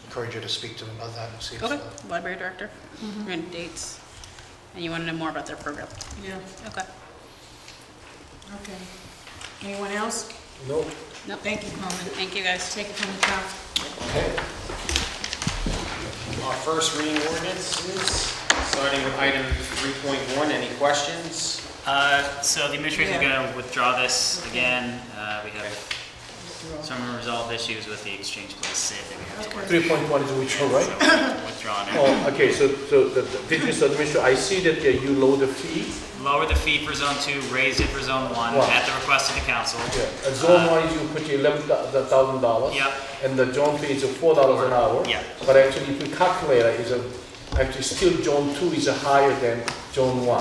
Encourage you to speak to him about that and see if... Okay, library director, and dates, and you want to know more about their program? Yeah, Okay. okay. Anyone else? No. No. Thank you, Coleman. Thank you, guys. Take it from the top. Our first reading ordinances, starting with item 3.1. Any questions? So the administration is going to withdraw this again. We have some unresolved issues with the exchange place SID that we have to work 3.1 is which one, right? So withdrawn it. Oh, okay, so did Mr. Administrator, I see that you lower the fee. Lower the fee for zone 2, raise it for zone 1 Wow. at the request of the council. Yeah, at zone 1 you put $11,000. Yep. And the zone fee is $4 an hour. Yeah. But actually, if we calculate it, actually still zone 2 is higher than zone 1.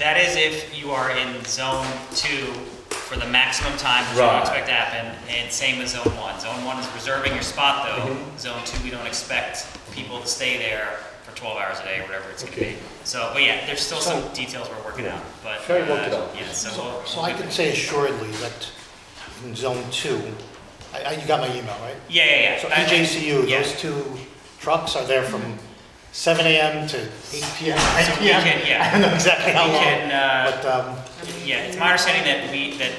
That is if you are in zone 2 for the maximum time, which we don't Right. expect to happen, and same with zone 1. Zone 1 is reserving your spot though. Zone 2, we don't expect people to stay there for 12 hours a day, or whatever it's gonna be. So, but yeah, there's still some details we're working out, but. Sure, work it out. Yeah, so we'll. So I can say assuredly that in zone 2, you got my email, right? Yeah. So NJCU, Yeah. those 2 trucks are there from 7 a.m. to 8 p.m. So we can, yeah. I don't know exactly how We long, can, but Yeah, it's my understanding that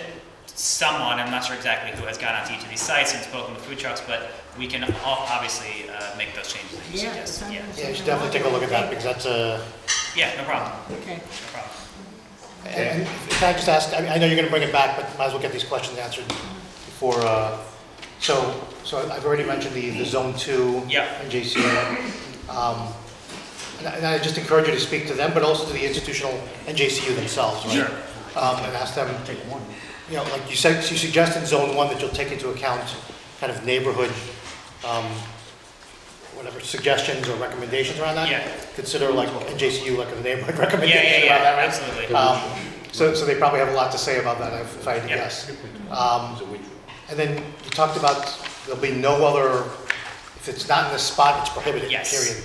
someone, I'm not sure exactly who, has gone out to each of these sites and spoken with food trucks, but we can obviously make those changes that you Yeah, suggest. Yeah, yeah, you should definitely take a look at that because that's a... Yeah, no problem. Okay. No problem. And can I just ask, I know you're going to bring it back, but might as well get these questions answered before, so I've already mentioned the Zone 2 Yep. and JCU. And I just encourage you to speak to them, but also to the institutional and JCU themselves, right? Sure. And ask them, you know, like you said, you suggest in Zone 1 that you'll take into account kind of neighborhood, whatever, suggestions or recommendations around that? Yeah. Consider like in JCU, like a neighborhood recommendation around that, right? Absolutely. So they probably have a lot to say about that, if I had to Yep. guess. And then you talked about there'll be no other, if it's not in this spot, it's prohibited, Yes. period.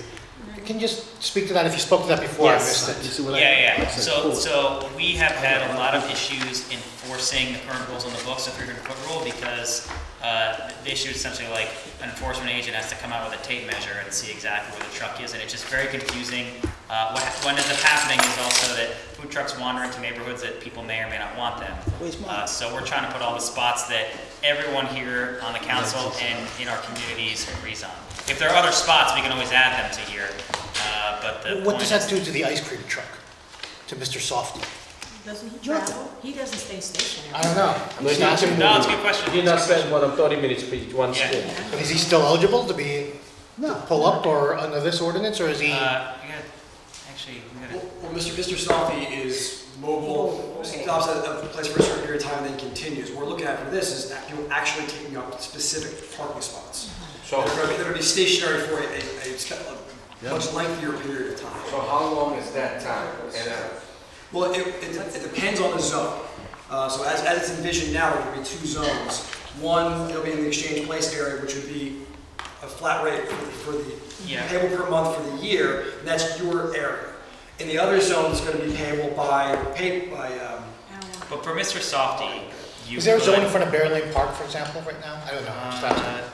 Can you just speak to that? If you spoke to that before, I missed it. Yeah. So we have had a lot of issues enforcing the current rules on the books, the 300-foot rule, because the issue is essentially like an enforcement agent has to come out with a tape measure and see exactly where the truck is, and it's just very confusing. What ends up happening is also that food trucks wander into neighborhoods that people may or may not want them. So we're trying to put all the spots that everyone here on the council and in our communities agrees on. If there are other spots, we can always add them to here, but the What point does is- that do to the ice cream truck, to Mr. Softy? Doesn't he travel? He doesn't stay stationary. I don't know. No, he can No, it's a good question. He not spend more than 30 minutes per one Yeah. spin. But is he still eligible to be, to pull up or under this ordinance, or is he? Well, Mr. Softy is mobile, stops at a place for a certain period of time and then continues. What we're looking at for this is that people actually taking up specific parking spots. So- They're going to be stationary for a much lengthier period of time. So how long is that time? And, Well, it depends on the zone. So as it's envisioned now, there will be 2 zones. One, it'll be in the exchange place area, which would be a flat rate for the Yeah. payable per month for the year, and that's your area. In the other zone, it's going to be payable paid by. But for Mr. Softy, you Is there a zone in could- front of Bear Lane Park, for example, right now? I don't know. I'm just asking.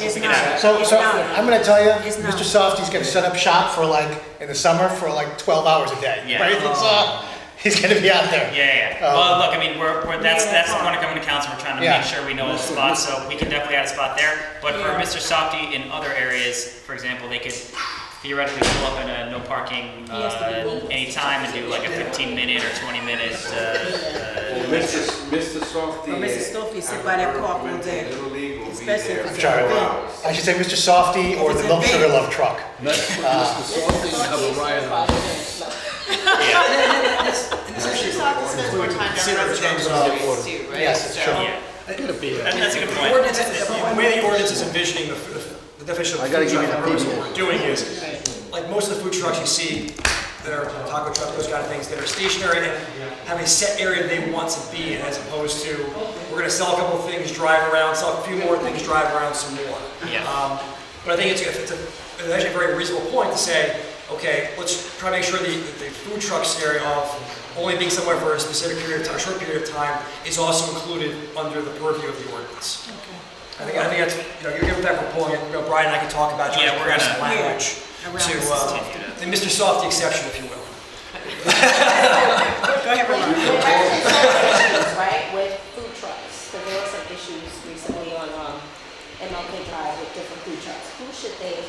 It's Yeah. not. So It's not. I'm gonna tell you, It's not. Mr. Softy's gonna set up shop for like, in the summer, for like 12 hours a day, Yeah. right? He's gonna be out there. Yeah. Well, look, I mean, that's the point of coming to council. We're trying to Yeah. make sure we know the spots, so we can definitely add a spot there. But for Mr. Softy, in other areas, for example, they could theoretically pull up in a no parking anytime and do like a 15-minute or 20-minute. Mr. Softy. But Mr. Softy sit by that park all day, Little League will be especially there if I'm it's sorry, an event. I should say Mr. Softy or the Love Sugar Love Truck. Mr. Softy, you have a riot on. Yes, it's true. Yeah. That's a good point. The way the ordinance is envisioning the definition of I gotta food give truck, you the what people. we're doing is, like most of the food trucks you see, that are taco trucks, those kind of things, that are stationary and have a set area they want to be in, as opposed to, we're gonna sell a couple of things, drive around, sell a few more things, drive around some more. Yeah. But I think it's actually a very reasonable point to say, okay, let's try to make sure the food truck scenario of only being somewhere for a specific period of time, a short period of time, is also included under the purview of the ordinance. I think that's, you're giving back for pulling it, Brian and I can talk about trying to Yeah, we're craft some gonna- language Around to, the Mr. Softy exception, if you will. Go ahead, Ron. Right, with food trucks, because there were some issues recently on MLK Drive with different food trucks. Who should they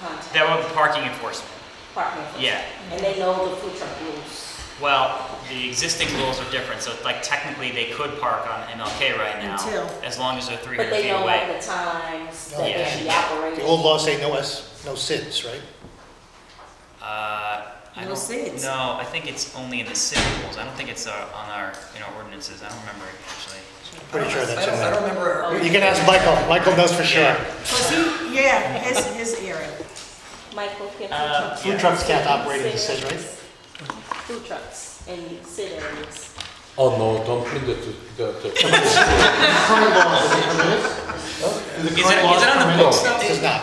contact? That would be parking enforcement. Parking enforcement. Yeah. And they know the food truck rules. Well, the existing rules are different, so like technically they could park on MLK right now, as long as they're 300 But they feet know away. like the times that Yeah. they should be operating. The old laws say no SIDS, right? I No don't SIDS. No, I think it's only in the city rules. I don't think it's in our ordinances. I don't remember actually. Pretty sure that's in I don't there. remember. You can ask Michael. Michael knows for sure. Was he, his area. Michael, can Food trucks can't operate in the city, right? Food trucks in city areas. Oh, no, don't bring the Is it on the books though? It's not.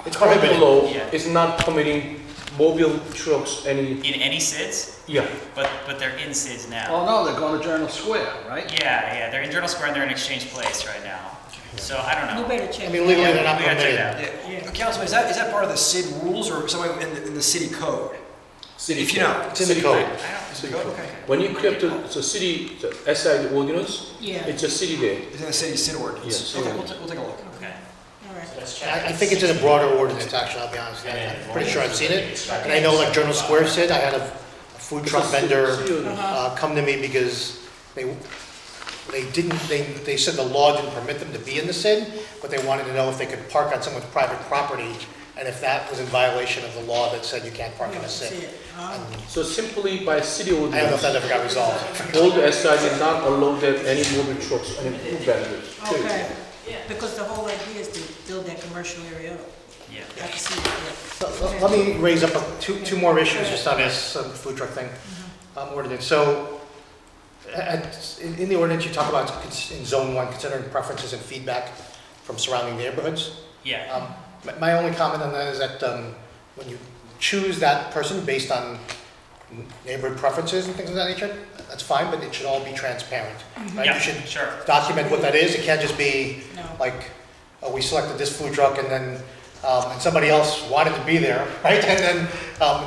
It's current prohibited. law Yeah. is not permitting mobile trucks any, In any SIDS? yeah. But they're in SIDS now. Oh, no, they're going to Journal Square, right? Yeah, they're in Journal Square and they're in Exchange Place right now. So I don't know. You better check. I mean, legally, they're not We gotta check permitted. it out. Yeah. Councilman, is that part of the SID rules or somewhere in the city code? If you know. It's in the code. City code, okay. When you kept the city, the SI, the ordinance, Yeah. it's a city there. It's in the city SID ordinance. Yes. Okay, we'll take a look. Okay. All right. Let's check. I think it's in a broader ordinance, actually, I'll be honest. I'm pretty sure I've seen it. And I know like Journal Square said, I had a food truck vendor come to me because they said the law didn't permit them to be in the SID, but they wanted to know if they could park on someone's private property, and if that was in violation of the law that said you can't park in a See SID. it. Oh. So simply by city I don't know if ordinance, that ever got resolved. all the SI did not allow that any mobile trucks, any food vendors. period. Okay, because the whole idea is to build that commercial area up. Yeah. I can see it, yeah. Let me raise up two more issues just on this food truck thing, ordinance. So, in the ordinance, you talk about in zone 1, considering preferences and feedback from surrounding neighborhoods. Yeah. My only comment on that is that when you choose that person based on neighborhood preferences and things of that nature, that's fine, but it should all be transparent. Right? Yeah, You should sure. document what that is. It can't just be No. like, oh, we selected this food truck and then and somebody else wanted to be there, right? And then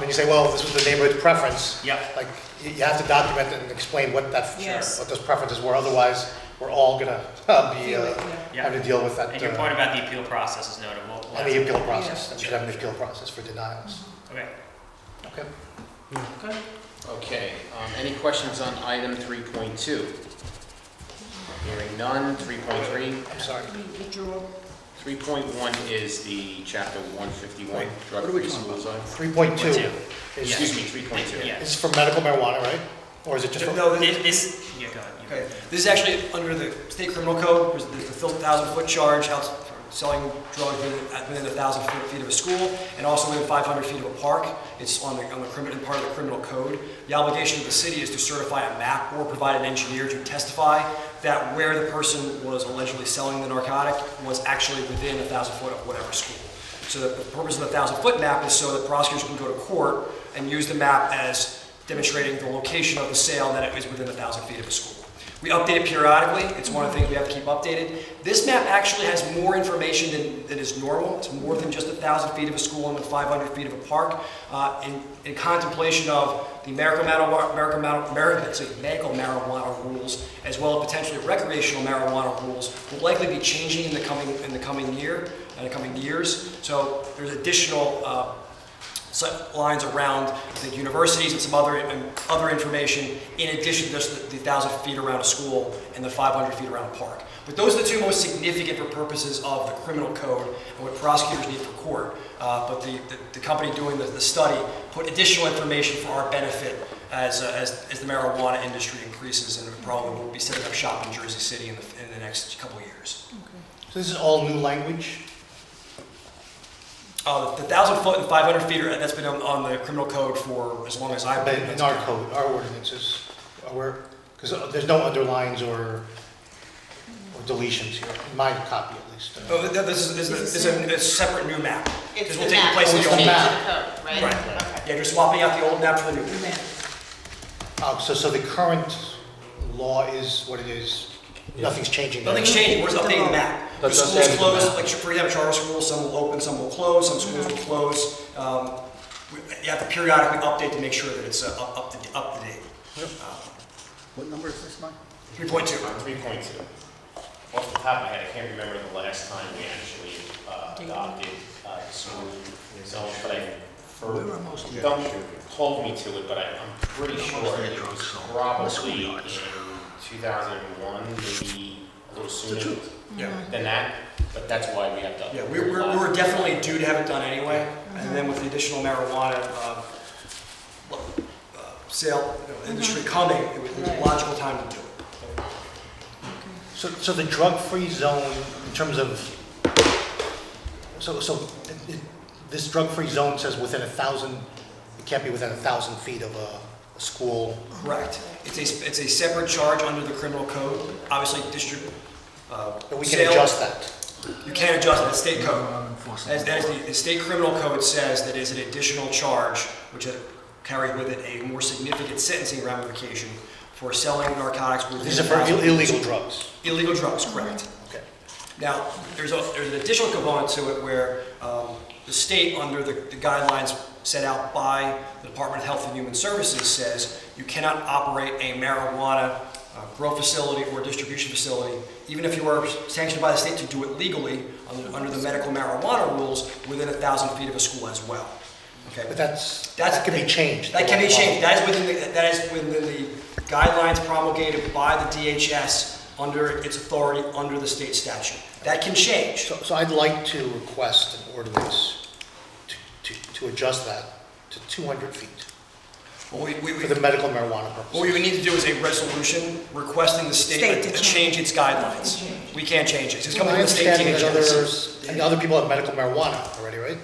you say, well, this was the neighborhood's preference. Yeah. Like, you have to document it and explain what Yes. what those preferences were. Otherwise, we're all gonna be Yeah. having to deal with that. And your point about the appeal process is noted. We'll And the appeal process. We should have an appeal process for denials. Okay. Okay. Okay, any questions on item 3.2? Hearing none. 3.3? I'm sorry. Withdraw. 3.1 is the chapter 151 drug-free school zone. 3.2 is, Excuse me, 3.2. Yeah. is for medical marijuana, right? Or is it just for? No, Yeah, go ahead. Okay, this is actually under the state criminal code, there's the 1,000-foot charge out selling drugs within 1,000 feet of a school, and also within 500 feet of a park. It's on the criminal, part of the criminal code. The obligation of the city is to certify a map or provide an engineer to testify that where the person was allegedly selling the narcotic was actually within 1,000 foot of whatever school. So the purpose of the 1,000-foot map is so that prosecutors can go to court and use the map as demonstrating the location of the sale, that it was within 1,000 feet of a school. We update it periodically. It's one of the things we have to keep updated. This map actually has more information than is normal. It's more than just 1,000 feet of a school and 500 feet of a park. In contemplation of the medical marijuana rules, as well as potentially recreational marijuana rules, will likely be changing in the coming years. So there's additional lines around the universities and some other information in addition to just the 1,000 feet around a school and the 500 feet around a park. But those are the two most significant for purposes of the criminal code and what prosecutors need for court. But the company doing the study put additional information for our benefit as the marijuana industry increases, and probably will be setting up shop in Jersey City in the next couple of years. So this is all new language? The 1,000 foot and 500 feet, that's been on the criminal code for as long as I've been. In our code, our ordinances, because there's no underlines or deletions here, in my copy at least. This is a separate new map. It's This the will take map, place in it's the old changing map. the code, right? Right. Okay. Yeah, you're swapping out the old map for the new map. So the current law is what it is? Nothing's changing there? Nothing's changing, we're just updating the map. The That's schools updating the close, map. like for example, charter schools, some will open, some will close, some schools will close. You have to periodically update to make sure that it's up to date. What number is this, Mike? 3.2. 3.2. Off the top of my head, I can't remember the last time we actually adopted school zone, but don't hold me to it, but I'm pretty sure it was probably in 2001, maybe a little sooner than that, but that's why we have to. Yeah, we were definitely due to have it done anyway, and then with the additional marijuana sale industry coming, it was a logical time to do it. So the drug-free zone, in terms of, this drug-free zone says within 1,000, it can't be within 1,000 feet of a school. Correct. It's a separate charge under the criminal code. Obviously, But we can adjust that. You can't adjust it. It's state code. The state criminal code says that is an additional charge, which carries with it a more significant sentencing ramification for selling narcotics within. These are for illegal drugs. Illegal drugs, correct. Okay. Now, there's an additional component to it where the state, under the guidelines set out by the Department of Health and Human Services, says you cannot operate a marijuana grow facility or distribution facility, even if you are sanctioned by the state to do it legally under the medical marijuana rules, within 1,000 feet of a school as well. Okay. But that can be changed. That can be changed. That is within the guidelines promulgated by the DHS under its authority under the state statute. That can change. So I'd like to request an ordinance to adjust that to 200 feet for the medical marijuana purposes. What we would need to do is a resolution requesting the state to change its guidelines. We can't change it. It's coming from the state DHS. And other people have medical marijuana already, right?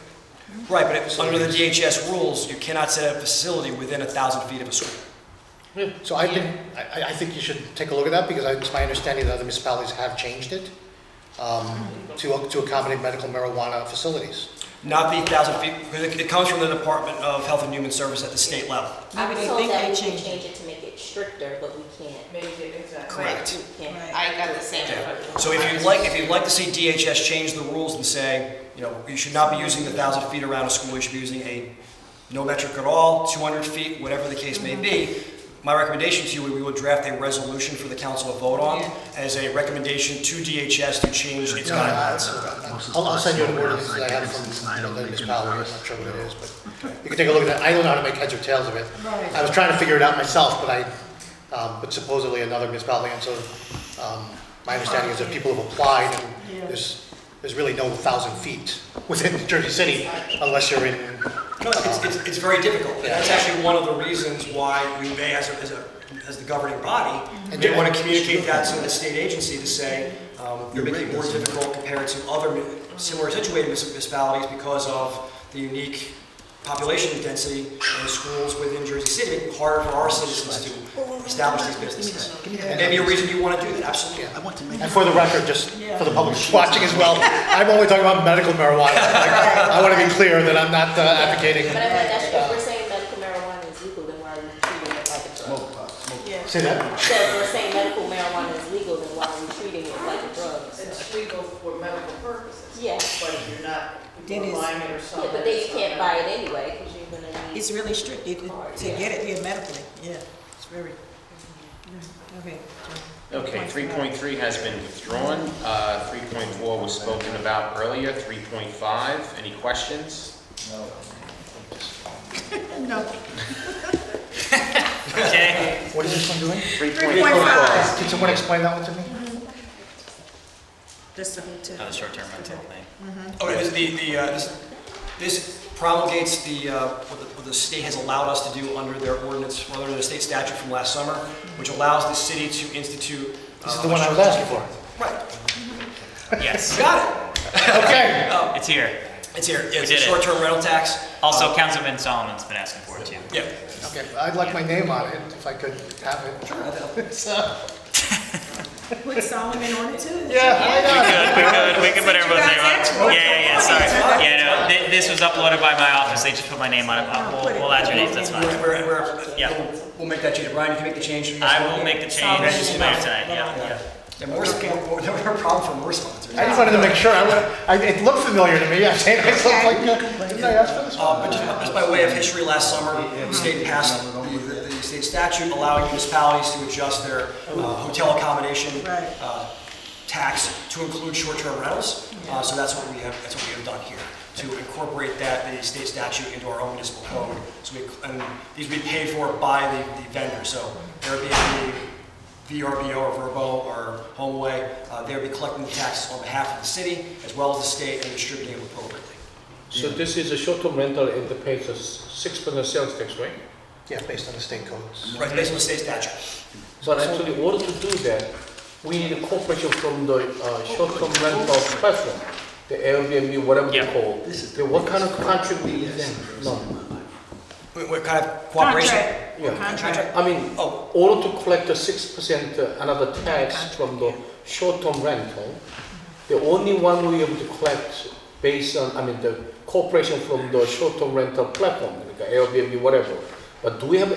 Right, but under the DHS rules, you cannot set up a facility within 1,000 feet of a school. So I think you should take a look at that, because it's my understanding that other municipalities have changed it to accommodate medical marijuana facilities. Not the 1,000 feet, because it comes from the Department of Health and Human Service at the state level. I was told that we can change it to make it stricter, but we can't. Correct. We can't. I got the same. So if you'd like to see DHS change the rules and say, you should not be using the 1,000 feet around a school, you should be using no metric at all, 200 feet, whatever the case may be, my recommendation to you, we will draft a resolution for the council to vote on as a recommendation to DHS to change its guidelines. I'll send you an ordinance that I have from the municipality. I'm not sure what it is, but you can take a look at that. I don't know how to make heads or tails of it. I was trying to figure it out myself, but supposedly another municipality, and so my understanding is that people have applied, and there's really no 1,000 feet within Jersey City unless you're in No, it's very difficult. And that's actually one of the reasons why we may, as the governing body, may want to communicate that to the state agency to say, you're making it more difficult compared to other similar situated municipalities because of the unique population density in schools within Jersey City, making it harder for our citizens to establish these businesses. And maybe a reason you want to do that, absolutely. And for the record, just for the public watching as well, I'm only talking about medical marijuana. I want to be clear that I'm not advocating. But I mean, that's, if we're saying medical marijuana is legal, then why are we treating it like a drug? Say that? So if we're saying medical marijuana is legal, then why are we treating it like a drug? It's legal for medical purposes. Yeah. But if you're not Then it's- buying it or Yeah, something. but then you can't buy it anyway, because you're gonna need. It's really strict, to get it here medically, yeah, it's very, okay. Okay, 3.3 has been withdrawn. 3.4 was spoken about earlier. 3.5, any questions? No. Okay. What is this one doing? 3.5. Can someone explain that one to me? That's the hotel. The short-term rental thing. Okay, this promulgates what the state has allowed us to do under their ordinance, or under the state statute from last summer, which allows the city to institute. This is the one I was asking for. Right. Yes. Got it. Okay. It's here. It's here. We It's did a it. short-term rental tax. Also, Councilman Solomon's been asking for it too. Yeah. Okay, I'd like my name on it, if I could have it. Sure. Put Solomon on it too? Yeah, why not? We could put everyone's name on it. Yeah, sorry. Yeah, no, this was uploaded by my office, they just put my name on it. We'll add your names, that's fine. Yeah. We'll make that change. Brian, you can make the change. I will make the change later tonight, yeah. And more, no problem for more sponsors. I just wanted to make sure, it looked familiar to me, I'm saying, it looked like, didn't I ask for this? But just by way of history, last summer, the state passed the state statute allowing municipalities to adjust their hotel accommodation tax to include short-term rentals. So that's what we have done here, to incorporate the state statute into our own municipal code. So and these will be paid for by the vendor. So Airbnb, VRBO or Verbo or HomeAway, they'll be collecting the taxes on behalf of the city as well as the state and distributing it appropriately. So this is a short-term rental, it pays a 6% sales tax, right? Yeah, based on the state codes. Right, based on the state statute. But actually, in order to do that, we need a cooperation from the short-term rental platform, the Airbnb, whatever they call. What kind of contract we use them? No. What kind of cooperation? Yeah. Contract. I mean, in order to collect the 6% another tax from the short-term rental, the only one we able to collect based on, the cooperation from the short-term rental platform, like Airbnb, whatever. But do we have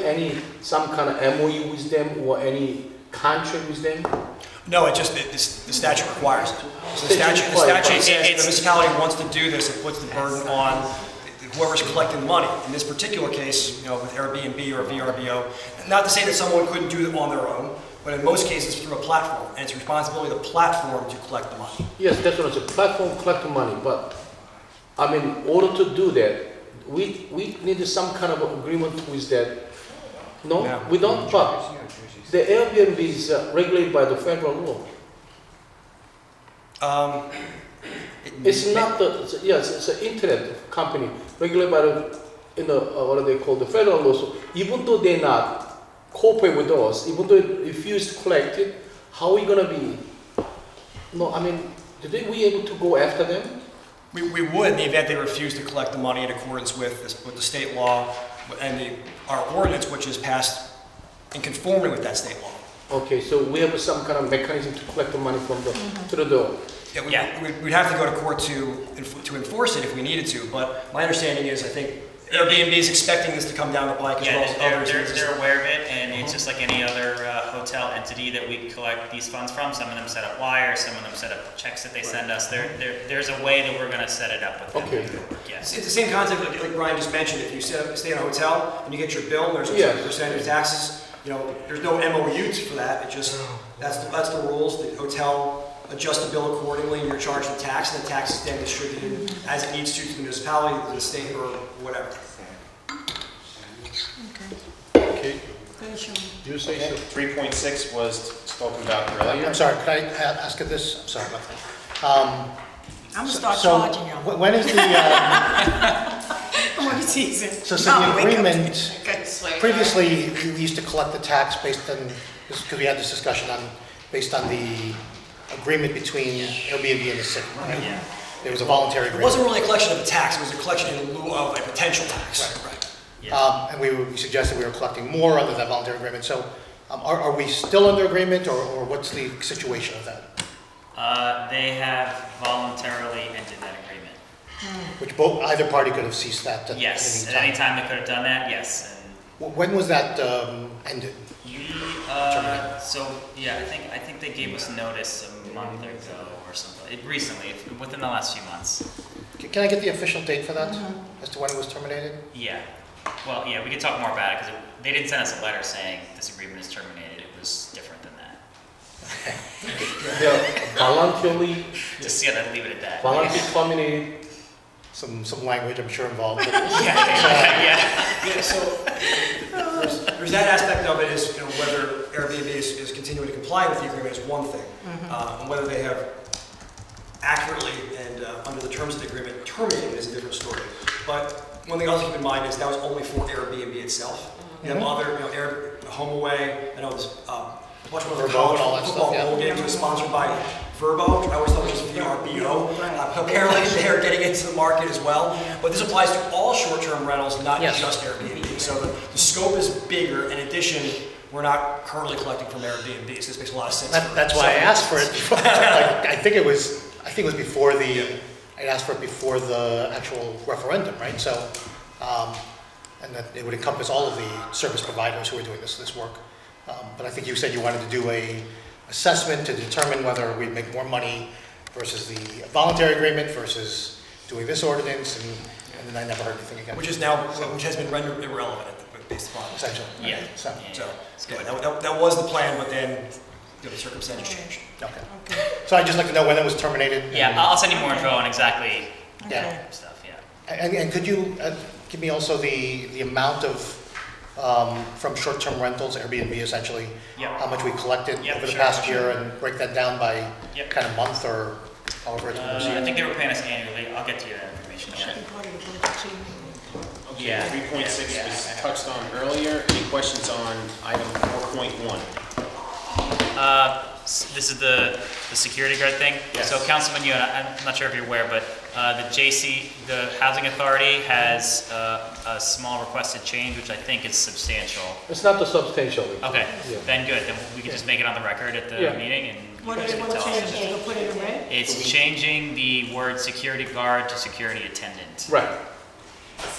some kind of MOU with them or any contract with them? No, it just, the statute requires it. So the statute says if the municipality wants to do this, it puts the burden on whoever's collecting the money. In this particular case, with Airbnb or VRBO, not to say that someone couldn't do it on their own, but in most cases through a platform, and it's the responsibility of the platform to collect the money. Yes, that's what I said, platform collect the money, but, in order to do that, we need some kind of agreement with that. No, we don't, but the Airbnb is regulated by the federal law. It's not it's an internet company regulated by the, what do they call, the federal law. So even though they're not cooperate with us, even though they refuse to collect it, how are we gonna be? No, did we able to go after them? We would in the event they refuse to collect the money in accordance with the state law and our ordinance, which is passed in conformity with that state law. Okay, so we have some kind of mechanism to collect the money from the to the door. Yeah, we'd have to go to court to enforce it if we needed to, but my understanding is, I think Airbnb is expecting this to come down the pike as well as others. They're aware of it, and it's just like any other hotel entity that we collect these funds from. Some of them set up wires, some of them set up checks that they send us. There's a way that we're going to set it up with them. Okay. Yes. It's the same concept like Brian just mentioned. If you stay in a hotel and you get your bill, and there's a certain percentage of taxes. There's no MOUs for that. It just that's the rules. The hotel adjusts the bill accordingly, and you're charged the tax, and the tax is then distributed as it needs to the municipality, the state, or whatever. Okay. You say so. 3.6 was spoken about earlier. I'm sorry, could I ask it this? I'm sorry about that. I'm gonna start charging y'all. When is the, I'm gonna teasing. So No, the we come- agreement, Okay. previously, we used to collect the tax based on, because we had this discussion on, based on the agreement between Airbnb and the city, right? Yeah. It was a voluntary It agreement. wasn't really a collection of a tax, it was a collection in lieu of a potential tax. Right. And we suggested we were collecting more under that voluntary agreement. So are we still under agreement, or what's the situation of that? They have voluntarily ended that agreement. Which either party could have ceased that at Yes, any at any time. time they could have done that, yes. When was that ended? So, yeah, I think they gave us notice a month ago or something, recently, within the last few months. Can I get the official date for that, as to when it was terminated? Yeah, well, yeah, we could talk more about it, because they didn't send us a letter saying this agreement is terminated, it was different than that. Voluntarily, Just, yeah, leave it at that. Voluntarily terminated. Some language, I'm sure, involved. Yeah, so there's that aspect of it is, whether Airbnb is continuing to comply with the agreement is one thing. And whether they have accurately and under the terms of the agreement terminated is a different story. But one thing else to keep in mind is that was only for Airbnb itself. You have other, HomeAway, I know this, watch one of the Verbo and all that football stuff, yeah. bowl games was sponsored by Verbo, which I always thought was just VRBO. Apparently they're getting into the market as well. But this applies to all short-term rentals, not just Airbnb. So the scope is bigger. In addition, we're not currently collecting from Airbnb, so this makes a lot of sense. That's why I asked for it before. I think it was before I asked for it before the actual referendum, right? So, and that it would encompass all of the service providers who are doing this work. But I think you said you wanted to do a assessment to determine whether we'd make more money versus the voluntary agreement versus doing this ordinance, and then I never heard anything again. Which has been rendered irrelevant based upon essentially. Yeah. So that was the plan, but then the circumstances changed. Okay. So I'd just like to know when it was terminated. Yeah, I'll send you more info on exactly stuff, yeah. And could you give me also the amount of from short-term rentals, Airbnb essentially, how much we collected over the past year, and break that down by kind of month or however it's been received? I think they were paying us annually. I'll get to you that information. Okay, 3.6 was touched on earlier. Any questions on item 4.1? This is the security guard thing. Yes. So Councilman Yuen, I'm not sure if you're aware, but the Housing Authority has a small requested change, which I think is substantial. it's not the substantial. Okay, Yeah. then good. Then we can just make it on the record at the Yeah. meeting, and What you do guys they can want to tell change? us. They gonna put it in red? It's changing the word security guard to security attendant. Right.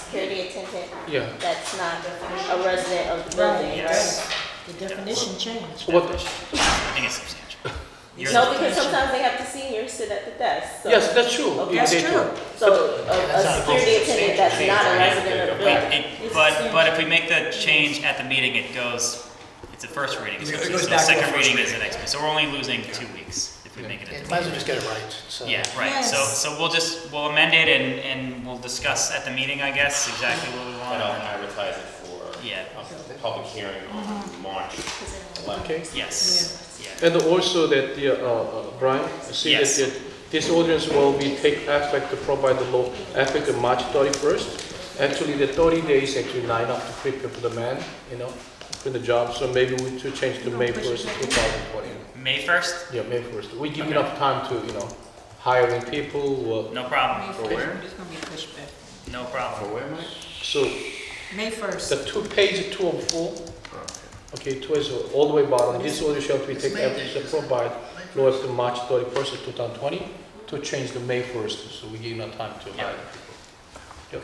Security attendant. Yeah. That's not a resident of the building. Yes. The definition changed. What? I think it's substantial. No, because sometimes they have the seniors sit at the desk. So. Yes, that's true. Okay. That's true. So a security attendant that's not a resident of the building. But if we make the change at the meeting, it's a first reading. It essentially. goes So back to second the first reading is reading. the next one. So we're only losing 2 weeks if we make it at the Might as well meeting. just get it right. So. Yeah, right. Yes. So we'll amend it and we'll discuss at the meeting, I guess, exactly what we want. And I'll advertise it for Yeah. a public hearing on March 11th. Okay. Yes. And also that Brian, see Yes. that this ordinance will be take effect to provide the law effective March 31st. Actually, the 30 days actually line up to prepare for the man, for the job. So maybe we should change to May 1st, 2020. May 1st? Yeah, May 1st. We give enough time to, hiring people. No problem. For where? It's gonna be pushed back. No problem. For where, Mike? So May 1st. the page 2 of 4. Okay, 2 is all the way bottom. This order shall be take effect to provide law after March 31st of 2020 to change to May 1st. So we give enough time to hire people. Yep.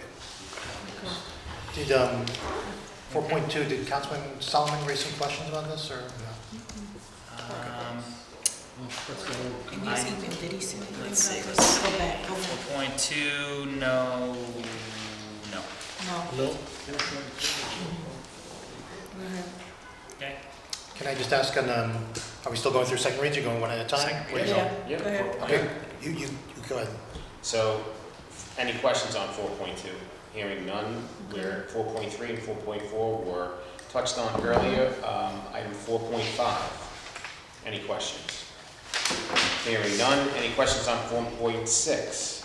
Did 4.2? Did Councilman Solomon raise some questions about this, or no? In his email, did he send it? Let's see. Let's go back. 4.2, no. No. Okay. Can I just ask, are we still going through second reads, or going one at a time? Second What do you Yeah, know? Yeah. go ahead. Okay, you go ahead. So, any questions on 4.2? Hearing none, where 4.3 and 4.4 were touched on earlier. Item 4.5, any questions? Hearing none, any questions on 4.6?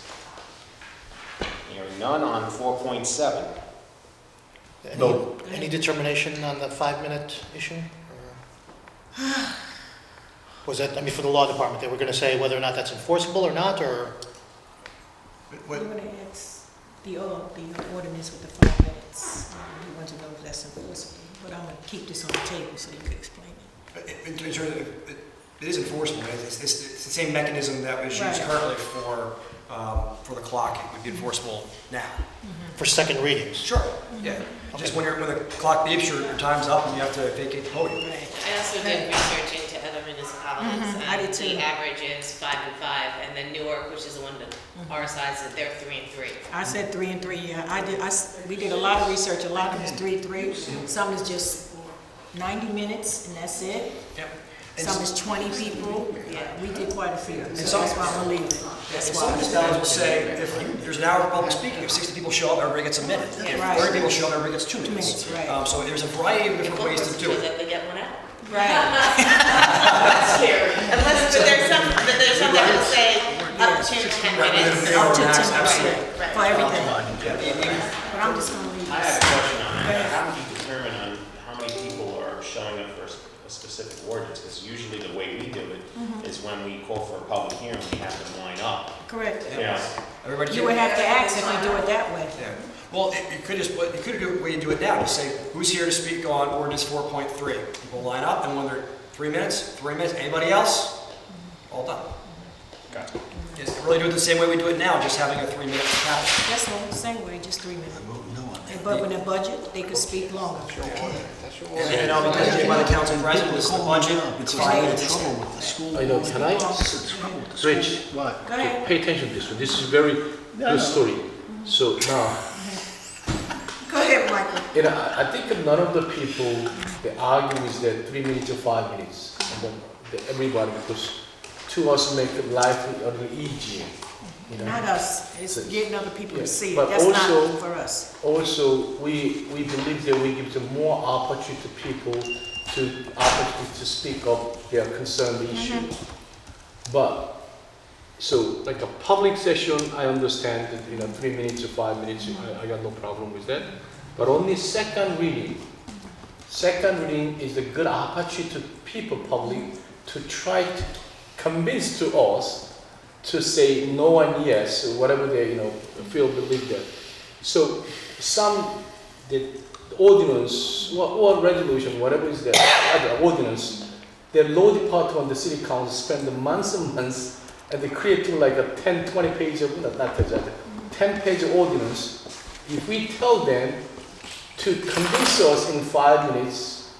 Hearing none on 4.7. No. Any determination on the 5-minute issue? Or was that, I mean, for the law department, they were going to say whether or not that's enforceable or not, or? We're going to ask the ordinance with the 5 minutes. We want to know if that's enforceable, but I'm going to keep this on the table so you can explain it. In terms of, it is enforceable, right? It's the same mechanism that was used Right. currently for the clock, it would be enforceable now. For second readings? Sure, yeah. Just when the clock beeps, your time's up and you have to vacate the podium. I also did research into other municipalities, I did and too. the average is 5 and 5, and then Newark, which is the one that our size, they're 3 and 3. I said 3 and 3, yeah. We did a lot of research, a lot of them is 3. Some is just 90 minutes and that's it. Yep. Some is 20 people. Yeah, we did quite a few, so some- that's why I'm gonna leave it. And some municipalities will say, if there's an hour of public speaking, if 60 people show up, everybody gets a minute. If Right. 30 people show up, everybody gets 2 minutes. 2 minutes, right. So there's a variety of different ways to do So it. that they get 1 hour. Right. That's scary. Unless, but there's some that will say up to 10 minutes. Up to 10 Right, minutes, right. for everything. But I'm just gonna leave I have a this. question on that. How do you determine on how many people are showing up for a specific ordinance? Because usually the way we do it is when we call for a public hearing, we have them line up. Correct. Yeah. Everybody You would have to ask if you do it that way. Yeah. Well, you could do the way you do it now, just say, who's here to speak on ordinance 4.3? People line up, and when they're 3 minutes, anybody else? All done. Gotcha. Just really do it the same way we do it now, just having a 3-minute cap. That's the same way, just 3 minutes. But when they're budget, they could speak longer. And I'll be designated by the council president, this is the budget, it's 5 minutes. I know, can I? Rich, Go ahead. pay attention to this one. This is very good story. So now, Go ahead, Michael. you know, I think none of the people, they argue is that 3 minutes or 5 minutes. And then everybody, because to us make life a little easier. You know? Not us, it's getting other people to see it. But That's also- not for us. Also, we believe that we give them more opportunity to people to speak up their concerned issue. But, so like a public session, I understand that, 3 minutes or 5 minutes, I got no problem with that. But only second reading is a good opportunity to people, public, to try to convince to us to say no and yes, or whatever they, feel, believe that. So the ordinance, or resolution, whatever is the ordinance, the law department, the city council spend months and months, and they creating like a 10, 20 page of, not exactly, 10 page ordinance. If we tell them to convince us in 5 minutes,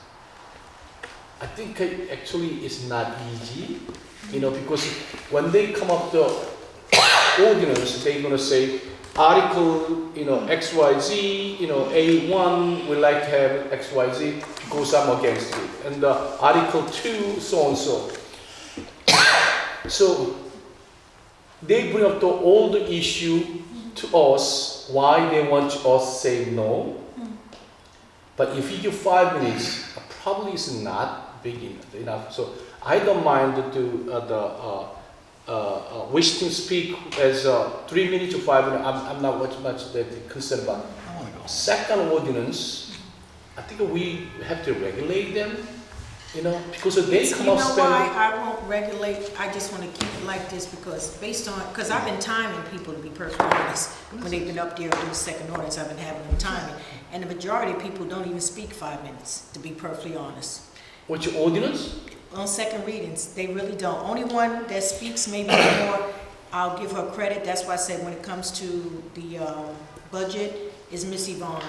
I think actually it's not easy, because when they come up the ordinance, they're going to say, Article, XYZ, A1, we like to have XYZ because I'm against it. And Article 2, so and so. So they bring up all the issue to us, why they want us to say no. But if you give 5 minutes, probably it's not big enough. So I don't mind to do wish to speak as 3 minutes or 5 minutes. I'm not much that concerned about. Second ordinance, I think we have to regulate them, because they come up spending. why I won't regulate, I just want to keep it like this because I've been timing people, to be perfectly honest. When they've been up there doing second ordinance, I've been having them timing. And the majority of people don't even speak 5 minutes, to be perfectly honest. What's your ordinance? On second readings, they really don't. Only one that speaks maybe more, I'll give her credit. That's why I said when it comes to the budget, is Miss Yvonne,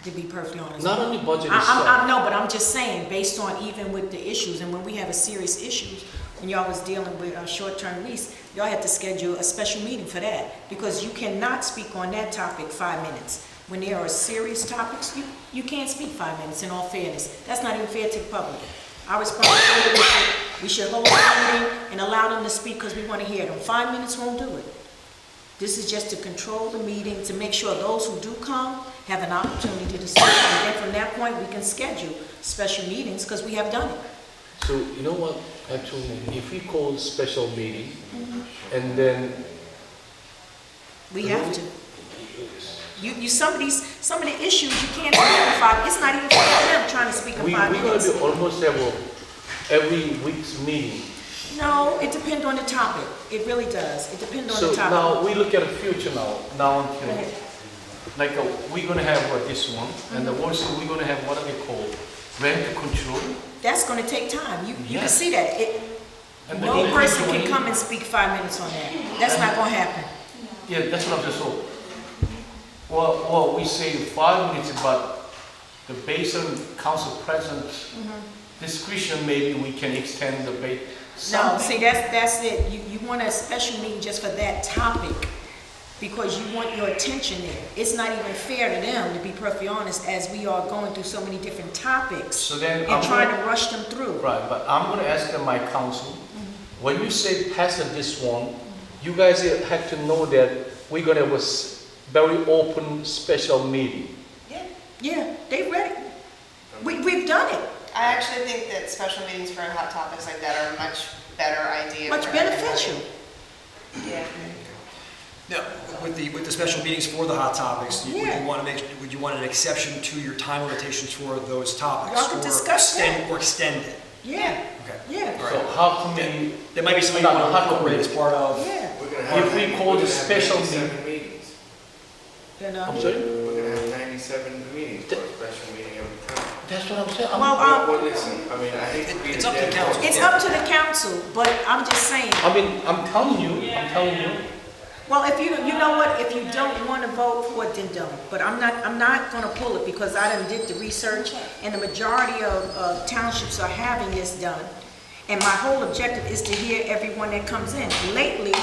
to be perfectly honest. Not only budget No, but I'm just saying, based on even with the issues, and when we have a serious issues, when y'all was dealing with a short-term lease, y'all had to schedule a special meeting for that, because you cannot speak on that topic 5 minutes. When there are serious topics, you can't speak 5 minutes, in all fairness. That's not even fair to the public. Our responsibility, we should hold a meeting and allow them to speak because we want to hear them. 5 minutes won't do it. This is just to control the meeting, to make sure those who do come have an opportunity to speak. And then from that point, we can schedule special meetings because we have done it. So, you know what, actually, if we call special meeting, and then... We have to. some of the issues you can't speak in 5, it's not even fair to them trying to speak in 5 We're gonna minutes. do almost every week's meeting. No, it depends on the topic. It really does. It depends on So the topic. now, we look at the future now until, Go ahead. like, we're gonna have this one, and also we're gonna have, what are they called? Rent control. That's gonna take time. You can Yes. see that. And the No only person thing we can need- come and speak 5 minutes on that. That's not gonna happen. Yeah, that's what I'm just saying. Well, we say 5 minutes, but based on council president's discretion, maybe we can extend the debate. No, see, that's it. You want a special meeting just for that topic because you want your attention there. It's not even fair to them, to be perfectly honest, as we are going through so many different topics So then and I'm trying gonna- to rush them through. Right, but I'm gonna ask them, my council, when you say pass this one, you guys have to know that we're gonna have a very open special meeting. Yeah, they ready. We've done it. I actually think that special meetings for hot topics like that are a much better idea. Much for beneficial. everybody. Yeah. Now, with the special meetings for the hot topics, Yeah. would you want an exception to your time limitations for those topics? Y'all could discuss that. Or extend it? Yeah, Okay. yeah. So how come we? There might be something you want to incorporate as part of. Yeah. We're gonna have. If we call we're the gonna have special 97 meetings. Then, I'm sorry? We're gonna have 97 meetings for a special meeting every time. That's what I'm saying. Well, listen, I mean, I hate to be It's the up to the dead council. horse. It's up to the council, but I'm just saying. I mean, I'm telling you. Well, if you know what, if you don't want to vote for it, then don't. But I'm not going to pull it because I done did the research and the majority of townships are having this done. And my whole objective is to hear everyone that comes in. Lately,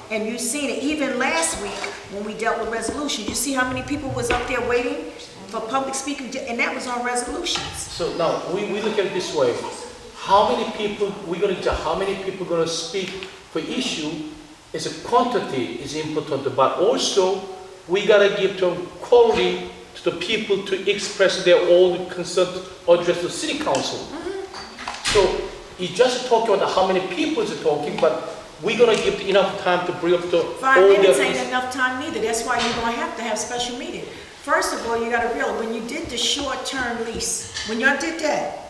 and you've seen it, even last week when we dealt with resolutions, you see how many people was up there waiting for public speaking, and that was on resolutions. So now we look at it this way: how many people how many people gonna speak for issue? Is a quantity is important, but also we gotta give them quality to the people to express their own concern or address the city council. So it's just talking about how many people is talking, but we're gonna give enough time to bring up to 5 all minutes their. ain't enough time neither. That's why you're gonna have to have special meeting. First of all, you gotta realize, when you did the short-term lease, when y'all did that,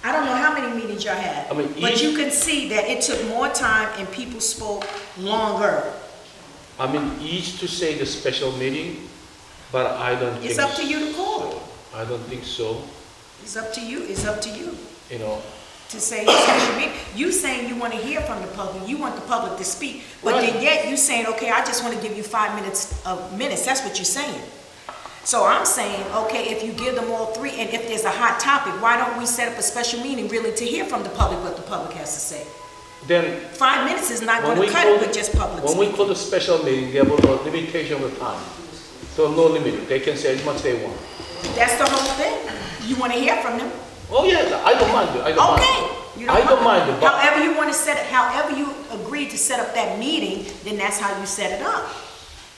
I don't know how many meetings y'all had, I mean, but you can see that it took more time and people spoke longer. I mean, each to say the special meeting, but I don't think. It's up to you to call it. I don't think so, It's up to you, it's up to you you know. to say special meeting. You saying you wanna hear from the public, you want the public to speak, but then yet you saying, okay, I just wanna give you 5 minutes of minutes, that's what you're saying. So I'm saying, okay, if you give them all 3, and if there's a hot topic, why don't we set up a special meeting really to hear from the public what the public has to say? Then 5 minutes is not when gonna we cut call it with just public when we speaking. call the special meeting, there will be a limitation of time. So no limit. They can say as much they want. That's the whole thing. You wanna hear from them. Oh yeah, I don't mind it. I don't Okay. mind. You I don't mind it. But However you wanna set it, however you agree to set up that meeting, then that's how you set it up.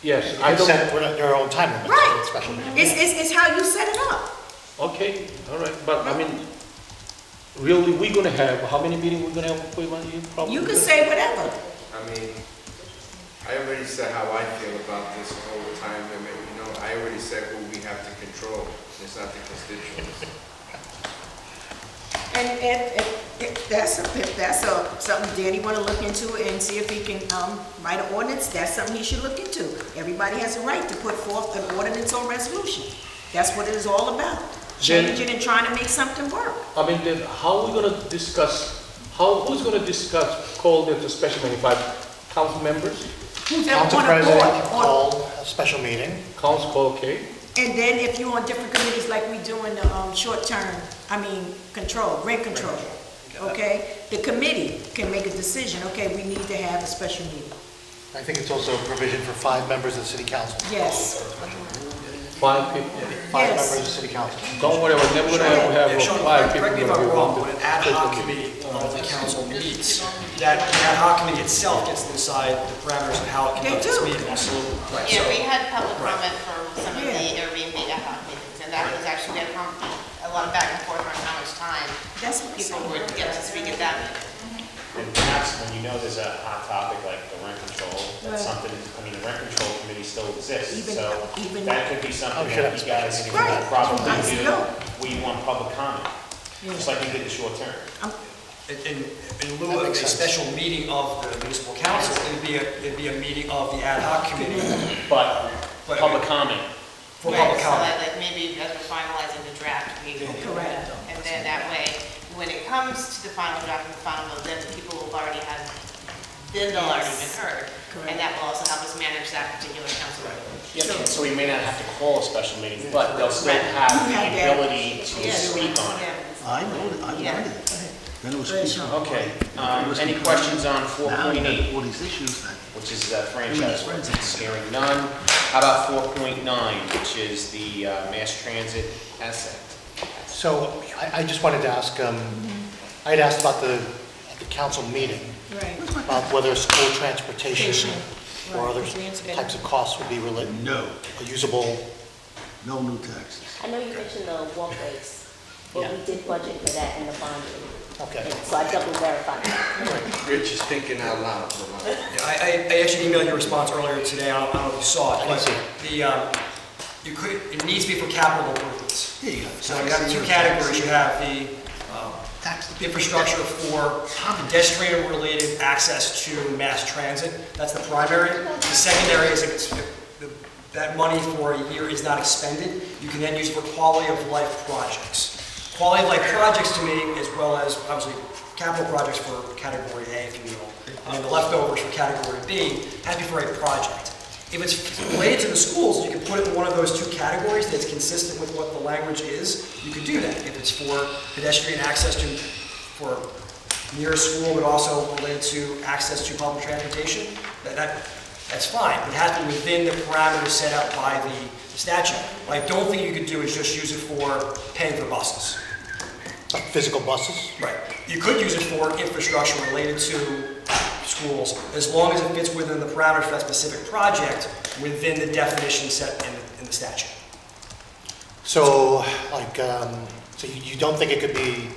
yes, You I can don't. set it within your own time limit. Right. Special meeting. It's how you set it up. Okay, all right. But I mean, really, we're gonna have how many meetings we're gonna have for 1 year? Probably. You can say whatever. I mean, I already said how I feel about this whole time limit, you know, I already said who we have to control, it's not the constituents. And if that's something Danny wanna look into and see if he can, write an ordinance, that's something he should look into. Everybody has a right to put forth an ordinance or resolution. That's what it is all about. Changing and trying to make something work. I mean, then how are we gonna discuss? Who's gonna discuss? Call the special meeting by council members? Who's Council on a president board, can call a special meeting. Council call, okay. And then if you're on different committees like we do in the, rent control, okay? The committee can make a decision, okay, we need to have a special meeting. I think it's also a provision for 5 members of the city council. Yes. 5 people. 5 Yes. members of the city council. Don't worry, we're never gonna have Sean, 5 people. correct me if gonna I'm be wrong, wanted. when an ad hoc committee of the council meets, that ad hoc committee itself gets to decide the parameters of how it conducts its do. meetings. Right, Yeah, so- we had public Right. comment for some of the Airbnb ad hoc meetings, and that was actually a lot of back and forth on how much time That's what I'm people saying. would get to speak at that meeting. perhaps when you know there's a hot topic like the rent control, that's Right. something, I mean, the rent control committee still exists, Even- so even- that could be something Oh, sure, that you guys that's- can Right. probably Nice to do. know. We want public comment, Yeah. just like we did the short term. In lieu of a special meeting of the municipal council, it'd be a meeting of the ad hoc committee. But public comment, For Right, public so comment. like maybe as we're finalizing the draft, we will do Correct. that. And then that way, when it comes to the final draft and the final vote, then the people will already have, then they'll already been heard. Correct. And that will also help us manage that particular council. yep, and so we may not have to call a special meeting, but they'll still have the Have that. ability to speak on it. I know, I Yeah. wanted it. Then it was. Great, Sean. Okay, any questions on 4.8? All these issues that. Which is franchise ordinance. Hearing none. How about 4.9, which is the mass transit asset? So I just wanted to ask, I had asked about at the council meeting, Right. about whether school transportation or Right, other transit. types of costs would be No, usable. no new taxes. I know you mentioned the walkways, but we did budget for that in the bonding. Okay. So I double verified that. Rich is thinking out loud. Yeah, I actually emailed you a response earlier today, I don't know if you saw it. I didn't see but it needs to be for capital improvements. Yeah, you got So you have two categories, you have the infrastructure for pedestrian-related access to mass transit, that's the primary. The secondary is if that money for a year is not expended, you can then use it for quality of life projects. Quality of life projects to me, as well as obviously capital projects for category A, if you will, and then the leftovers for category B, has to be for a project. If it's related to the schools, you can put it in one of those two categories that's consistent with what the language is, you can do that. If it's for pedestrian access for near a school, but also related to access to public transportation, that's fine. It has to be within the parameters set out by the statute. What I don't think you could do is just use it for paying for buses. Physical buses? Right. You could use it for infrastructure related to schools, as long as it fits within the parameters for that specific project, within the definition set in the statute. So, like, so you don't think it could be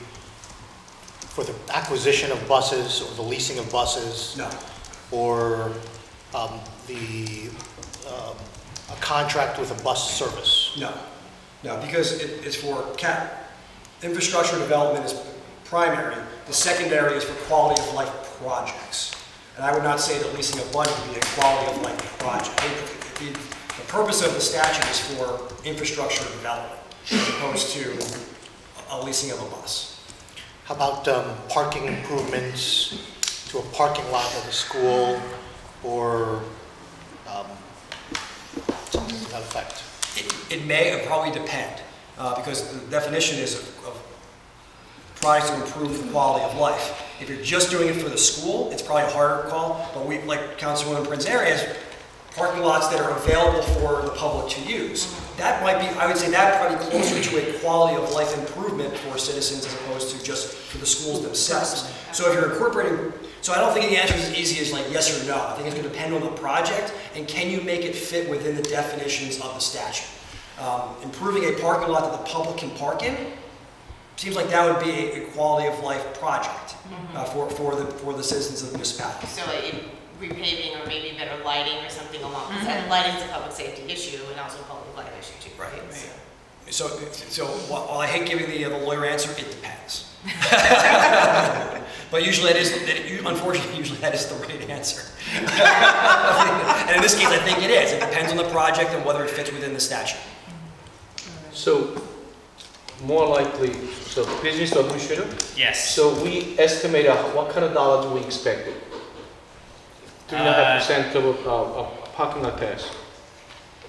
for the acquisition of buses or the leasing of buses? No. Or a contract with a bus service? No. No, because it's for infrastructure development is primary. The secondary is for quality of life projects. And I would not say that leasing a bus would be a quality of life project. The purpose of the statute is for infrastructure development, as opposed to a leasing of a bus. How about parking improvements to a parking lot of a school or something to that effect? It may probably depend, because the definition is of products to improve the quality of life. If you're just doing it for the school, it's probably a harder call, but we, like Councilwoman Prince Areas, parking lots that are available for the public to use. That might be, I would say that probably closer to a quality of life improvement for citizens as opposed to just for the schools themselves. So if you're incorporating, so I don't think the answer is as easy as like yes or no. I think it's going to depend on the project and can you make it fit within the definitions of the statute. Improving a parking lot that the public can park in seems like that would be a quality of life project for the citizens of the municipality. So repaving or maybe better lighting or something along, because that lighting is a public safety issue and also a public life issue too. Right. So while I hate giving the lawyer answer, it depends. But usually unfortunately, usually that is the right answer. And in this case, I think it is. It depends on the project and whether it fits within the statute. So, more likely, so business administrator? Yes. So we estimate what kind of dollar do we expect? 3.5% of a parking lot tax.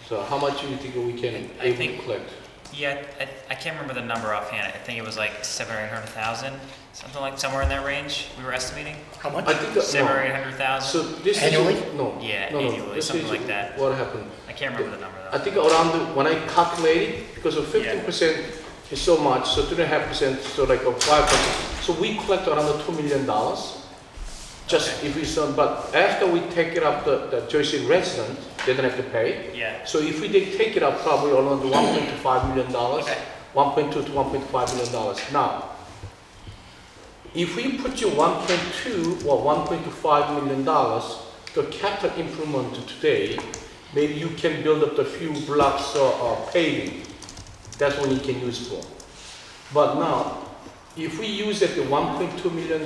So how much do you think we can able to collect? Yeah, I can't remember the number offhand. I think it was like 700 or 800,000, something like somewhere in that range. We were estimating. How much? I think 700 or 800,000. So this annually? No. Yeah, no, annually, this something is like that. What happened? I can't remember the number though. I think around when I calculated, because of 15% is so much, so 2.5%, so like a 5%. So we collect around $2 million. Just if we sell, but after we take it up, the Jersey resident, they don't have to pay. Yeah. So if we did take it up, probably around $1.25 million, $1.2 to $1.5 million. Now, if we put you 1.2 or 1.25 million dollars to capital improvement today, maybe you can build up a few blocks of paving. That's what you can use for. But now, if we use that the $1.2 million,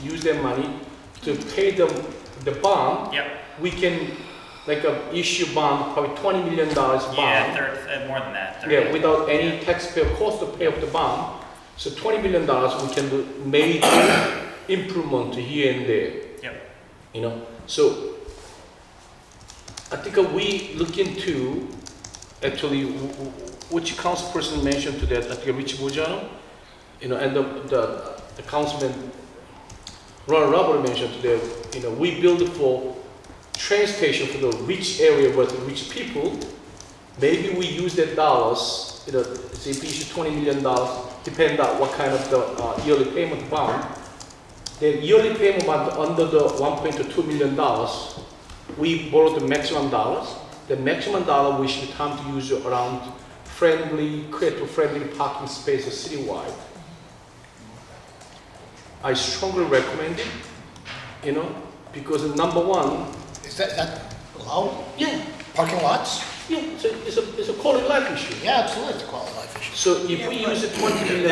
use that money to pay the bond, Yep. we can issue bond, probably $20 million bond. Yeah, more than that. 30. Yeah, without any taxpayer cost to pay off the bond. So $20 million we can do major improvement here and there. Yep. You know, so I think we look into actually which council person mentioned to that. I think Rich Bujano, you know, and the councilman Ron Robert mentioned to that. You know, we build for train station for the rich area with the rich people. Maybe we use that dollars. You know, say if we issue $20 million, depending on what kind of the yearly payment bond. The yearly payment bond under the $1.2 million, we borrow the maximum dollars. The maximum dollar we should time to use around create friendly parking spaces citywide. I strongly recommend it, you know, because number one. Is that allowed? Yeah. Parking lots? Yeah, it's a quality of life issue. Yeah, absolutely, it's a quality of life issue. So if we use it 20 million.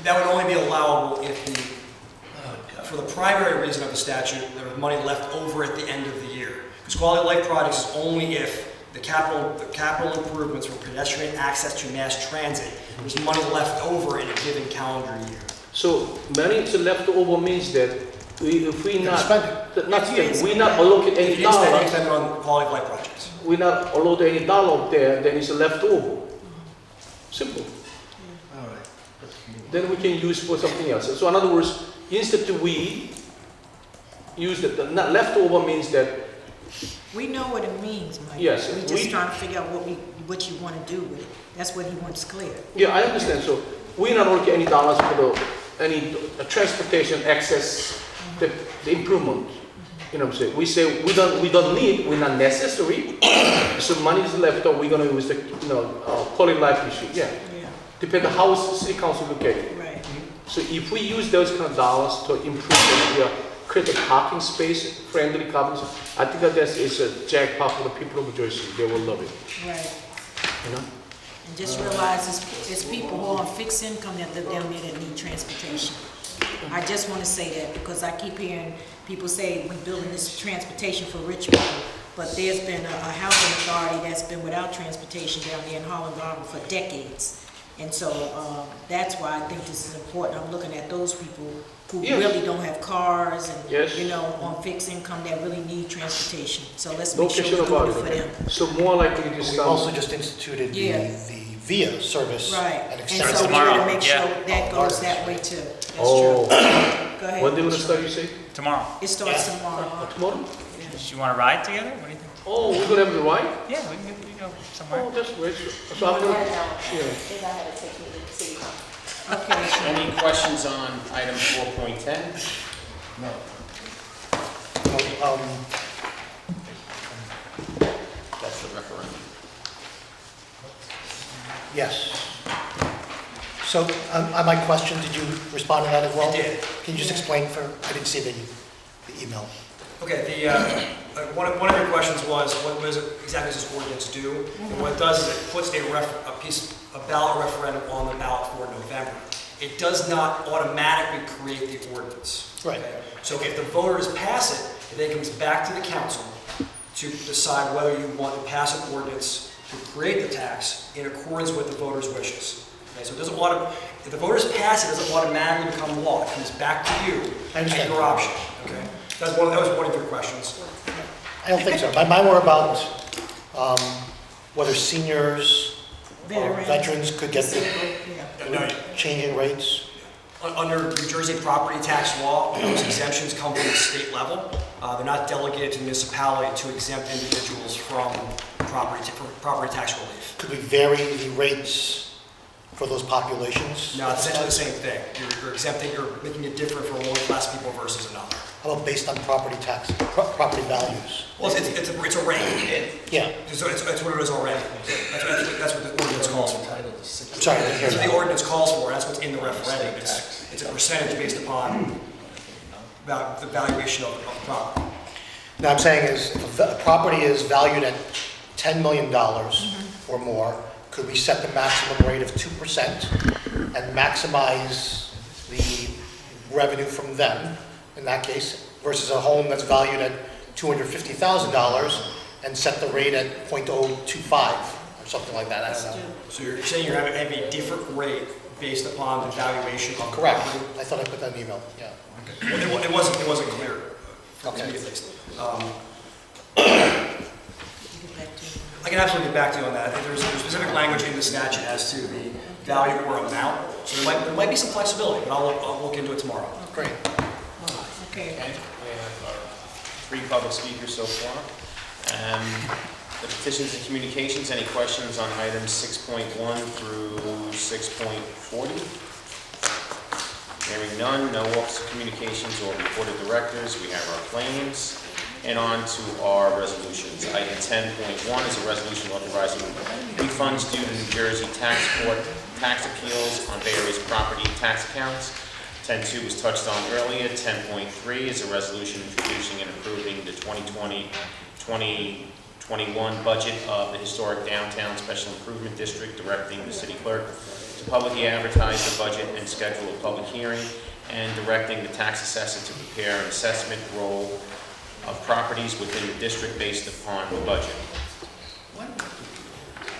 That would only be allowable if for the primary reason of the statute, there was money left over at the end of the year. Because quality of life projects is only if the capital improvements for pedestrian access to mass transit, there's money left over in a given calendar year. So money left over means that if we not spend we not allocate any dollar. Spend it on quality of life projects. We not allocate any dollar up there, then it's left over. Simple. All right. Then we can use for something else. So in other words, instead we use the not leftover means that. We know what it means, Mike. Yes, We just trying to figure out what you want to do with it. That's what he wants clear. Yeah, I understand. So we not allocate any dollars for any transportation access, the improvement. You know what I'm saying? We say we don't need, we're not necessary. So money is left over, we're gonna use the quality of life issue. Yeah. Depends on how city council look at it. Right. So if we use those kind of dollars to improve create a parking space, friendly parking space, I think that is a jackpot for the people of New Jersey. They will love it. Right. You know? And just realize it's people who are on fixed income that live down there that need transportation. I just want to say that because I keep hearing people say we're building this transportation for rich people, but there's been a housing authority that's been without transportation down there in Holland Garden for decades. And so that's why I think this is important. I'm looking at those people who really don't have cars and on fixed income that really need transportation. So let's make sure we're doing it for them. So more likely to We've also just instituted the VIA service. Right. And And so we're going to make sure that goes that way too. That's Oh. true. Go ahead. When do you start, you say? Tomorrow. It starts tomorrow. Tomorrow? Do you want to ride together? What do you think? Oh, we're gonna have the ride? Yeah, we can go somewhere. Oh, that's great. So I'm gonna, Okay. Any questions on item 4.10? No. That's the referendum. Yes. So on my question, did you respond to that as well? I did. Can you just explain I didn't see the email. Okay, one of your questions was, what exactly does this ordinance do? And what it does is it puts a ballot referendum on the ballot for November. It does not automatically create the ordinance. Right. Okay? So if the voters pass it, it then comes back to the council to decide whether you want to pass an ordinance to create the tax in accordance with the voters' wishes. Okay, so it doesn't if the voters pass it, it doesn't automatically become law. It comes back to you at your option. Okay. That was one of your questions. I don't think so. Mine were about whether seniors or veterans could get the changing rates. Under New Jersey property tax law, those exemptions come from the state level. They're not delegated to the municipality to exempt individuals from property tax relief. Could we vary the rates for those populations? No, it's essentially the same thing. You're making it different for one class of people versus another. How about based on property property values? Well, it's a rate. Yeah. So it's what it is already. That's what the ordinance calls for. Sorry, I didn't hear That's what that. the ordinance calls for. That's what's in the referendum. it's a percentage based upon the valuation of the property. Now, I'm saying is, if a property is valued at $10 million or more, could we set the maximum rate of 2% and maximize the revenue from them, in that case, versus a home that's valued at $250,000 and set the rate at 0.025 or something like that? I don't know. So you're saying you're having a different rate based upon the valuation of the Correct. property? I thought I put that in the email, yeah. Well, it wasn't clear. Okay. I can absolutely get back to you on that. I think there's specific language in the statute as to the value or amount, so there might be some flexibility, but I'll look into it tomorrow. Great. Okay. Okay, we have our 3 public speakers so far. The petitions and communications, any questions on items 6.1 through 6.40? Hearing none, no Office of Communications or Reported Directors. We have our claims. And on to our resolutions. Item 10.1 is a resolution authorizing refunds due to New Jersey Tax Court tax appeals on various property tax accounts. 10.2 was touched on earlier. 10.3 is a resolution introducing and approving the 2020-2021 budget of the Historic Downtown Special Improvement District, directing the city clerk to publicly advertise the budget and schedule a public hearing, and directing the tax assessor to prepare an assessment roll of properties within the district based upon the budget.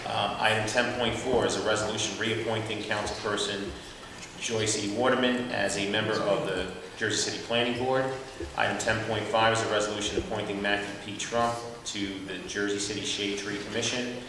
Item 10.4 is a resolution reappointing councilperson Joyce E. Waterman as a member of the Jersey City Planning Board. Item 10.5 is a resolution appointing Matthew P. Trump to the Jersey City Shade Tree Commission.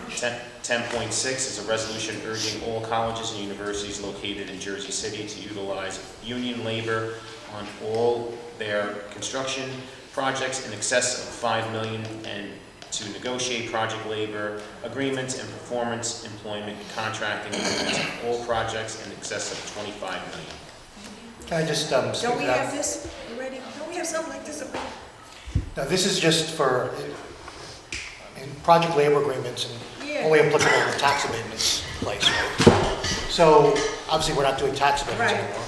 10.6 is a resolution urging all colleges and universities located in Jersey City to utilize union labor on all their construction projects in excess of $5 million and to negotiate project labor agreements and performance employment contracting agreements on all projects in excess of $25 million. Can I just Don't we have this already? Don't we have something like this already? Now, this is just for in project labor agreements and Yeah. only applicable in tax abatements place, right? So obviously, we're not doing tax abatements Right. anymore.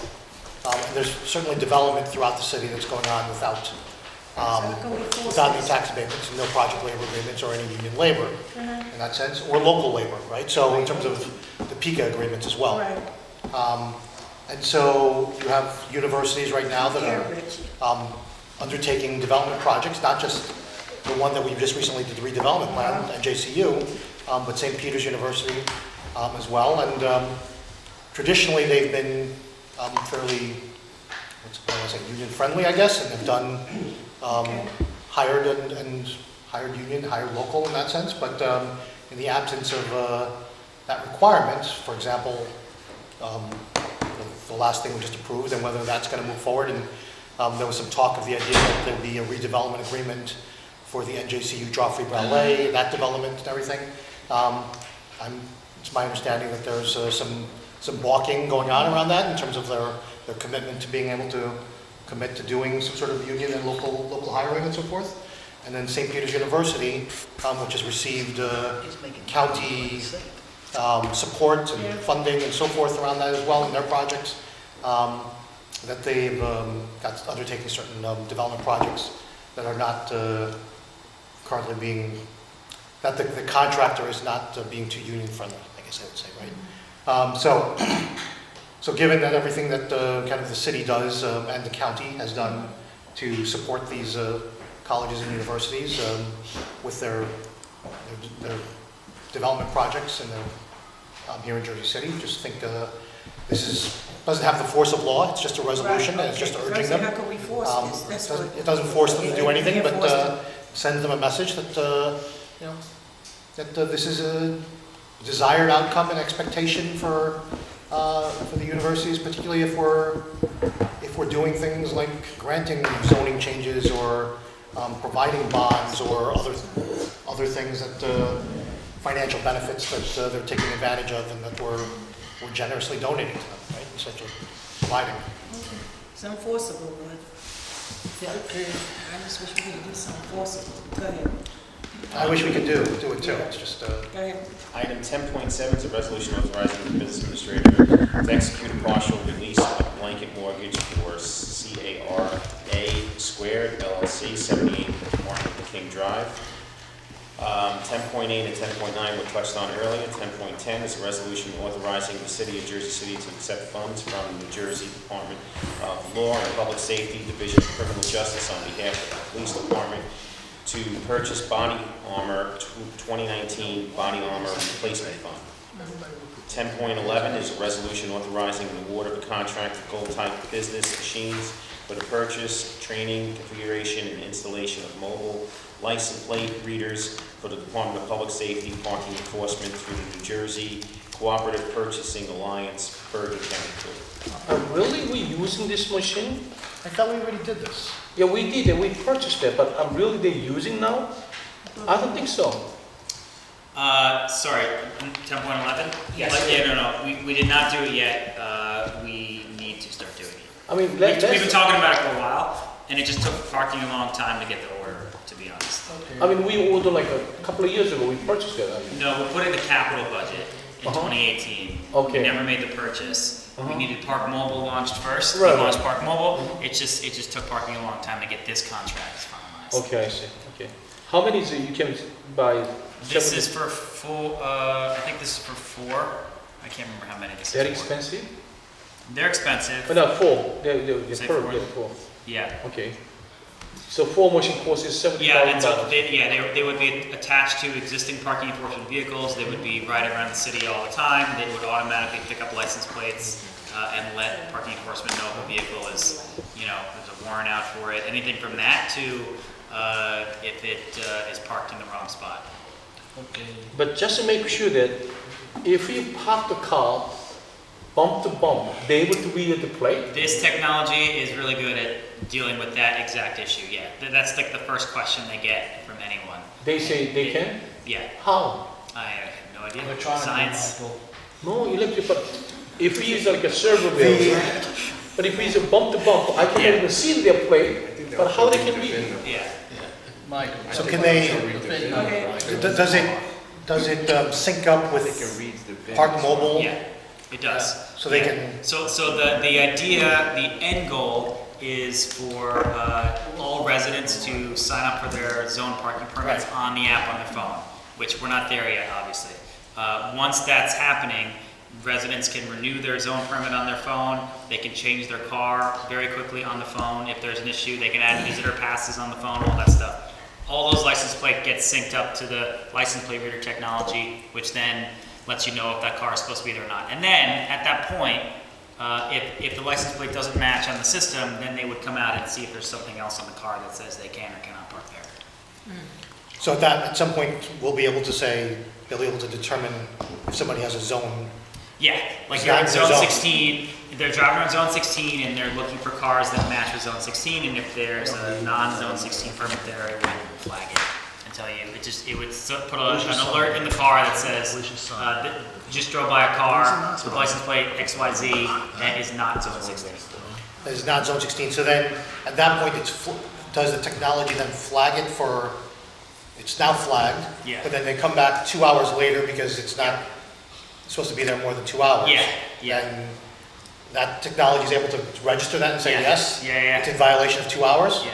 And there's certainly development throughout the city that's going on without any tax abatements, and no project labor agreements or any union labor in that sense, or local labor, right? So in terms of the PICA agreements as well. Right. And so you have universities right now that are undertaking development projects, not just the one that we just recently did the redevelopment plan at JCU, but St. Peter's University as well. And traditionally, they've been fairly, union friendly, I guess, and have done hired hired local in that sense. But in the absence of that requirement, for example, the last thing we just approved, and whether that's going to move forward, and there was some talk of the idea that there'd be a redevelopment agreement for the NJCU Joffrey Ballet, that development and everything. It's my understanding that there's some balking going on around that in terms of their commitment to being able to commit to doing some sort of union and local hiring and so forth. And then St. Peter's University, which has received county support and funding and so forth around that as well in their projects, that they've got undertaking certain development projects that are not currently being, that the contractor is not being too union friendly, I guess I would say, right? So given that everything that kind of the city does and the county has done to support these colleges and universities with their development projects and here in Jersey City, just think this doesn't have the force of law. It's just a resolution, and it's just urging them. How can we force this? It doesn't force them to do anything, but send them a message that that this is a desired outcome and expectation for the universities, particularly if we're doing things like granting zoning changes or providing bonds or other things that financial benefits that they're taking advantage of and that we're generously donating to them, right? Such a providing. It's enforceable, but I just wish we could do something enforceable. Go ahead. I wish we could do it too. It's just. Go ahead. Item 10.7 is a resolution authorizing the business administrator to execute a partial release of blanket mortgage for CARA Squared LLC, 78 Martin Luther King Drive. 10.8 and 10.9 were touched on earlier. 10.10 is a resolution authorizing the City of Jersey City to accept funds from the New Jersey Department of Law and Public Safety Division of Criminal Justice on behalf of the Police Department to purchase body armor, 2019 body armor replacement fund. 10.11 is a resolution authorizing the award of a contract to Gold Type Business Machines for the purchase, training, configuration, and installation of mobile license plate readers for the Department of Public Safety Parking Enforcement through the New Jersey Cooperative Purchasing Alliance, Bergen County. Really, we using this machine? I thought we already did this. Yeah, we did, and we purchased it, but really they using now? I don't think so. Sorry, 10.11? Yes. We did not do it yet. We need to start doing it. I mean, We've been talking about it for a while, and it just took parking a long time to get the order, to be honest. I mean, we ordered like a couple of years ago, we purchased it. I mean. No, we put it in the capital budget in 2018. Okay. We never made the purchase. We needed Park Mobile launched first. Right. We launched Park Mobile. It just took parking a long time to get this contract finalized. Okay, I see, okay. How many is it you can buy? This is for full, I think this is for 4. I can't remember how many this They're is for. expensive? They're expensive. Oh, no, 4, they're Say per, 4? yeah, 4. Yeah. Okay. So 4 machine costs is $70,000. Yeah, and so they would be attached to existing parking enforcement vehicles. They would be right around the city all the time. They would automatically pick up license plates and let parking enforcement know if a vehicle is, there's a warrant out for it. Anything from that to if it is parked in the wrong spot. Okay. But just to make sure that if you park the car bump to bump, they would read the plate? This technology is really good at dealing with that exact issue, yeah. That's like the first question they get from anyone. They say they can? Yeah. How? I have no idea. Electronic, Science. No, electric, but if he is like a server wheel, but if he's a bump to bump, I cannot even see their plate, but how they can read it? Yeah. So can they, does it sync up with Park Mobile? Yeah, it does. So they can, So the idea, the end goal is for all residents to sign up for their zone parking permits on the app on their phone, which we're not there yet, obviously. Once that's happening, residents can renew their zone permit on their phone. They can change their car very quickly on the phone. If there's an issue, they can add visitor passes on the phone, all that stuff. All those license plate gets synced up to the license plate reader technology, which then lets you know if that car is supposed to be there or not. And then, at that point, if the license plate doesn't match on the system, then they would come out and see if there's something else on the car that says they can or cannot park there. so at some point, we'll be able to say, they'll be able to determine if somebody has a zone. Yeah, like It's you're not in in their zone zone. 16, they're driving around zone 16 and they're looking for cars that match with zone 16, and if there's a non-zone 16 permit there, it would flag it and tell you, it would put an alert in the car that says, just drove by a car with license plate XYZ that is not zone 16. That is not zone 16, so then, at that point, does the technology then flag it for, it's now flagged? Yeah. But then they come back 2 hours later because it's not supposed to be there more than 2 hours? Yeah. And that technology is able to register that and say, Yeah. yes? Yeah. It's in violation of 2 hours?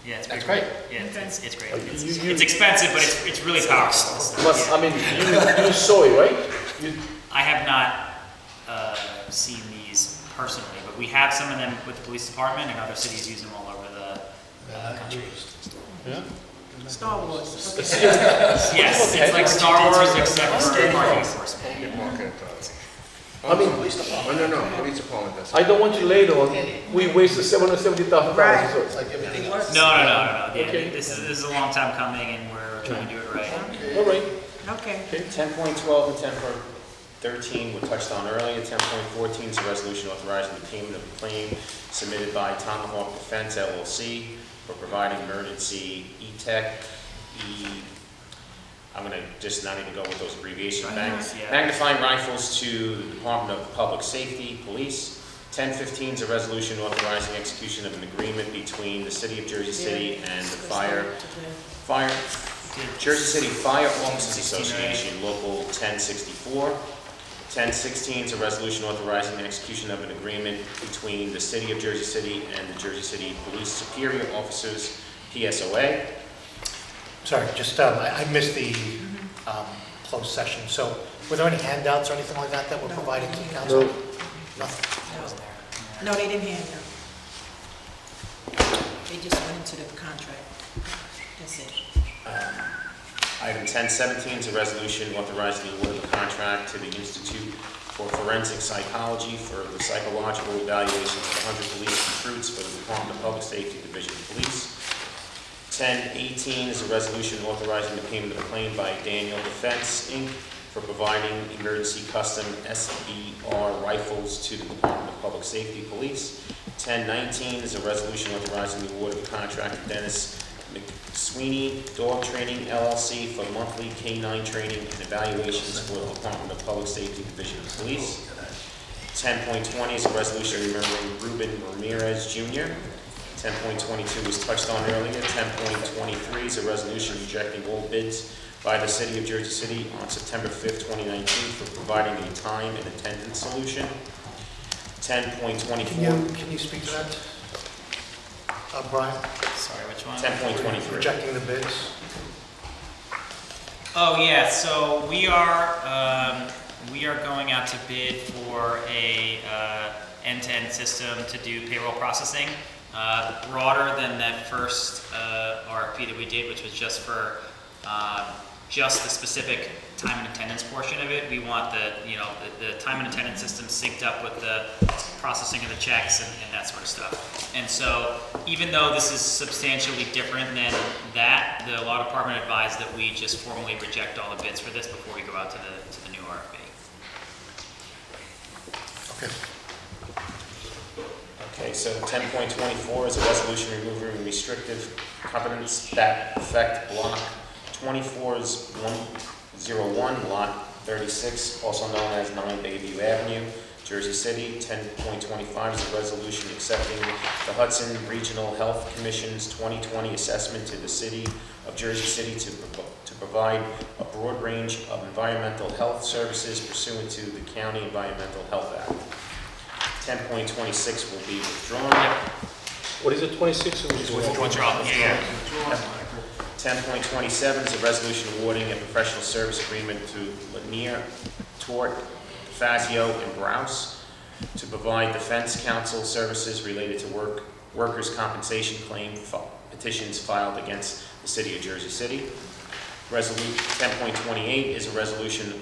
Yeah, it's That's great. great. Yeah, it's great. It's expensive, but it's really powerful. But, I mean, you saw it, right? I have not seen these personally, but we have some of them with the police department, and other cities use them all over the country. Yeah. Star Wars. Yes, it's like Star Wars except for parking enforcement. I mean, No, police department does. I don't want you later on, we wasted $770,000. Right. So- Like everything else? No. Yeah, Okay. this is a long time coming, and we're trying to do it right. All right. Okay. 10.12 and 10.13 were touched on earlier. 10.14 is a resolution authorizing the payment of a claim submitted by Tomahawk Defense LLC for providing emergency I'm going to just not even go with those abbreviations. Yeah. Magnifying rifles to the Department of Public Safety, Police. 10.15 is a resolution authorizing execution of an agreement between the City of Jersey City and the Jersey City Fire Officers Association, Local 1064. 1016 is a resolution authorizing the execution of an agreement between the City of Jersey City and the Jersey City Police Superior Officers, PSOA. Sorry, just, I missed the closed session, so were there any handouts or anything like that that were provided to the council? No. Nothing. No, they didn't hand them. They just went into the contract. That's it. Item 1017 is a resolution authorizing the award of a contract to the Institute for Forensic Psychology for the psychological evaluation of 100 police recruits for the Department of Public Safety Division of Police. 1018 is a resolution authorizing the payment of a claim by Daniel Defense, Inc. for providing emergency custom SBR rifles to the Department of Public Safety Police. 1019 is a resolution authorizing the award of a contract to Dennis McSweeney Dog Training LLC for monthly K9 training and evaluations for the Department of Public Safety Division of Police. 10.20 is a resolution remembering Ruben Ramirez Jr. 10.22 was touched on earlier. 10.23 is a resolution rejecting all bids by the City of Jersey City on September 5th, 2019 for providing a time and attendance solution. 10.24. Can you speak to that, Brian? Sorry, which one? 10.23. Rejecting the bids? Oh, yeah, so we are going out to bid for a end-to-end system to do payroll processing, broader than that first RFP that we did, which was just for just the specific time and attendance portion of it. We want the time and attendance system synced up with the processing of the checks and that sort of stuff. And so even though this is substantially different than that, the law department advised that we just formally reject all the bids for this before we go out to the new RFP. Okay. Okay, so 10.24 is a resolution removing restrictive covenants that affect Block 24's 101, Lot 36, also known as 9 Bayview Avenue, Jersey City. 10.25 is a resolution accepting the Hudson Regional Health Commission's 2020 assessment to the City of Jersey City to provide a broad range of environmental health services pursuant to the County Environmental Health Act. 10.26 will be withdrawn. What is it, 26? Or was it Withdrawn, yeah. 10.27 is a resolution awarding a professional service agreement to Lanier, Tort, Fazio, and Browse to provide defense counsel services related to workers' compensation claim petitions filed against the City of Jersey City. Resolution 10.28 is a resolution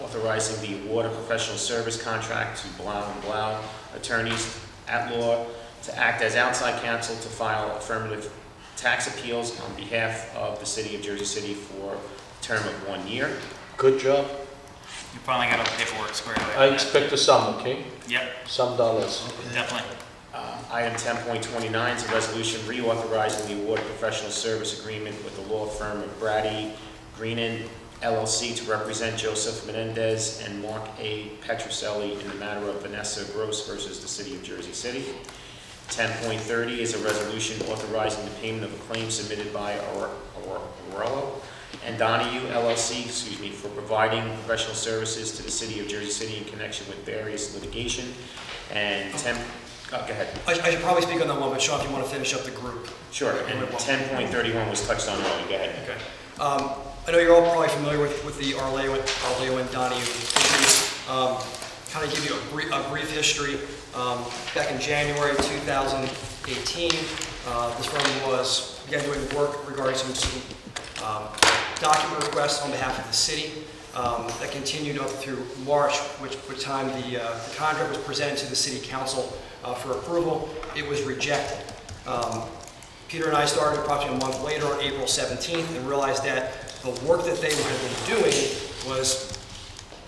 authorizing the award of professional service contract to Blau & Blau attorneys at law to act as outside counsel to file affirmative tax appeals on behalf of the City of Jersey City for a term of 1 year. Good job. You finally got all the paperwork squared away. I expect a sum, okay? Yep, Some dollars. definitely. Item 10.29 is a resolution reauthorizing the award of professional service agreement with the law firm of Brady, Greenan, LLC to represent Joseph Menendez and Mark A. Petrucelli in the matter of Vanessa Gross versus the City of Jersey City. 10.30 is a resolution authorizing the payment of a claim submitted by Aurello and Donahue LLC, for providing professional services to the City of Jersey City in connection with various litigation. And go ahead. I should probably speak on that one, but Sean, if you want to finish up the group. Sure, and 10.31 was touched on earlier. Go ahead. Okay. I know you're all probably familiar with the Arleo and Donahue issues. Kind of give you a brief history. Back in January 2018, this firm began doing work regarding some document requests on behalf of the city. That continued up through March, which time the contract was presented to the city council for approval. It was rejected. Peter and I started approximately a month later on April 17th and realized that the work that they had been doing was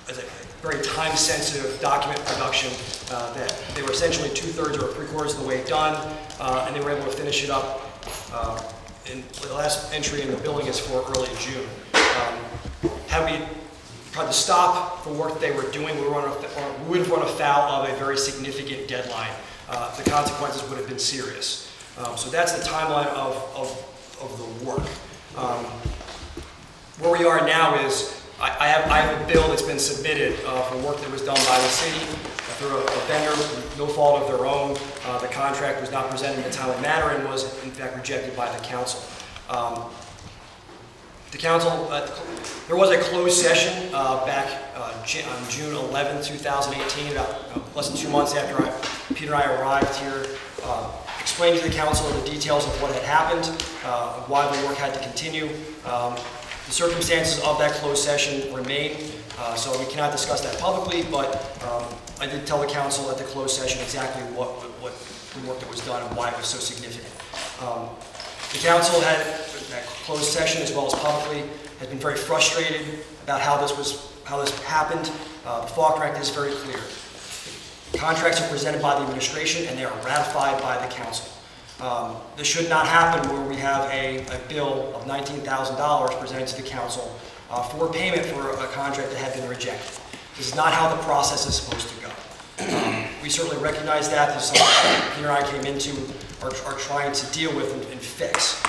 a very time-sensitive document production, that they were essentially 2/3 or 3/4 of the way done, and they were able to finish it up. And the last entry in the billing is for early June. Had we tried to stop the work they were doing, we would have run afoul of a very significant deadline. The consequences would have been serious. So that's the timeline of the work. Where we are now is I have a bill that's been submitted for work that was done by the city through a vendor, no fault of their own. The contract was not presented in a timely manner and was in fact rejected by the council. The council, there was a closed session back on June 11, 2018, about less than 2 months after Peter and I arrived here, explained to the council the details of what had happened, why the work had to continue. The circumstances of that closed session remain, so we cannot discuss that publicly, but I did tell the council at the closed session exactly what the work that was done and why it was so significant. The council had, that closed session as well as publicly, has been very frustrated about how this happened. The Faulkner Act is very clear. The contracts are presented by the administration and they are ratified by the council. This should not happen where we have a bill of $19,000 presented to the council for payment for a contract that had been rejected. This is not how the process is supposed to go. We certainly recognize that. This is something Peter and I came into are trying to deal with and fix.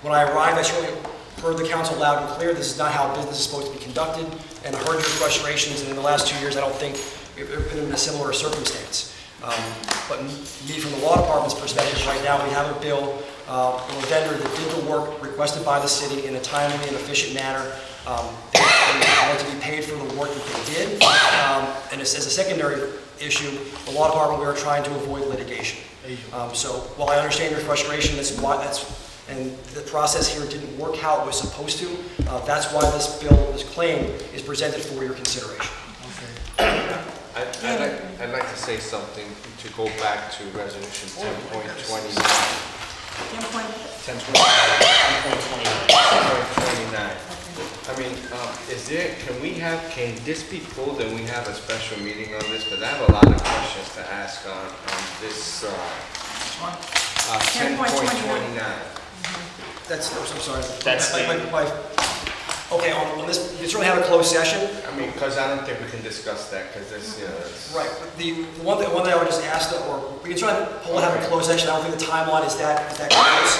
When I arrived, I certainly heard the council loud and clear. This is not how business is supposed to be conducted, and I heard your frustrations, and in the last 2 years, I don't think we've ever been in a similar circumstance. But me, from the law department's perspective, right now, we have a bill from a vendor that did the work requested by the city in a timely and efficient manner. They want to be paid for the work that they did. And as a secondary issue, the law department, we are trying to avoid litigation. So while I understand your frustration, and the process here didn't work how it was supposed to, that's why this bill, this claim, is presented for your consideration. I'd like to say something to go back to resolution 10.29. 10.29. I mean, can this be pulled and we have a special meeting on this? Because I have a lot of questions to ask on this 10.29. I'm sorry. That's okay, on this, you certainly have a closed session. I mean, because I don't think we can discuss that, because this, Right, the one thing I would just ask, or we can try to pull and have a closed session. I don't think the timeline is that close.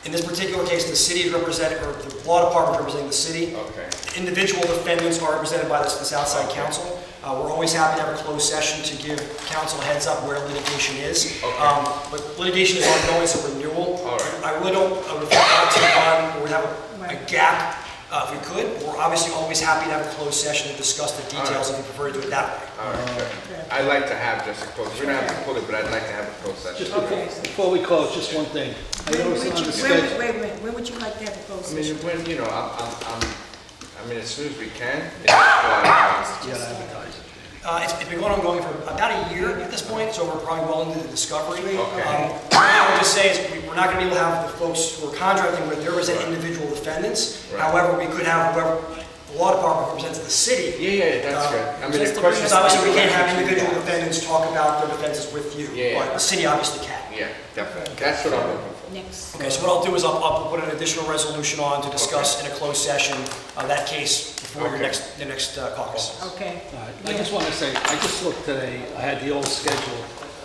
In this particular case, the city is represented, or the law department is representing the city. Okay. Individual defendants are represented by this outside counsel. We're always happy to have a closed session to give counsel a heads up where litigation is. Okay. But litigation is ongoing, it's a renewal. All right. I really don't, I would like to run, or we have a gap, if we could. We're obviously always happy to have a closed session to discuss the details if you prefer to do it that way. All right. I'd like to have just a closed, we don't have to pull it, but I'd like to have a closed session. Just before we close, just one thing. I noticed on the schedule. Wait, when would you like to have a closed I mean, session? when, as soon as we can. It's been going for about a year at this point, so we're probably well into the discovery. Okay. What I would just say is we're not going to be able to have the folks who are contracting with, there is an individual defendants. Right. However, we could have whoever, the law department represents the city. Yeah, that's good. I mean, the question Because obviously we can't have individual defendants talk about their defenses with you, Yeah. but the city obviously can. Yeah, definitely. That's what I'm looking for. Next. Okay, so what I'll do is I'll put an additional resolution on to discuss in a closed session that case before your next caucus. Okay. All right. I just want to say, I just looked today, I had the old schedule.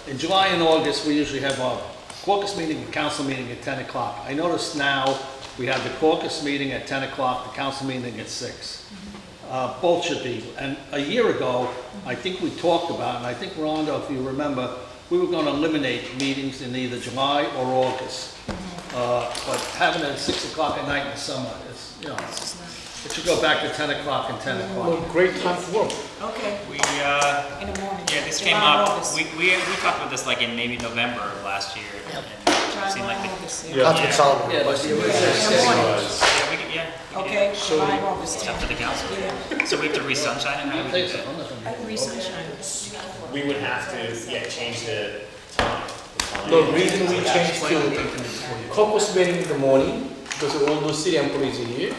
In July and August, we usually have a caucus meeting and council meeting at 10 o'clock. I noticed now we have the caucus meeting at 10 o'clock, the council meeting at 6. Both should be. And a year ago, I think we talked about, and I think Rhonda, if you remember, we were going to eliminate meetings in either July or August. But having it at 6 o'clock at night in the summer, it's, it should go back to 10 o'clock and 10 o'clock. Well, great time to work. Okay, We, in the morning. yeah, this July, came up, August. we talked about this like in maybe November of last year. And it seemed like August, the, yeah. Councilman Solomon. Yeah, but the original schedule was. yeah, we could, yeah. Okay, July, August. It's up to the council. Yeah. So we have to re-sunshine it, how do we do that? I can re-sunshine. We would have to, change the time. The reason we changed to caucus meeting in the morning, because all those city employees are here.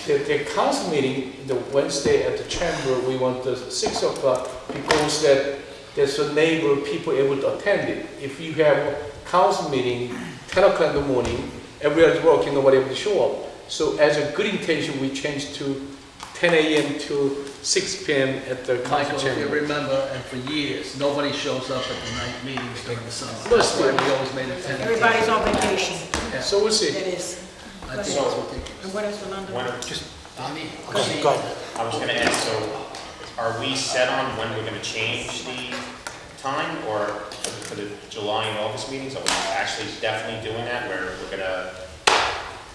The council meeting, the Wednesday at the chamber, we want the 6 o'clock because there's a neighbor people able to attend it. If you have council meeting 10 o'clock in the morning, everybody's working, nobody able to show up. So as a good intention, we changed to 10 a.m. to 6 p.m. at the council Michael, if you chamber. remember, and for years, nobody shows up at the night meetings during the summer. But That's why still. we always made it 10. Everybody's on vacation. Yeah. So we'll see. It is. I think Go that's ahead. what they- And what else, Rolando? When- Go ahead. I was gonna ask, so are we set on when we're gonna change the time, or for the July and August meetings? Are we actually definitely doing that, where we're gonna,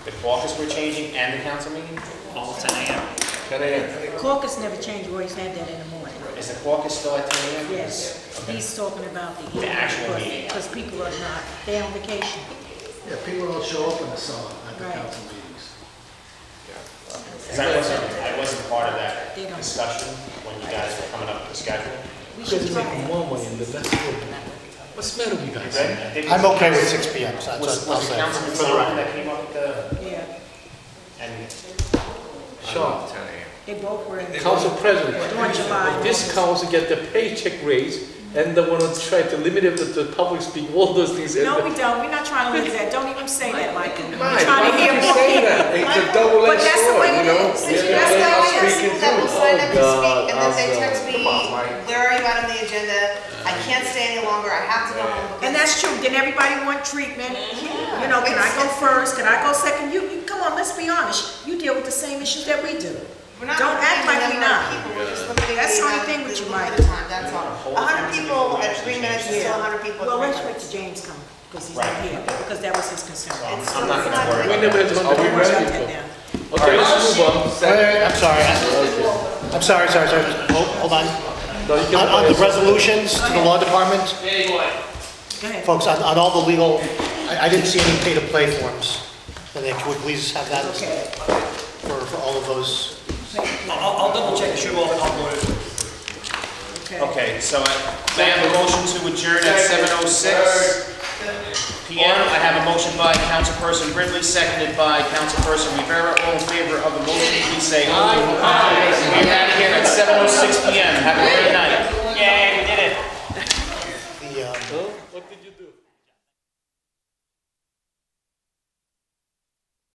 the caucus we're changing and the council meeting? All 10 a.m. 10 a.m. Caucus never changed, we always had that in the morning. Is the caucus still at 10 a.m.? Yes, Okay. he's talking about the The evening. actual meeting. Because people are not, they're on vacation. Yeah, people don't show up in the summer at the Right. council meetings. Because I wasn't part of that They don't. discussion when you guys were coming up with the schedule. We You guys should make try it. more money in the less work. What's the matter with you guys? Right? I think I'm it was- okay with 6 PM, so that's Was what I'll it say. Councilman For the Solomon record. that came up with the, Yeah, and Sean, 10 a.m. they both were in. Council President, During July. this council get the paycheck raise, and they want to try to limit it to the public speak, all those things. No, we don't, we're not trying to limit that, don't even say that, Michael. We're Mike, trying to why hear would you more say people. that? It's a But double-edged that's the sword, way you it know? is. Yeah, That's yeah, why I'm I have speaking people that will too. sign up to Oh, speak, and then they God, text me, come on, Mike. where are you at on the agenda? I can't stay any longer, I have to go home. And that's true, then everybody want treatment, you know, can I go first, can I go second? Come on, let's be honest, you deal with the same issues that we do. We're not Don't act limiting like the we number of not. people, we're just limiting That's the only amount- thing with you, Mike. limited time, that's all. 100 people at 3 minutes is still 100 people Well, at 3 let's wait minutes. till James comes, because he's not here, because that was his concern. I'm not gonna worry We about never that. had Are we one Don't worry ready? about that now. Okay, let's move on. I'm sorry. I'm sorry. Hold on. No, you can- On the resolutions to the law department, Go ahead. folks, on all the legal, I didn't see any pay-to-play forms. And then can we please have that Okay. for all of those? I'll double check, it should all uploaded. Okay, so may I have a motion to adjourn at 7:06 PM? I have a motion by Councilperson Brindley, seconded by Councilperson Rivera. All in favor of the motion, please say aye. We're out of here at 7:06 PM. Have a great night. Yay.